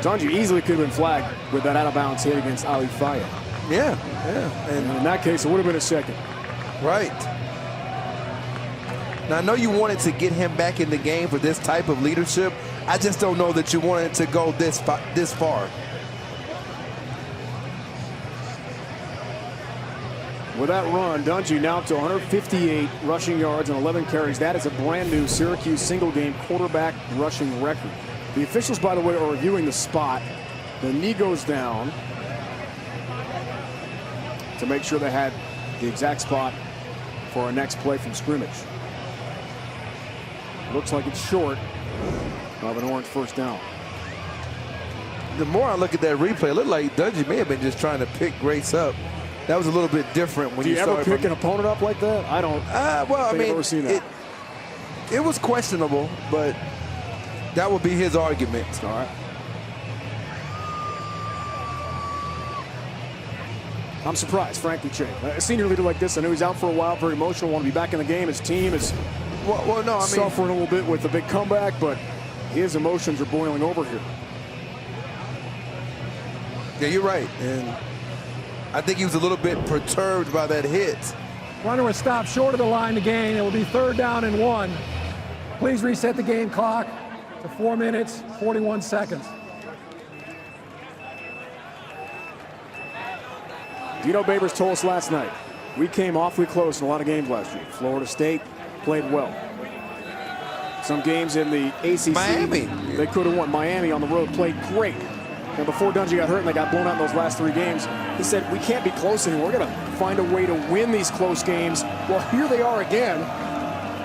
Dungy easily could have been flagged with that out-of-bounds hit against Ali Fayed. Yeah. And in that case, it would have been a second. Right. Now, I know you wanted to get him back in the game for this type of leadership. I just don't know that you wanted to go this far. With that run, Dungy now up to 158 rushing yards and 11 carries. That is a brand new Syracuse single-game quarterback rushing record. The officials, by the way, are reviewing the spot. The knee goes down to make sure they had the exact spot for our next play from scrimmage. Looks like it's short of an Orange first down. The more I look at that replay, it looked like Dungy may have been just trying to pick Grace up. That was a little bit different when Do you ever pick an opponent up like that? I don't. Well, I mean, I've ever seen that. It was questionable, but that would be his argument. All right. I'm surprised, frankly, Jay. A senior leader like this, I know he's out for a while, very emotional, want to be back in the game. His team is suffering a little bit with the big comeback, but his emotions are boiling over here. Yeah, you're right. And I think he was a little bit perturbed by that hit. Runner was stopped short of the line to gain. It will be 3rd down and 1. Please reset the game clock to 4 minutes, 41 seconds. Dino Babers told us last night, we came awfully close in a lot of games last year. Florida State played well. Some games in the ACC, Miami, they could have won. Miami on the road played great. And before Dungy got hurt and they got blown out in those last 3 games, he said, we can't be close anymore. We're going to find a way to win these close games. Well, here they are again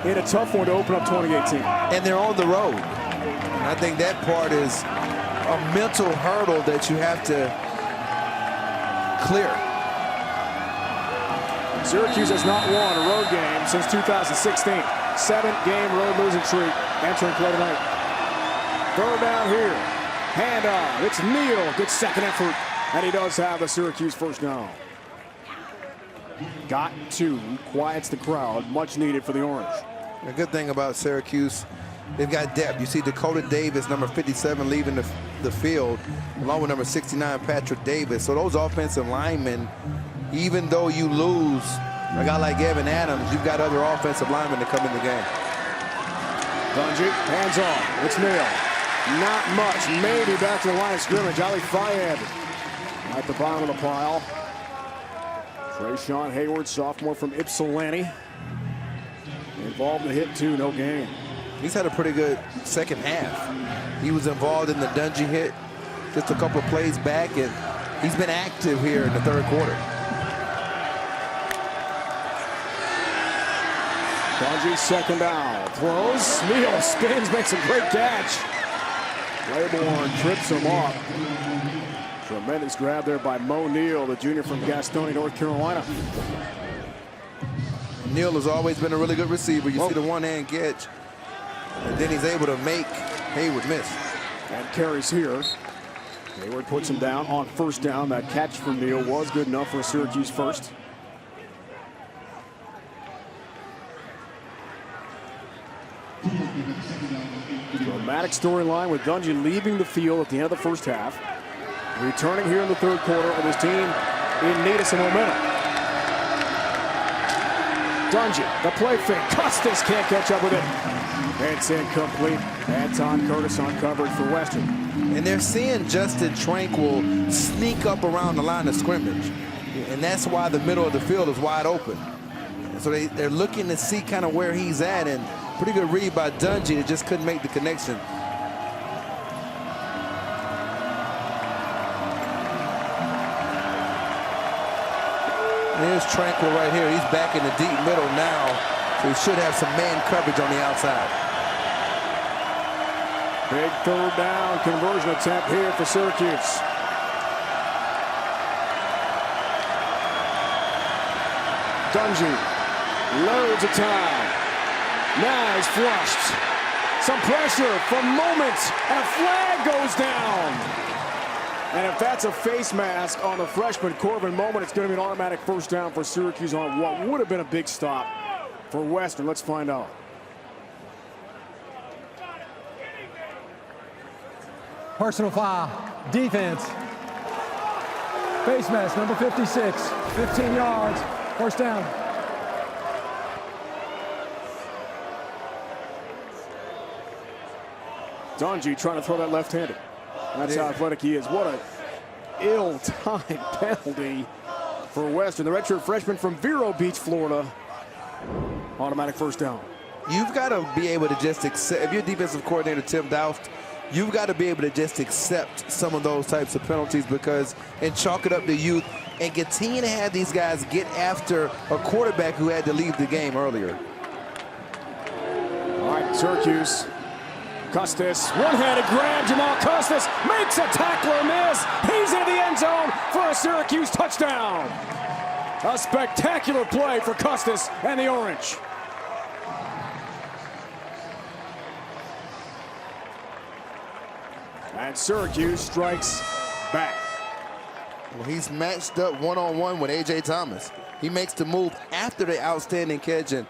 in a tough one to open up 2018. And they're on the road. And I think that part is a mental hurdle that you have to clear. Syracuse has not won a road game since 2016. 7-game road losing streak entering play tonight. 3rd down here. Hand off. It's Neal. Good second effort. And he does have the Syracuse first down. Got 2. Quiets the crowd. Much needed for the Orange. The good thing about Syracuse, they've got depth. You see Dakota Davis, number 57, leaving the field, along with number 69, Patrick Davis. So those offensive linemen, even though you lose a guy like Evan Adams, you've got other offensive linemen to come in the game. Dungy, hands off. It's Neal. Not much. Maybe back to the line of scrimmage. Ali Fayed at the bottom of the pile. Trayshawn Hayward, sophomore from Ypsilanti. Involved in the hit, too. No gain. He's had a pretty good second half. He was involved in the Dungy hit just a couple of plays back, and he's been active here in the 3rd quarter. Dungy, second down. Throws. Neal spins, makes a great catch. Claiborne trips him off. Tremendous grab there by Mo Neal, the junior from Gastonia, North Carolina. Neal has always been a really good receiver. You see the one-hand catch, and then he's able to make Hayward miss. And carries here. Hayward puts him down on first down. That catch from Neal was good enough for a Syracuse first. Dramatic storyline with Dungey leaving the field at the end of the first half. Returning here in the third quarter with his team in need of some momentum. Dungey, the play fake. Custis can't catch up with it. It's incomplete. Anton Curtis on coverage for Western. And they're seeing Justin Tranquil sneak up around the line of scrimmage. And that's why the middle of the field is wide open. And so they're looking to see kind of where he's at. And pretty good read by Dungey that just couldn't make the connection. Here's Tranquil right here. He's back in the deep middle now. So he should have some man coverage on the outside. Big third down conversion attempt here for Syracuse. Dungey, loads of time. Now he's flushed. Some pressure for moments, and a flag goes down. And if that's a face mask on the freshman Corbin Moment, it's going to be an automatic first down for Syracuse on what would have been a big stop for Western. Let's find out. Personal foul, defense. Face mask, number 56, 15 yards, first down. Dungey trying to throw that left-handed. That's how athletic he is. What an ill-timed penalty for Western. The redshirt freshman from Vero Beach, Florida. Automatic first down. You've got to be able to just accept, if you're defensive coordinator Tim Doust, you've got to be able to just accept some of those types of penalties and chalk it up to youth and continue to have these guys get after a quarterback who had to leave the game earlier. All right, Syracuse. Custis, one-handed grab. Jamal Custis makes a tackler miss. He's into the end zone for a Syracuse touchdown. A spectacular play for Custis and the Orange. And Syracuse strikes back. Well, he's matched up one-on-one with A.J. Thomas. He makes the move after the outstanding catch. And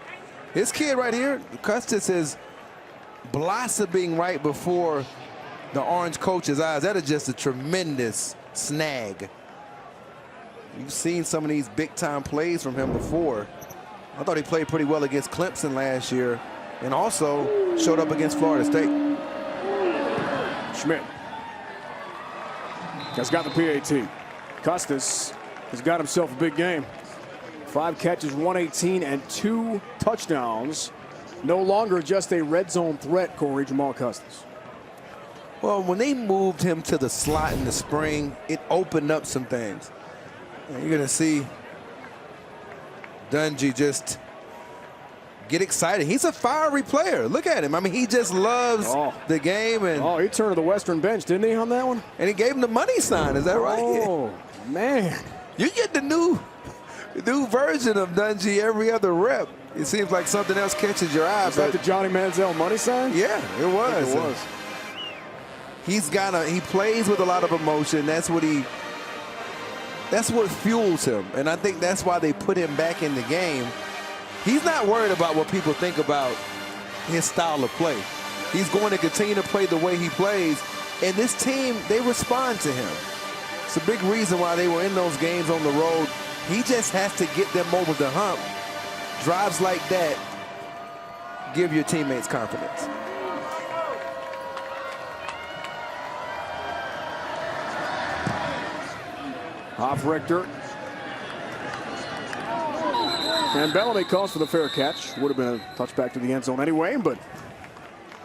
this kid right here, Custis, is blossoming right before the Orange coach's eyes. That is just a tremendous snag. You've seen some of these big-time plays from him before. I thought he played pretty well against Clemson last year and also showed up against Florida State. Schmidt has got the PAT. Custis has got himself a big game. 5 catches, 118, and 2 touchdowns. No longer just a red zone threat, Corey, Jamal Custis. Well, when they moved him to the slot in the spring, it opened up some things. And you're going to see Dungey just get excited. He's a fiery player. Look at him. I mean, he just loves the game. And he turned to the Western bench, didn't he, on that one? And he gave him the money sign. Is that right? Oh, man. You get the new version of Dungey every other rep. It seems like something else catches your eye. Is that the Johnny Manziel money sign? Yeah, it was. It was. He plays with a lot of emotion. That's what fuels him. And I think that's why they put him back in the game. He's not worried about what people think about his style of play. He's going to continue to play the way he plays. And this team, they respond to him. It's a big reason why they were in those games on the road. He just has to get them over the hump. Drives like that give your teammates confidence. Hoff-Richter. And Bellamy calls for the fair catch. Would have been a touchback to the end zone anyway, but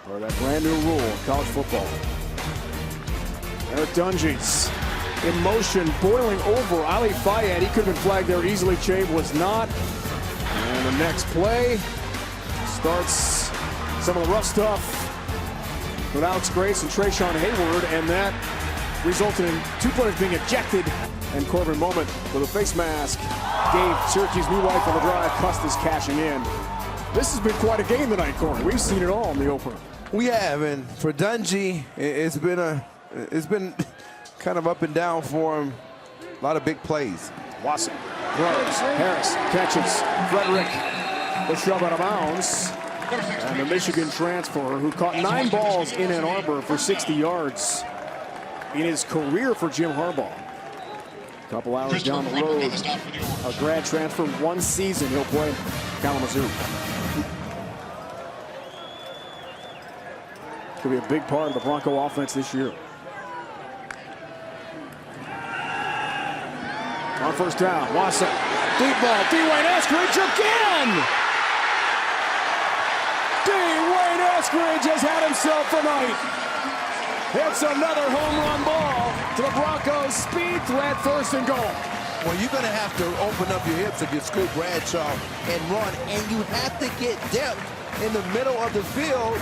for that brand new rule in college football. Eric Dungey's in motion, boiling over Ali Fayed. He could have been flagged there easily. Chabe was not. And the next play starts some of the rough stuff with Alex Grace and Trayshawn Hayward, and that resulted in 2 players being ejected And Corbin Moment with a face mask gave Syracuse new life on the drive. Custis cashing in. This has been quite a game tonight, Corey. We've seen it all in the opener. We have, and for Dungey, it's been kind of up and down for him. A lot of big plays. Watson throws. Harris catches. Frederick will shove out of bounds. And the Michigan transfer who caught 9 balls in Ann Arbor for 60 yards in his career for Jim Harbaugh. A couple hours down the road, a grad transfer, 1 season he'll play Kalamazoo. Could be a big part of the Bronco offense this year. On first down, Watson, deep ball, Dwayne Eskridge again! Dwayne Eskridge has had himself a night. Hits another home run ball to the Broncos' speed threat, 1st and goal. Well, you're going to have to open up your hips if you're Scoop Bradshaw and run, and you have to get depth in the middle of the field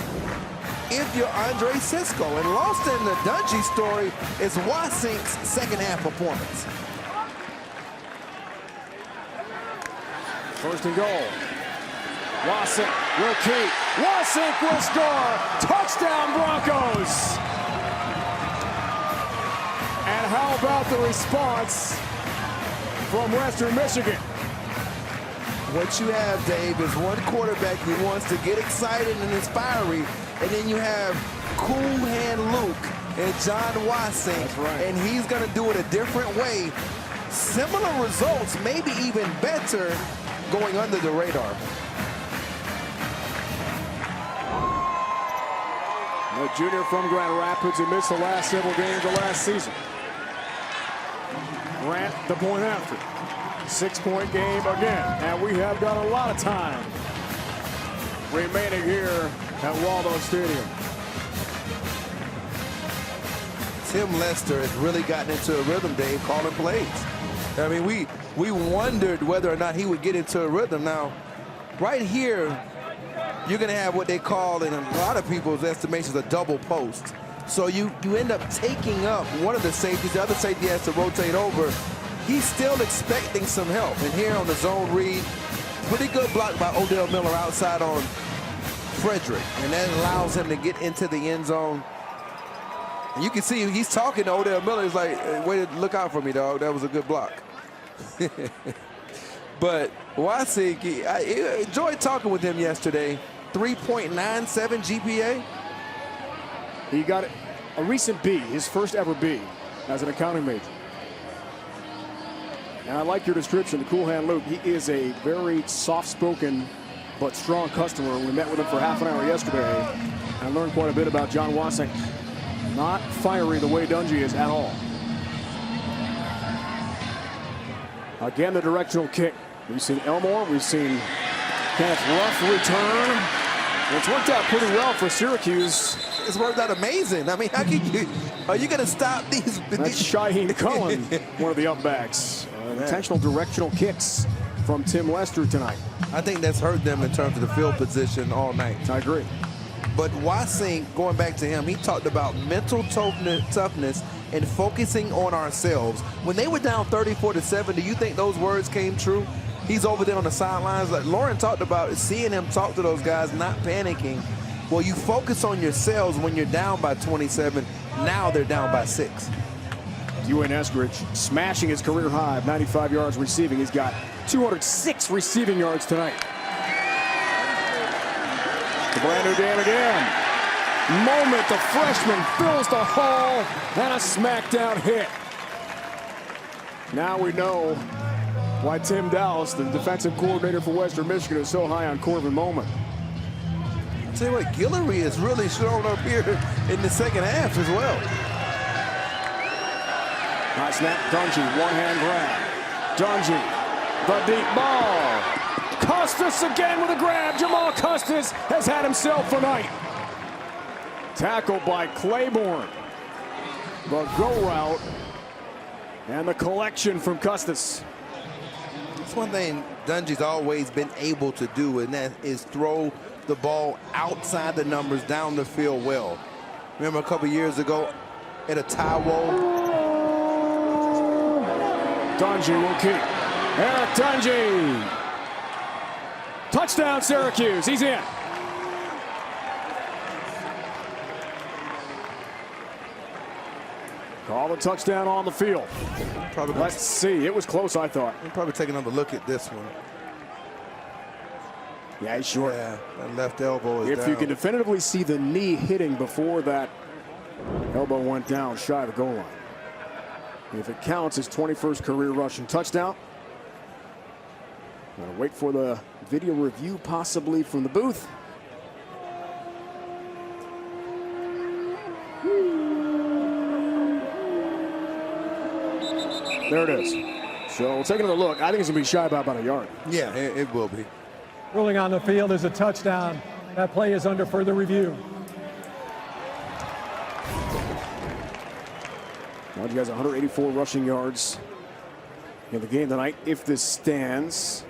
if you're Andre Cisco. And lost in the Dungey story is Wasink's second-half performance. 1st and goal. Wasink will keep. Wasink will score. Touchdown, Broncos. And how about the response from Western Michigan? What you have, Dave, is one quarterback who wants to get excited and is fiery, and then you have cool hand Luke and John Wasink. That's right. And he's going to do it a different way. Similar results, maybe even better, going under the radar. The junior from Grand Rapids who missed the last several games of last season. Grant the point after. 6-point game again. And we have got a lot of time remaining here at Waldo Stadium. Tim Lester has really gotten into a rhythm, Dave, calling plays. I mean, we wondered whether or not he would get into a rhythm. Now, right here, you're going to have what they call, in a lot of people's estimations, a double post. So you end up taking up one of the safeties. The other safety has to rotate over. He's still expecting some help. And here on the zone read, pretty good block by Odell Miller outside on Frederick. And that allows him to get into the end zone. And you can see he's talking to Odell Miller. He's like, hey, way to look out for me, dog. That was a good block. But Wasink, I enjoyed talking with him yesterday. 3.97 GPA. He got a recent B, his first ever B as an accounting major. And I like your description, the cool hand Luke. He is a very soft-spoken but strong customer. We met with him for half an hour yesterday. I learned quite a bit about John Wasink. Not fiery the way Dungey is at all. Again, the directional kick. We've seen Elmore. We've seen Kenneth Ruff return. And it's worked out pretty well for Syracuse. It's worked out amazing. I mean, how can you? Are you going to stop these? That's Shaheen Cullen, one of the upbacks. Intentional directional kicks from Tim Lester tonight. I think that's hurt them in terms of the field position all night. I agree. But Wasink, going back to him, he talked about mental toughness and focusing on ourselves. When they were down 34-7, do you think those words came true? He's over there on the sidelines. Like Lauren talked about, seeing him talk to those guys, not panicking. Well, you focus on yourselves when you're down by 27. Now they're down by 6. Dwayne Eskridge smashing his career high of 95 yards receiving. He's got 206 receiving yards tonight. The brand new game again. Moment, the freshman fills the hole, and a smackdown hit. Now we know why Tim Dowse, the defensive coordinator for Western Michigan, is so high on Corbin Moment. I'll tell you what, Guillory has really shown up here in the second half as well. High snap, Dungey, one-hand grab. Dungey, the deep ball. Custis again with a grab. Jamal Custis has had himself a night. Tackled by Claiborne. The go route and the collection from Custis. That's one thing Dungey's always been able to do, and that is throw the ball outside the numbers down the field well. Remember a couple years ago at a Taiwo, Dungey will keep. Eric Dungey. Touchdown, Syracuse. He's in. Call the touchdown on the field. Let's see. It was close, I thought. We'll probably take another look at this one. Yeah, he's short. Yeah, that left elbow is If down. you can definitively see the knee hitting before that elbow went down shy of the goal line. If it counts, his 21st career rushing touchdown. Gonna wait for the video review, possibly from the booth. There it is. So we'll take another look. I think it's going to be shy by about a yard. Yeah, it will be. Ruling on the field is a touchdown. That play is under further review. Dungey has 184 rushing yards in the game tonight. If this stands,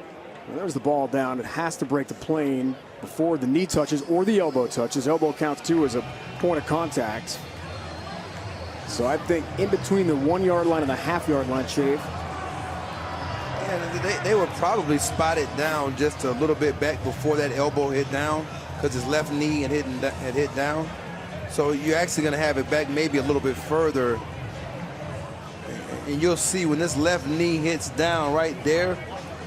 well, there's the ball down. It has to break the plane before the knee touches or the elbow touches. Elbow counts too as a point of contact. So I think in between the 1 yard line and the half-yard line, Shave. Yeah, they would probably spot it down just a little bit back before that elbow hit down, because his left knee had hit down. So you're actually going to have it back maybe a little bit further. And you'll see when this left knee hits down right there,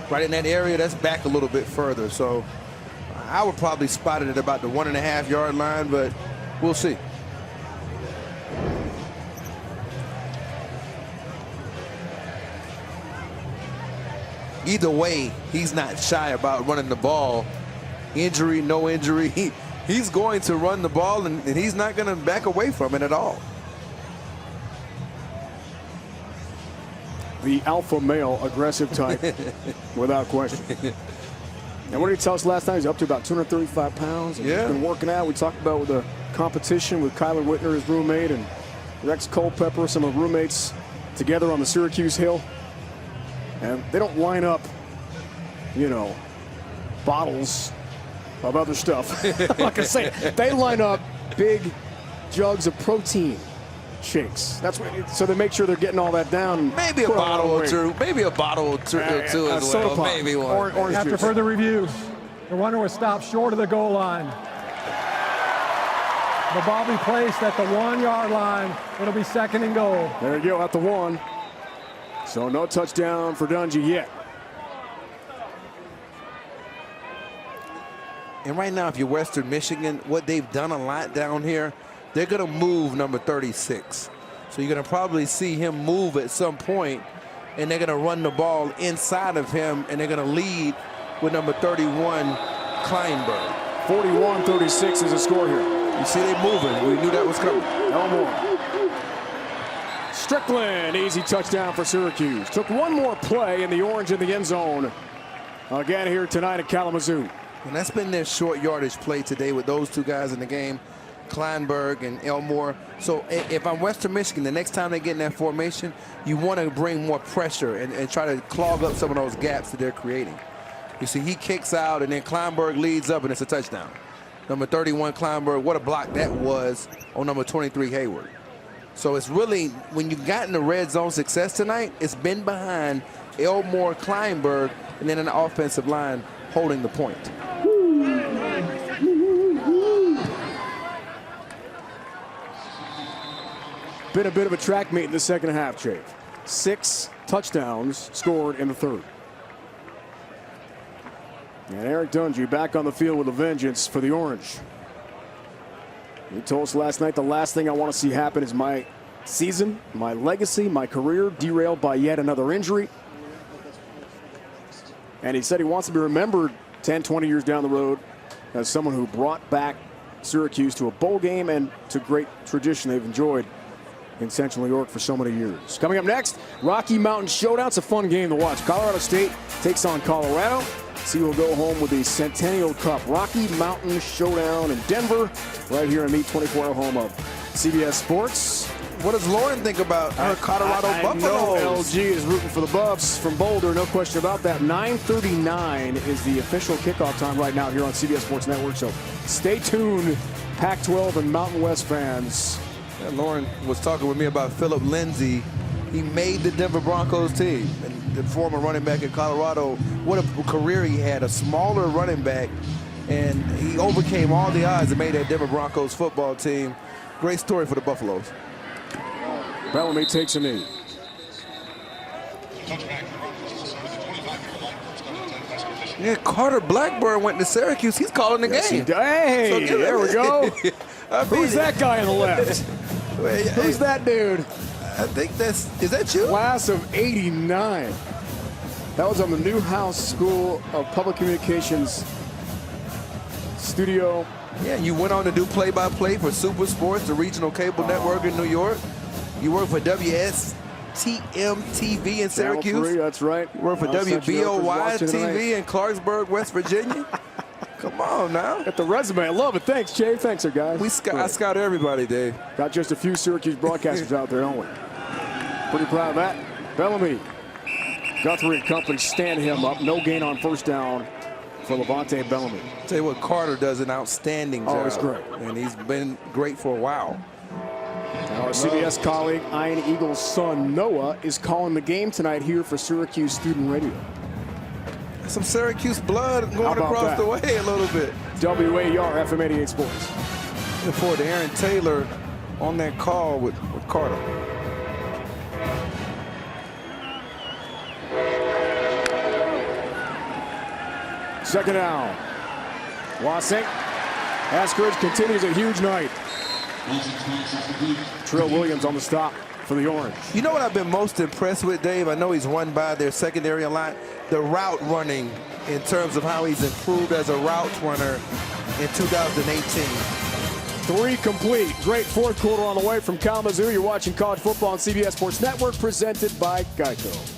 right in that area, that's back a little bit further. So I would probably spot it at about the 1.5 yard line, but we'll see. Either way, he's not shy about running the ball. Injury, no injury, he's going to run the ball, and he's not going to back away from it at all. The alpha male, aggressive type, without question. And what did he tell us last time? He's up to about 235 pounds. And yeah. He's been working out. We talked about with the competition with Kyler Whitner, his roommate, and Rex Culpepper, some of the roommates together on the Syracuse Hill. And they don't line up, you know, bottles of other stuff. Like I say, they line up big jugs of protein shakes. That's what. So they make sure they're getting all that down. Maybe a bottle or two. Maybe a bottle or two as well. Maybe one. Orange After juice. further review, the runner was stopped short of the goal line. The ball be placed at the 1 yard line. It'll be 2nd and goal. There you go, at the 1. So no touchdown for Dungey yet. And right now, if you're Western Michigan, what they've done a lot down here, they're going to move number 36. So you're going to probably see him move at some point, and they're going to run the ball inside of him, and they're going to lead with number 31, Kleinberg. 41-36 is the score here. You see they moving. We knew that was coming. No more. Strickland, easy touchdown for Syracuse. Took one more play in the orange in the end zone. Again here tonight at Kalamazoo. And that's been their short yardage play today with those two guys in the game, Kleinberg and Elmore. So if I'm Western Michigan, the next time they get in that formation, you want to bring more pressure and try to clog up some of those gaps that they're creating. You see, he kicks out, and then Kleinberg leads up, and it's a touchdown. Number 31, Kleinberg, what a block that was on number 23, Hayward. So it's really, when you've gotten the red zone success tonight, it's been behind Elmore, Kleinberg, and then an offensive line holding the point. Been a bit of a track meet in the second half, Chave. 6 touchdowns scored in the third. And Eric Dungey back on the field with a vengeance for the Orange. He told us last night, the last thing I want to see happen is my season, my legacy, my career derailed by yet another injury. And he said he wants to be remembered 10, 20 years down the road as someone who brought back Syracuse to a bowl game and to great tradition they've enjoyed in Central New York for so many years. Coming up next, Rocky Mountain Showdown. It's a fun game to watch. Colorado State takes on Colorado. See who will go home with the Centennial Cup. Rocky Mountain Showdown in Denver, right here in the 24-hour home of CBS Sports. What does Lauren think about her Colorado Buffaloes? I know LG is rooting for the Buffs from Boulder, no question about that. 9:39 is the official kickoff time right now here on CBS Sports Network, so stay tuned, Pac-12 and Mountain West fans. Yeah, Lauren was talking with me about Philip Lindsay He made the Denver Broncos team. And the former running back in Colorado, what a career he had, a smaller running back. And he overcame all the odds and made that Denver Broncos football team. Great story for the Buffaloes. Bellamy takes a knee. Yeah, Carter Blackburn went to Syracuse. He's calling the game. Hey, so there we go. Who's that guy on the left? Well, Who's that dude? I think is that you? Class of '89. That was on the Newhouse School of Public Communications studio. Yeah, you went on to do play-by-play for Super Sports, the regional cable network in New York. You worked for WSTM TV in Syracuse. Channel 3, that's right. You worked for WBOY TV in Clarksburg, West Virginia. Come on now. Got the resume. I love it. Thanks, Jay. Thanks, guys. I scout everybody, Dave. Got just a few Syracuse broadcasters out there, don't we? Pretty proud of that. Bellamy. Guthrie and company stand him up. No gain on first down for Levante Bellamy. Tell you what, Carter does an outstanding job. Oh, it's great. And he's been great for a while. Our CBS colleague, Iron Eagle's son, Noah, is calling the game tonight here for Syracuse Student Radio. Some Syracuse blood going across the way a little bit. WAR FM 88 Sports. Looking forward to Aaron Taylor on that call with Carter. Second down. Wasink. Askridge continues a huge night. Trill Williams on the stop for the Orange. You know what I've been most impressed with, Dave? I know he's won by their secondary a lot. The route running in terms of how he's improved as a route runner in 2018. 3 complete. Great fourth quarter on the way from Kalamazoo. You're watching college football on CBS Sports Network, presented by Geico.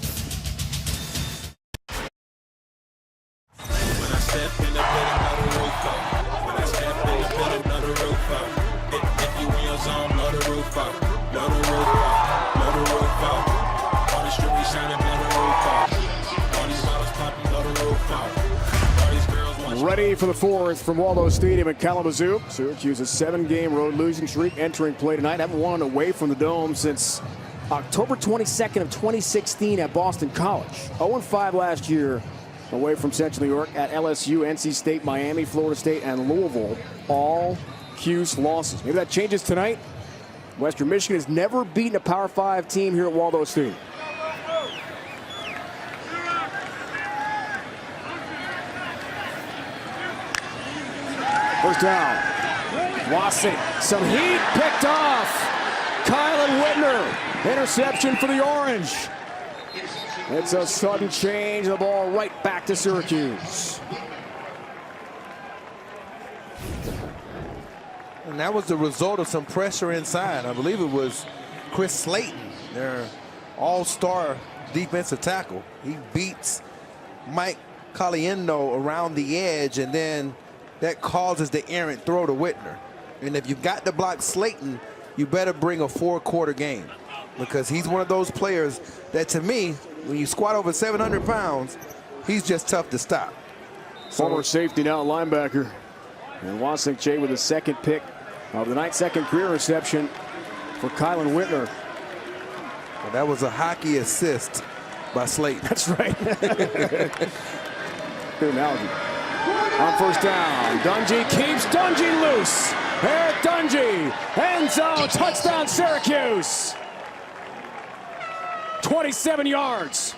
Ready for the fourth from Waldo Stadium in Kalamazoo. Syracuse's 7-game road losing streak entering play tonight. Haven't won away from the Dome since October 22nd of 2016 at Boston College. 0-5 last year away from Central New York at LSU, NC State, Miami, Florida State, and Louisville. All Cuse losses. Maybe that changes tonight. Western Michigan has never beaten a Power 5 team here at Waldo Stadium. First down. Wasink. Some heat picked off. Kylan Whitner. Interception for the Orange. It's a sudden change. The ball right back to Syracuse. And that was the result of some pressure inside. I believe it was Chris Slayton, their all-star defensive tackle. He beats Mike Caliendo around the edge, and then that causes the errant throw to Whitner. And if you've got to block Slayton, you better bring a 4-quarter game, because he's one of those players that, to me, when you squat over 700 pounds, he's just tough to stop. Former safety, now linebacker. And Wasink, Jay, with his second pick of the night, second career reception for Kylan Whitner. Well, that was a hockey assist by Slayton. That's right. Good analogy. On first down, Dungy keeps Dungy loose. Eric Dungy, end zone, touchdown Syracuse. 27 yards.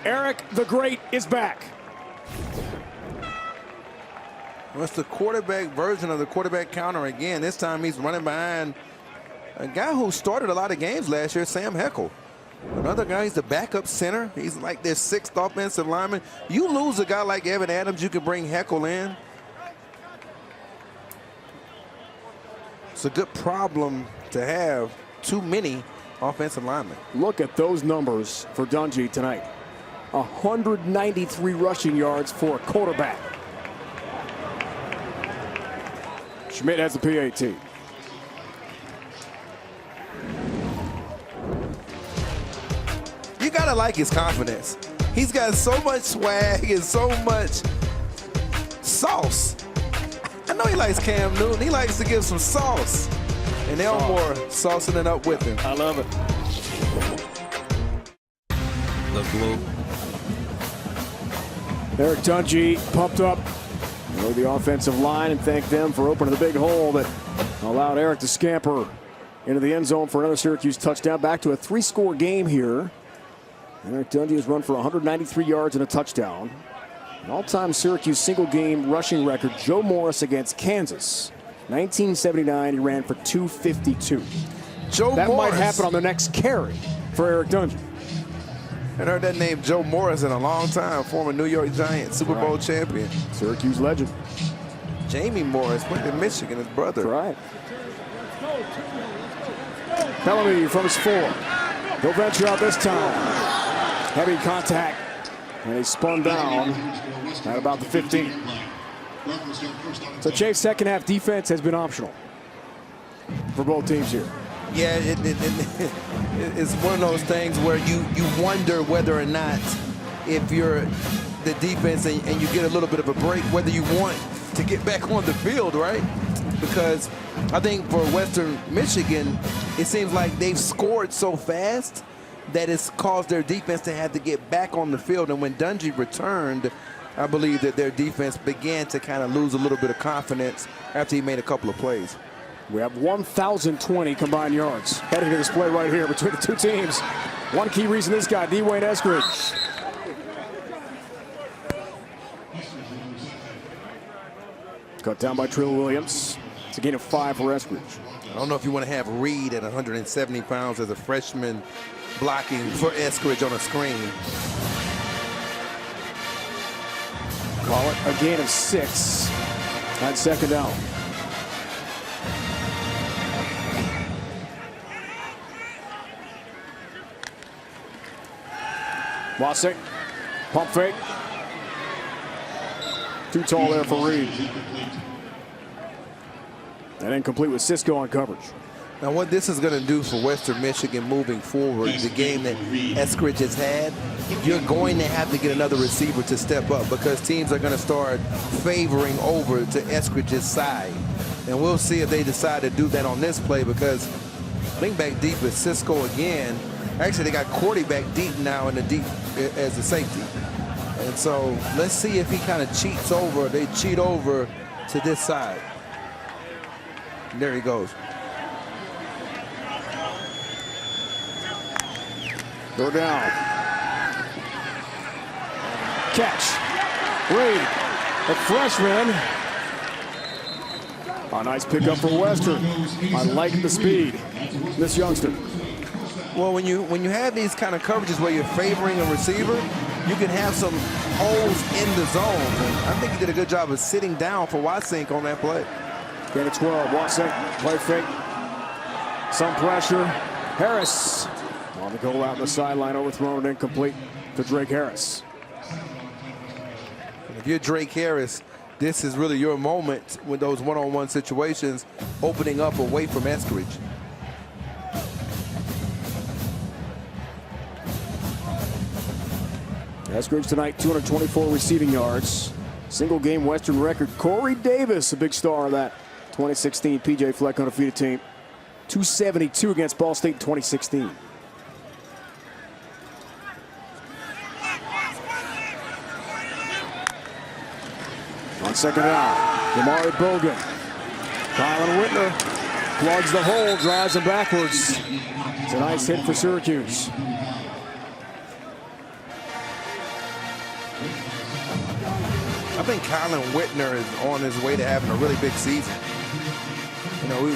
Eric the Great is back. Well, it's the quarterback version of the quarterback counter again. This time he's running behind a guy who started a lot of games last year, Sam Heckel. Another guy, he's the backup center. He's like their 6th offensive lineman. You lose a guy like Evan Adams, you can bring Heckel in. It's a good problem to have, too many offensive linemen. Look at those numbers for Dungy tonight. 193 rushing yards for a quarterback. Schmidt has the PAT. You gotta like his confidence. He's got so much swag and so much sauce. I know he likes Cam Newton. He likes to give some sauce. And Elmore saucing it up with him. I love it. The Globe. Eric Dungy pumped up the offensive line and thanked them for opening the big hole that allowed Eric to scamper into the end zone for another Syracuse touchdown. Back to a 3-score game here. Eric Dungy has run for 193 yards and a touchdown. An all-time Syracuse single-game rushing record, Joe Morris against Kansas. 1979, he ran for 252. That might happen on the next carry for Eric Dungy. I heard that name Joe Morris in a long time, former New York Giants Super Bowl champion. Syracuse legend. Jamie Morris went to Michigan, his brother. That's right. Bellamy from his 4. He'll venture out this time. Heavy contact. And he spun down at about the 15. So Chase, second half defense has been optional for both teams here. Yeah, it's one of those things where you wonder whether or not, if you're the defense and you get a little bit of a break, whether you want to get back on the field, right? Because I think for Western Michigan, it seems like they've scored so fast that it's caused their defense to have to get back on the field. And when Dungy returned, I believe that their defense began to kind of lose a little bit of confidence after he made a couple of plays. We have 1,020 combined yards heading to this play right here between the two teams. One key reason this guy, Dwayne Eskridge. Cut down by Trill Williams. It's a gain of 5 for Eskridge. I don't know if you want to have Reed at 170 pounds as a freshman blocking for Eskridge on a screen. Call it a gain of 6 on second down. Wasik, pump fake. Too tall there for Reed. And incomplete with Cisco on coverage. Now what this is going to do for Western Michigan moving forward, the game that Eskridge has had, you're going to have to get another receiver to step up because teams are going to start favoring over to Eskridge's side. And we'll see if they decide to do that on this play because I think back deep is Cisco again. Actually, they got Cordy back deep now in the deep as a safety. And so let's see if he kind of cheats over. They cheat over to this side. And there he goes. Go down. Catch. Reed, a freshman. A nice pickup for Western. I like the speed. This youngster. Well, when you have these kind of coverages where you're favoring a receiver, you can have some holes in the zone. And I think he did a good job of sitting down for Wasink on that play. Gain of 12. Wasink, play fake. Some pressure. Harris on the goal out on the sideline, overthrown and incomplete to Drake Harris. And if you're Drake Harris, this is really your moment with those one-on-one situations, opening up away from Eskridge. Eskridge tonight, 224 receiving yards. Single game Western record. Corey Davis, a big star of that 2016 PJ Fleck undefeated team. 272 against Ball State in 2016. On second down, Damari Bogan. Kylan Whitner plugs the hole, drives him backwards. It's a nice hit for Syracuse. I think Kylan Whitner is on his way to having a really big season. You know,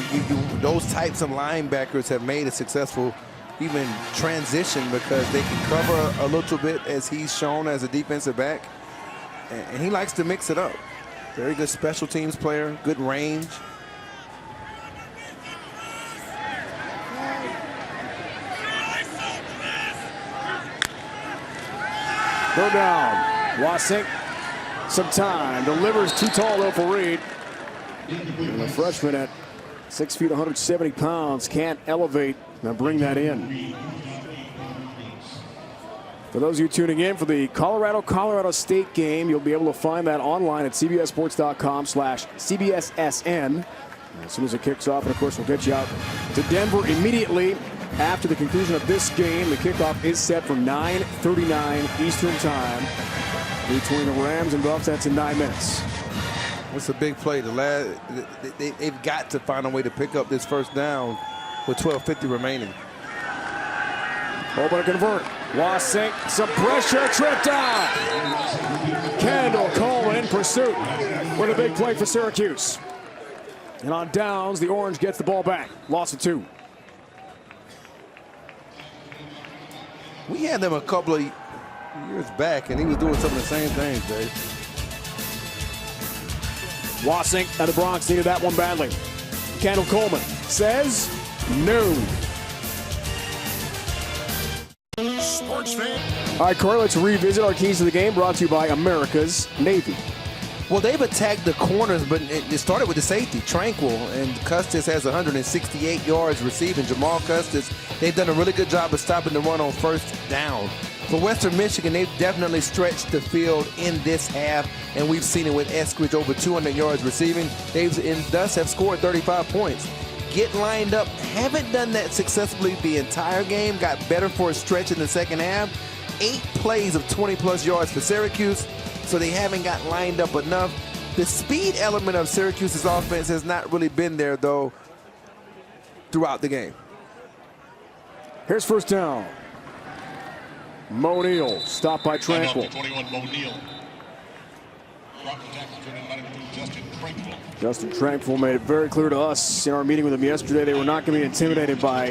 those types of linebackers have made a successful even transition because they can cover a little bit as he's shown as a defensive back. And he likes to mix it up. Very good special teams player, good range. Go down. Wasink, some time. Delivers too tall though for Reed. And the freshman at 6 feet, 170 pounds, can't elevate and bring that in. For those of you tuning in for the Colorado State game, you'll be able to find that online at cbssports.com/CBSSN. As soon as it kicks off, and of course we'll get you out to Denver immediately after the conclusion of this game. The kickoff is set for 9:39 Eastern Time between the Rams and Buffs. That's in 9 minutes. It's a big play. They've got to find a way to pick up this first down with 12:50 remaining. Hoping to convert. Wasink, some pressure, tripped out. Kendall Coleman in pursuit with a big play for Syracuse. And on downs, the Orange gets the ball back. Loss of 2. We had them a couple of years back, and he was doing some of the same things, Dave. Wasink and the Bronx needed that one badly. Kendall Coleman says no. Sports fan. All right, Corey, let's revisit our keys to the game, brought to you by America's Navy. Well, they've attacked the corners, but it started with the safety, Tranquil, and Custis has 168 yards receiving. Jamal Custis, they've done a really good job of stopping the run on first down. For Western Michigan, they've definitely stretched the field in this half, and we've seen it with Eskridge over 200 yards receiving. And thus have scored 35 points. Get lined up, haven't done that successfully the entire game, got better for a stretch in the second half. 8 plays of 20-plus yards for Syracuse, so they haven't got lined up enough. The speed element of Syracuse's offense has not really been there, though, throughout the game. Here's first down. Mo Neal, stopped by Tranquil. 21, Mo Neal. Justin Tranquil made it very clear to us in our meeting with him yesterday they were not going to be intimidated by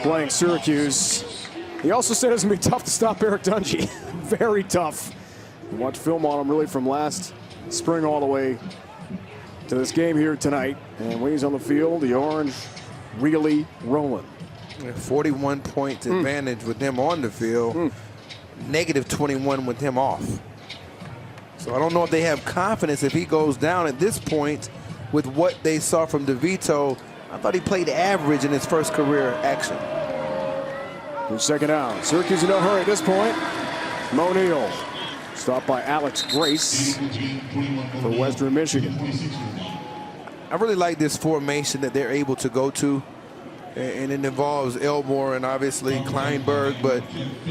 playing Syracuse. He also said it's going to be tough to stop Eric Dungey. Very tough. We watched film on him really from last spring all the way to this game here tonight. And when he's on the field, the Orange really rolling. 41 points advantage with them on the field. Negative 21 with him off. So I don't know if they have confidence if he goes down at this point with what they saw from DeVito. I thought he played average in his first career action. Second down. Syracuse in no hurry at this point. Mo Neal, stopped by Alex Grace for Western Michigan. I really like this formation that they're able to go to. And it involves Elmore and obviously Kleinberg, but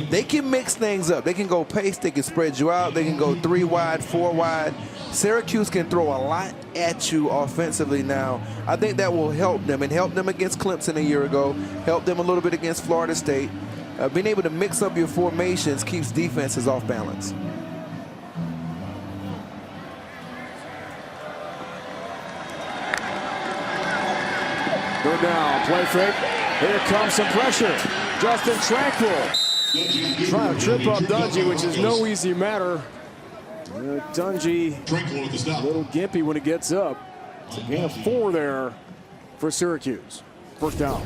they can mix things up. They can go pace, they can spread you out, they can go 3 wide, 4 wide. Syracuse can throw a lot at you offensively now. I think that will help them, and help them against Clemson a year ago, help them a little bit against Florida State. Being able to mix up your formations keeps defenses off balance. Third down, play fake. Here comes some pressure. Justin Tranquil trying to trip up Dungey, which is no easy matter. Dungey a little gimpy when it gets up. It's a gain of 4 there for Syracuse. First down.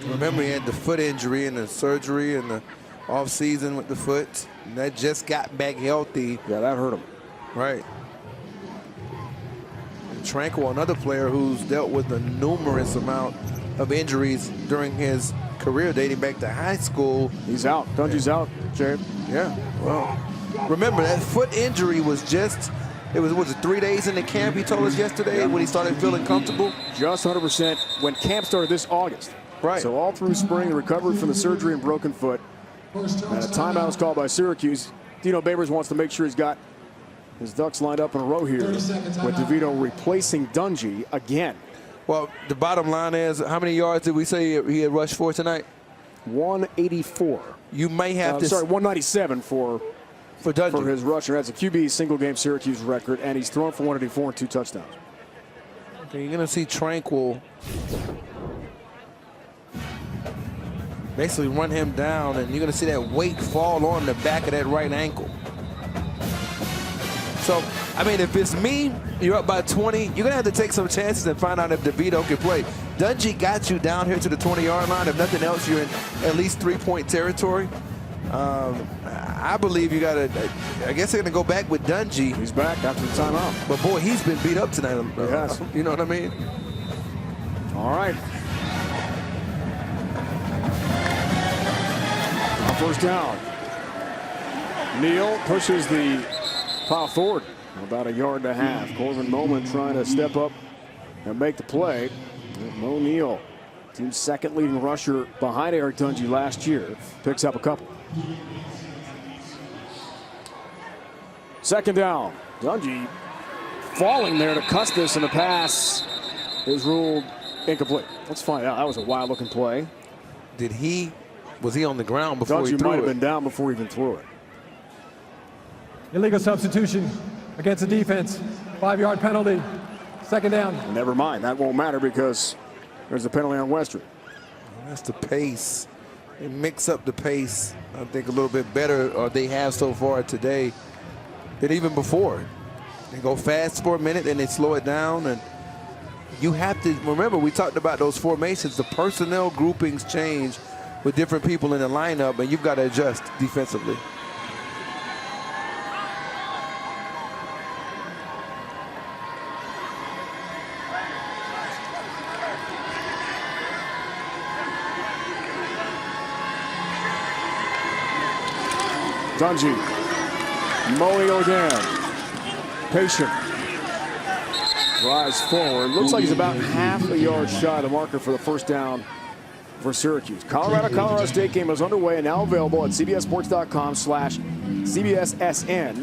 Remember, he had the foot injury and the surgery and the offseason with the foot. And that just got back healthy. Yeah, that hurt him. Right. Tranquil, another player who's dealt with a numerous amount of injuries during his career, dating back to high school. He's out. Dungey's out, Jared. Yeah. Well, remember that foot injury was just, it was 3 days in the camp, he told us yesterday, when he started feeling comfortable? Just 100% when camp started this August. Right. So all through spring, recovered from the surgery and broken foot. And a timeout was called by Syracuse. Dino Babers wants to make sure he's got his ducks lined up in a row here with DeVito replacing Dungey again. Well, the bottom line is, how many yards did we say he had rushed for tonight? 184. You may have to... Sorry, 197 for Dungey. For his rusher. That's a QB single-game Syracuse record, and he's thrown for 184 and 2 touchdowns. Okay, you're going to see Tranquil basically run him down, and you're going to see that weight fall on the back of that right ankle. So, I mean, if it's me, you're up by 20, you're going to have to take some chances and find out if DeVito can play. Dungey got you down here to the 20-yard line. If nothing else, you're in at least 3-point territory. I believe you got to, I guess they're going to go back with Dungey. He's back after the timeout. But, boy, he's been beat up tonight. Yes. You know what I mean? All right. First down. Neal pushes the power forward. About a yard and a half. Corbin Moment trying to step up and make the play. Mo Neal, team's second leading rusher behind Eric Dungey last year, picks up a couple. Second down. Dungey falling there to Custis, and the pass is ruled incomplete. Let's find out. That was a wild looking play. Was he on the ground before he Dungey threw might it? have been down before he even threw it. Illegal substitution against the defense. 5-yard penalty. Second down. Never mind. That won't matter because there's a penalty on Western. That's the pace. They mix up the pace, I think, a little bit better, or they have so far today, than even before. They go fast for a minute, then they slow it down. And you have to remember, we talked about those formations. The personnel groupings change with different people in the lineup, and you've got to adjust defensively. Dungey, Moe again, patient, drives forward. Looks like he's about half a yard shy of the marker for the first down for Syracuse. Colorado State game is underway and now available at cbssports.com/CBSSN.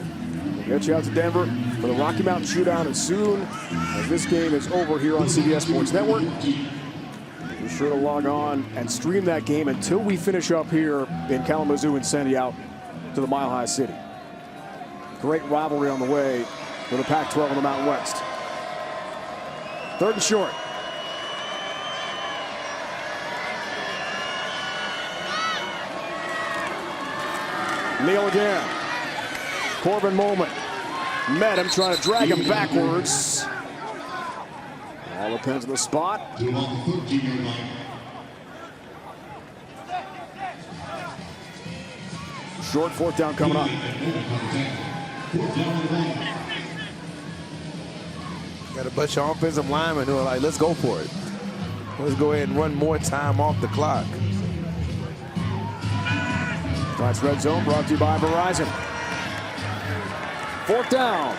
We'll get you out to Denver for the Rocky Mountain Shootout as soon as this game is over here on CBS Sports Network. Be sure to log on and stream that game until we finish up here in Kalamazoo and send you out to the Mile High City. Great rivalry on the way for the Pac-12 in the Mountain West. Third and short. Neal again. Corbin Moment met him, trying to drag him backwards. All depends on the spot. Short fourth down coming up. Got a bunch of offensive linemen who are like, let's go for it. Let's go ahead and run more time off the clock. That's Red Zone brought to you by Verizon. Fourth down.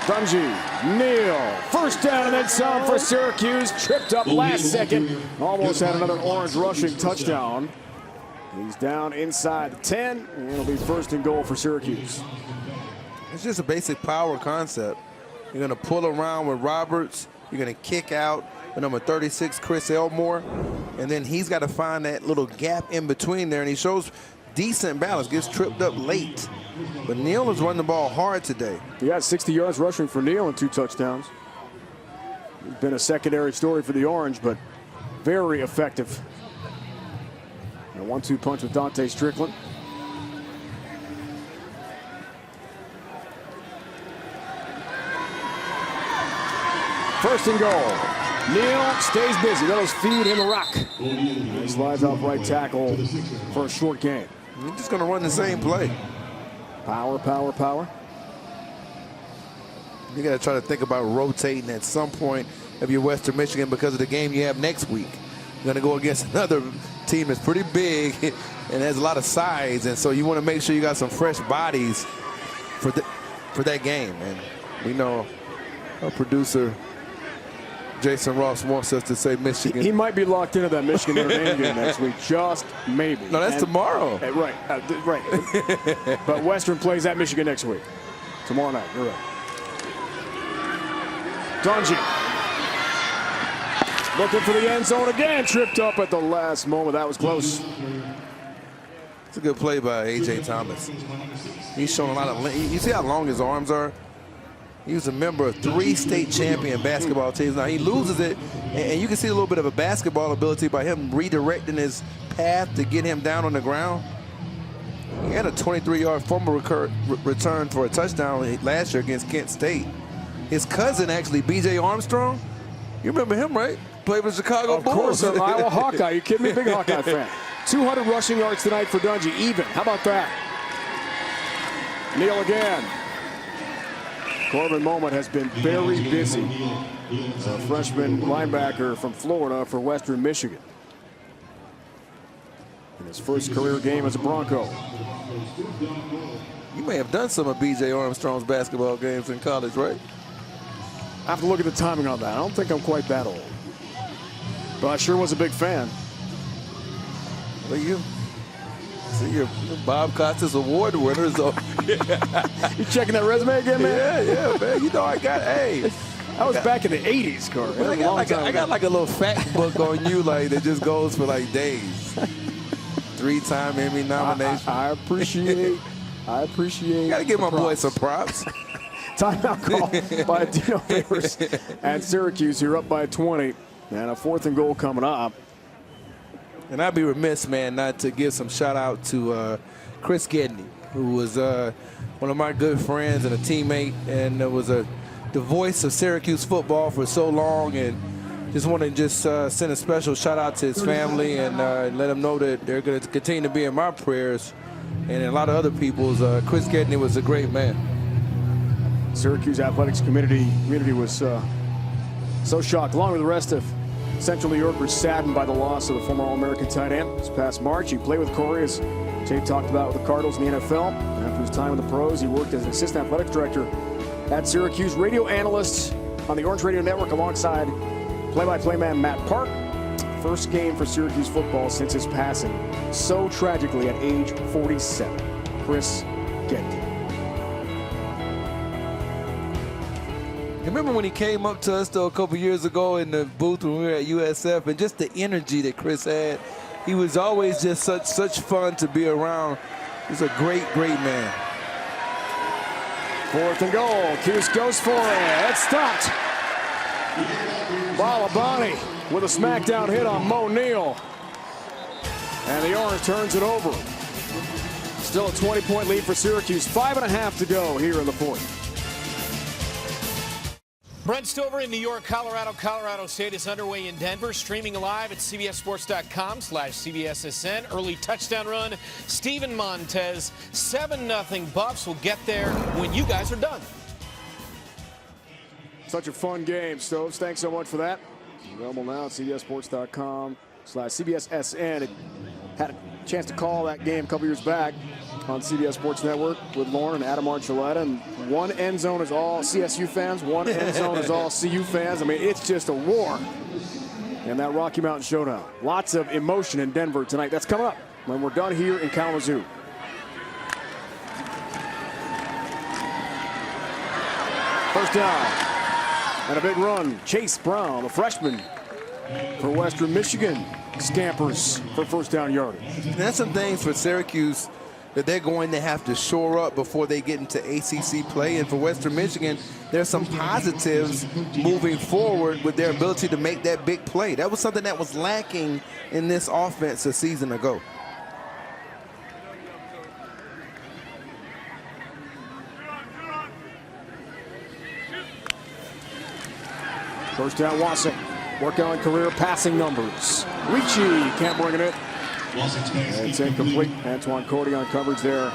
Dungey, Neal, first down and then some for Syracuse. Tripped up last second. Almost had another orange rushing touchdown. He's down inside the 10, and it'll be first and goal for Syracuse. It's just a basic power concept. You're going to pull around with Roberts. You're going to kick out with number 36, Chris Elmore. And then he's got to find that little gap in between there, and he shows decent balance. Gets tripped up late. But Neal has run the ball hard today. He got 60 yards rushing for Neal and 2 touchdowns. He's been a secondary story for the Orange, but very effective. And a 1-2 punch with Dante Strickland. First and goal. Neal stays busy. Those feed him a rock. He slides off right tackle for a short gain. He's just going to run the same play. Power, power, power. You got to try to think about rotating at some point if you're Western Michigan because of the game you have next week. You're going to go against another team that's pretty big and has a lot of size, and so you want to make sure you got some fresh bodies for that game. And we know our producer Jason Ross wants us to say Michigan. He might be locked into that Michigan Notre Dame game next week, just maybe. No, that's tomorrow. Right, right. But Western plays at Michigan next week. Tomorrow night, you're right. Dungey. Looking for the end zone again. Tripped up at the last moment. That was close. It's a good play by A.J. Thomas. He's shown a lot of length. You see how long his arms are? He was a member of 3 state champion basketball teams. Now he loses it, and you can see a little bit of a basketball ability by him redirecting his path to get him down on the ground. He had a 23-yard fumble return for a touchdown last year against Kent State. His cousin, actually, B.J. Armstrong, you remember him, right? Played for the Chicago Bulls. Of course, Iowa Hawkeye. You kidding me? Big Hawkeye fan. 200 rushing yards tonight for Dungey, even. How about that? Neal again. Corbin Moment has been very busy. A freshman linebacker from Florida for Western Michigan. And his first career game as a Bronco. You may have done some of B.J. Armstrong's basketball games in college, right? I have to look at the timing on that. I don't think I'm quite that old. But I sure was a big fan. Well, you're Bob Costas Award winner, so you checking that resume again, man? Yeah, man. You know I got I was back in the 80s, Corey. I got like a little fact book on you, like that just goes for like days. 3-time Emmy nomination. I appreciate. You gotta give my boy some props. Timeout call by Dino Favors at Syracuse. You're up by 20, and a 4th and goal coming up. And I'd be remiss, man, not to give some shout out to Chris Gedney, who was one of my good friends and a teammate, and was the voice of Syracuse football for so long. And just want to send a special shout out to his family and let them know that they're going to continue to be in my prayers and a lot of other people's. Chris Gedney was a great man. Syracuse athletics community was so shocked, along with the rest of Central New York, were saddened by the loss of the former All-American tight end this past March. He played with Corey, as Jay talked about, with the Cardinals in the NFL. After his time in the pros, he worked as an assistant athletics director at Syracuse, radio analyst on the Orange Radio Network alongside play-by-play man Matt Park. First game for Syracuse football since his passing, so tragically at age 47. Chris Gedney. Remember when he came up to us, though, a couple years ago in the booth when we were at USF, and just the energy that Chris had. He was always just such fun to be around. He's a great man. 4th and goal. Cuse goes for it. It's stopped. Balabani with a smackdown hit on Mo Neal. And the Orange turns it over. Still a 20-point lead for Syracuse. 5.5 to go here in the 4th. Brent Stover in New York, Colorado. Colorado State is underway in Denver, streaming live at cbssports.com/CBSSN. Early touchdown run. Steven Montez, 7-0 Buffs will get there when you guys are done. Such a fun game, Stoves. Thanks so much for that. Available now at cbssports.com/CBSSN. It had a chance to call that game a couple years back on CBS Sports Network with Lauren and Adam Archuleta, and one end zone is all CSU fans, one end zone is all CU fans. I mean, it's just a war in that Rocky Mountain Showdown. Lots of emotion in Denver tonight. That's coming up when we're done here in Kalamazoo. First down and a big run. Chase Brown, a freshman for Western Michigan, scampers for first down yardage. That's some things for Syracuse that they're going to have to shore up before they get into ACC play. And for Western Michigan, there's some positives moving forward with their ability to make that big play. That was something that was lacking in this offense a season ago. First down, Wasik. Working on career passing numbers. Ricci can't bring it in. It's incomplete. Antoine Cordy on coverage there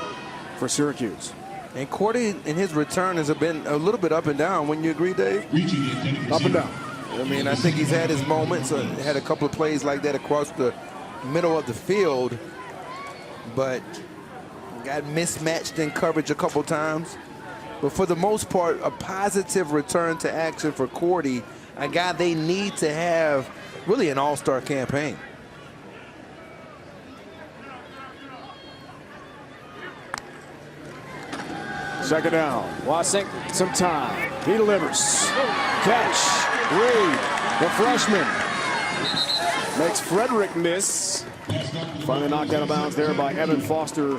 for Syracuse. And Cordy in his return has been a little bit up and down. Wouldn't you agree, Dave? Up and down. I mean, I think he's had his moments. Had a couple of plays like that across the middle of the field, but got mismatched in coverage a couple times. But for the most part, a positive return to action for Cordy, a guy they need to have really an all-star campaign. Second down. Wasik, some time. He delivers. Catch. Reed, the freshman, makes Frederick miss. Finally knocked out of bounds there by Evan Foster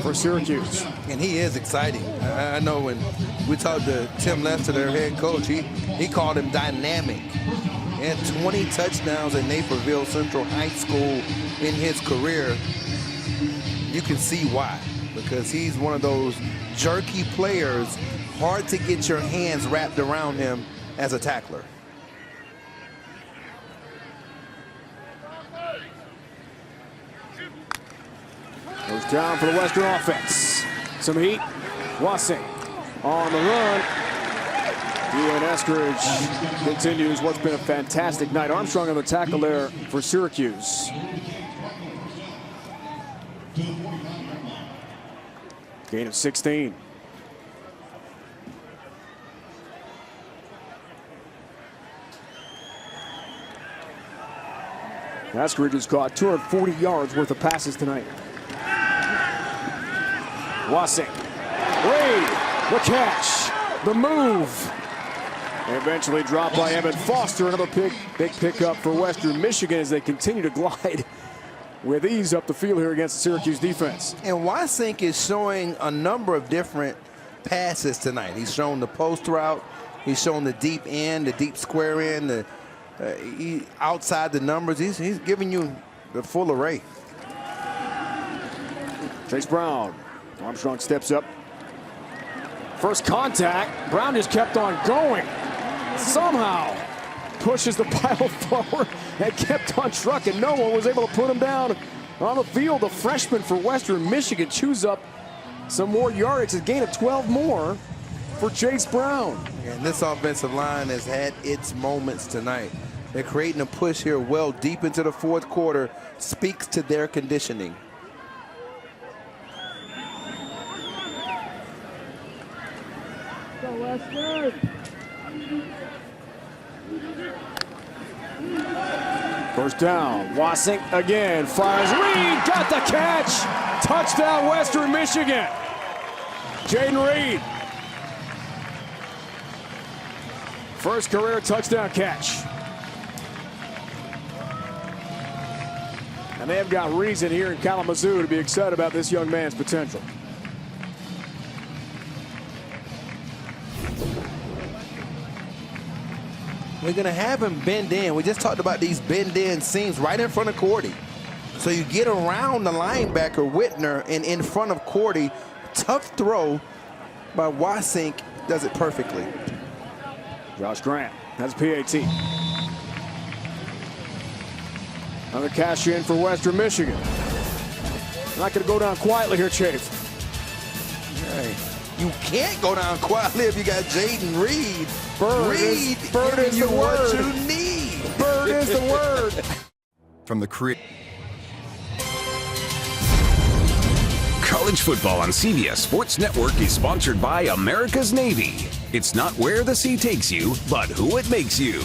for Syracuse. And he is exciting. I know when we talked to Tim Lester, their head coach, he called him dynamic. He had 20 touchdowns at Naperville Central High School in his career. You can see why, because he's one of those jerky players, hard to get your hands wrapped around him as a tackler. Goes down for the Western offense. Some heat. Wasik on the run. Ian Eskridge continues what's been a fantastic night. Armstrong on the tackle there for Syracuse. Gain of 16. Eskridge has caught 240 yards worth of passes tonight. Wasink. Reed, the catch, the move. Eventually dropped by Evan Foster. Another big pickup for Western Michigan as they continue to glide with ease up the field here against the Syracuse defense. And Wasink is showing a number of different passes tonight. He's shown the post route. He's shown the deep end, the deep square end, the outside the numbers. He's giving you the full array. Chase Brown. Armstrong steps up. First contact. Brown just kept on going. Somehow pushes the pile forward and kept on trucking. No one was able to put him down on the field. The freshman for Western Michigan chews up some more yardage. A gain of 12 more for Chase Brown. And this offensive line has had its moments tonight. They're creating a push here well deep into the fourth quarter. Speaks to their conditioning. Go Western. First down. Wasink again fires. Reed got the catch. Touchdown Western Michigan. Jaden Reed. First career touchdown catch. And they've got reason here in Kalamazoo to be excited about this young man's potential. We're going to have him bend in. We just talked about these bend in seams right in front of Cordy. So you get around the linebacker, Whitner, and in front of Cordy. Tough throw by Wasink. Does it perfectly. Josh Grant has PAT. Another cash in for Western Michigan. Not going to go down quietly here, Chafe. Hey, you can't go down quietly if you got Jaden Reed. Bird is the word. What you need. Bird is the word. From the College football on CBS Sports Network is sponsored by America's Navy. It's not where the sea takes you, but who it makes you.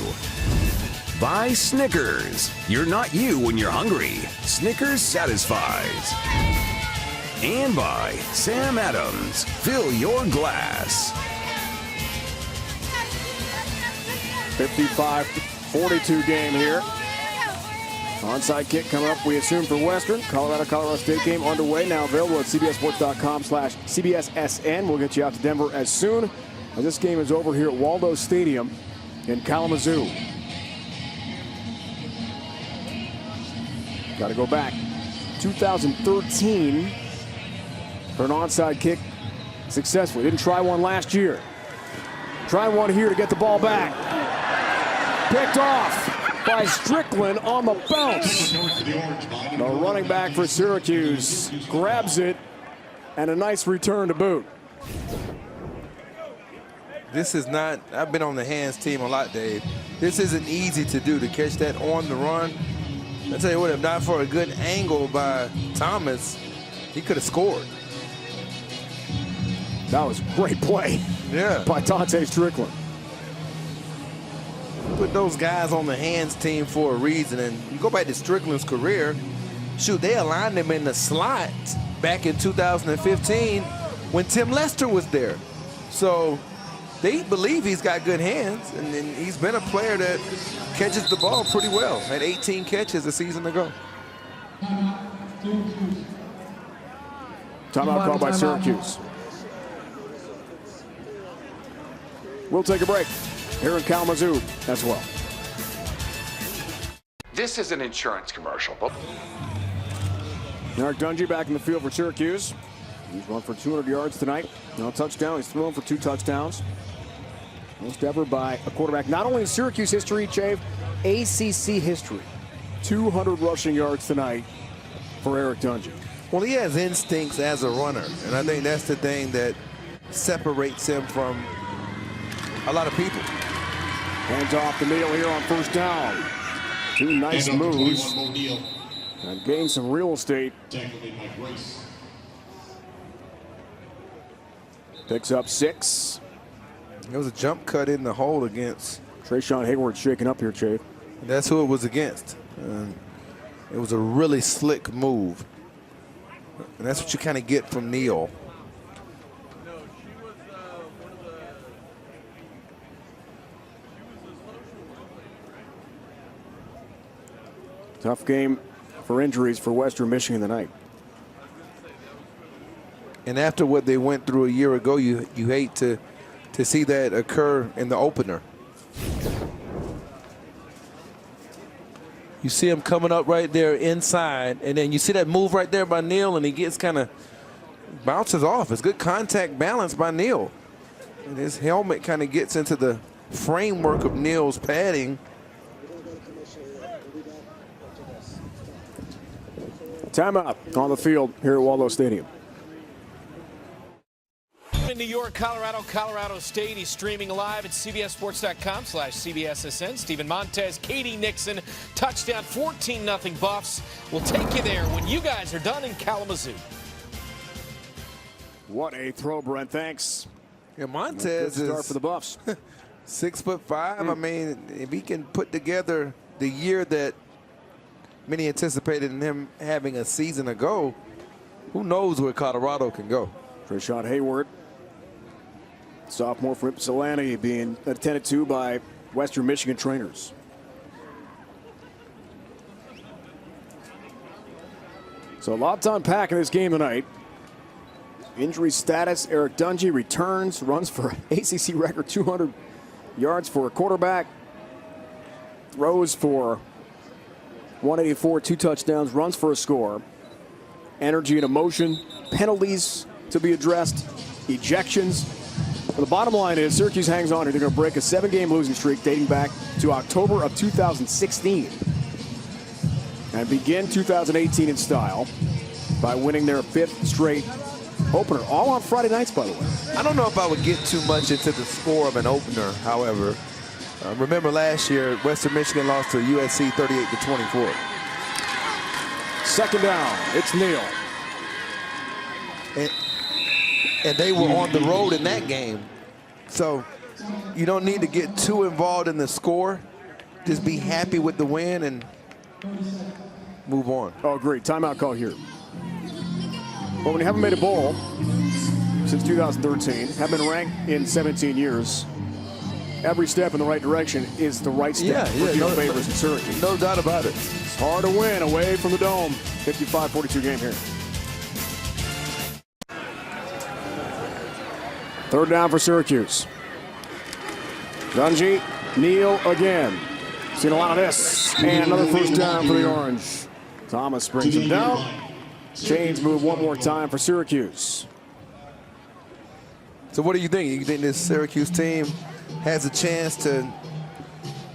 By Snickers. You're not you when you're hungry. Snickers satisfies. And by Sam Adams. Fill your glass. 55-42 game here. Onside kick coming up, we assume, for Western. Colorado State game underway, now available at cbssports.com/CBSSN. We'll get you out to Denver as soon as this game is over here at Waldo Stadium in Kalamazoo. Got to go back 2013 for an onside kick successfully. Didn't try one last year. Try one here to get the ball back. Picked off by Strickland on the bounce. The running back for Syracuse grabs it, and a nice return to boot. This is not, I've been on the hands team a lot, Dave. This isn't easy to do, to catch that on the run. I tell you what, if not for a good angle by Thomas, he could have scored. That was a great play by Tonte Strickland. Put those guys on the hands team for a reason. And you go back to Strickland's career, shoot, they aligned him in the slot back in 2015 when Tim Lester was there. So they believe he's got good hands, and he's been a player that catches the ball pretty well. Had 18 catches a season ago. Timeout called by Syracuse. We'll take a break here in Kalamazoo as well. This is an insurance commercial. Eric Dungey back in the field for Syracuse. He's run for 200 yards tonight. No touchdown. He's thrown for 2 touchdowns. Most ever by a quarterback, not only in Syracuse history, Chave, ACC history. 200 rushing yards tonight for Eric Dungey. Well, he has instincts as a runner, and I think that's the thing that separates him from a lot of people. Hands off the middle here on first down. 2 nice moves and gain some real estate. Picks up 6. There was a jump cut in the hole against. Trayshawn Hayward shaking up here, Chave. That's who it was against. It was a really slick move. And that's what you kind of get from Neal. Tough game for injuries for Western Michigan tonight. And after what they went through a year ago, you hate to see that occur in the opener. You see him coming up right there inside, and then you see that move right there by Neal, and he gets kind of bounces off. It's good contact balance by Neal. And his helmet kind of gets into the framework of Neal's padding. Timeout on the field here at Waldo Stadium. In New York, Colorado State. He's streaming live at CBSSports.com/CBSSN. Steven Montez, Katie Nixon, touchdown, 14-0 Buffs. We'll take you there when you guys are done in Kalamazoo. What a throw, Brent. Thanks. Yeah, Montez is start for the Buffs. 6'5". I mean, if he can put together the year that many anticipated in him having a season ago, who knows where Colorado can go. Trayshawn Hayward, sophomore from Ypsilanti, being attended to by Western Michigan trainers. So a lot to unpack in this game tonight. Injury status: Eric Dungy returns, runs for ACC record 200 yards for a quarterback, throws for 184, 2 touchdowns, runs for a score. Energy and emotion, penalties to be addressed, ejections. Well, the bottom line is Syracuse hangs on, and they're going to break a 7-game losing streak dating back to October of 2016 and begin 2018 in style by winning their 5th straight opener, all on Friday nights, by the way. I don't know if I would get too much into the score of an opener, however. Remember last year, Western Michigan lost to USC 38-24. Second down, it's Neal. And they were on the road in that game. So you don't need to get too involved in the score. Just be happy with the win and move on. Oh, great. Timeout call here. Well, when you haven't made a bowl since 2013, haven't been ranked in 17 years, every step in the right direction is the right step for your favorites in Syracuse. No doubt about it. It's hard to win away from the Dome. 55-42 game here. Third down for Syracuse. Dungy, Neal again. Seen a lot of this. And another first down for the Orange. Thomas brings him down. Chains move one more time for Syracuse. So what do you think? You think this Syracuse team has a chance to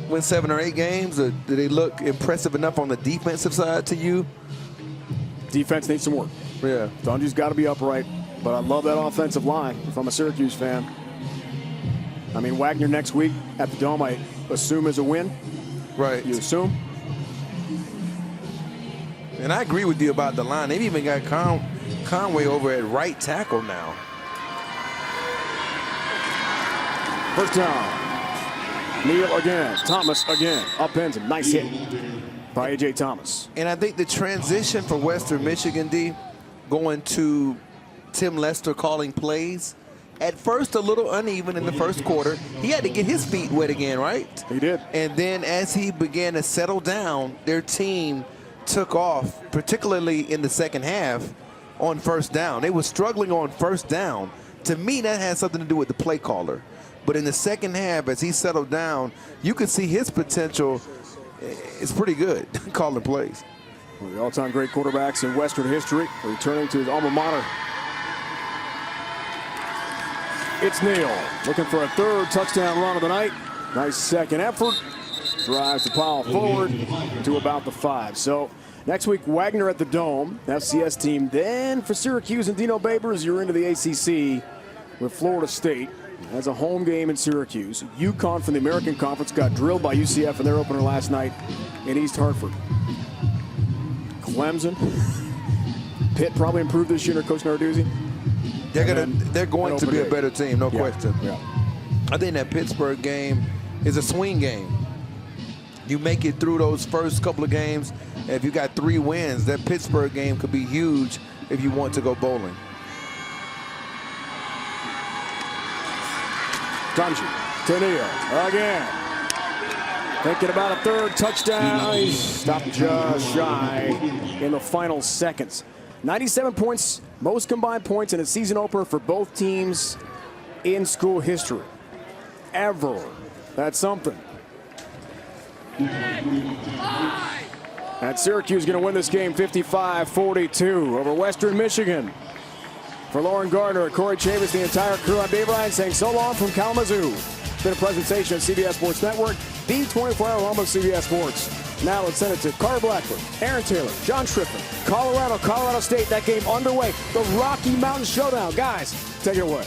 win 7 or 8 games? Or do they look impressive enough on the defensive side to you? Defense needs some work. Yeah. Dungy's got to be upright. But I love that offensive line if I'm a Syracuse fan. I mean, Wagner next week at the Dome, I assume is a win. Right. You assume? And I agree with you about the line. They've even got Conway over at right tackle now. First down. Neal again. Thomas again. Upends him. Nice hit by A.J. Thomas. And I think the transition for Western Michigan, D, going to Tim Lester calling plays, at first a little uneven in the first quarter. He had to get his feet wet again, right? He did. And then as he began to settle down, their team took off, particularly in the second half on first down. They were struggling on first down. To me, that has something to do with the play caller. But in the second half, as he settled down, you could see his potential is pretty good calling plays. One of the all-time great quarterbacks in Western history, returning to his alma mater. It's Neal looking for a third touchdown run of the night. Nice second effort. Drives the pile forward to about the 5. So next week, Wagner at the Dome, FCS team. Then for Syracuse and Dino Babers, you're into the ACC with Florida State. Has a home game in Syracuse. UConn from the American Conference got drilled by UCF in their opener last night in East Hartford. Clemson. Pitt probably improved this year under Coach Narduzzi. They're going to be a better team, no question. Yeah. I think that Pittsburgh game is a swing game. You make it through those first couple of games, and if you got 3 wins, that Pittsburgh game could be huge if you want to go bowling. Tunji, Tania again. Thinking about a third touchdown. He's stopped just shy in the final seconds. 97 points, most combined points in a season opener for both teams in school history. Ever. That's something. And Syracuse is going to win this game 55-42 over Western Michigan. For Lauren Gardner, Corey Chavis, the entire crew, I'm Dave Ryan saying so long from Kalamazoo. It's been a presentation of CBS Sports Network, the 24-hour home of CBS Sports. Now let's send it to Carter Blackburn, Aaron Taylor, John Triffin, Colorado State. That game underway. The Rocky Mountain Showdown. Guys, take it away.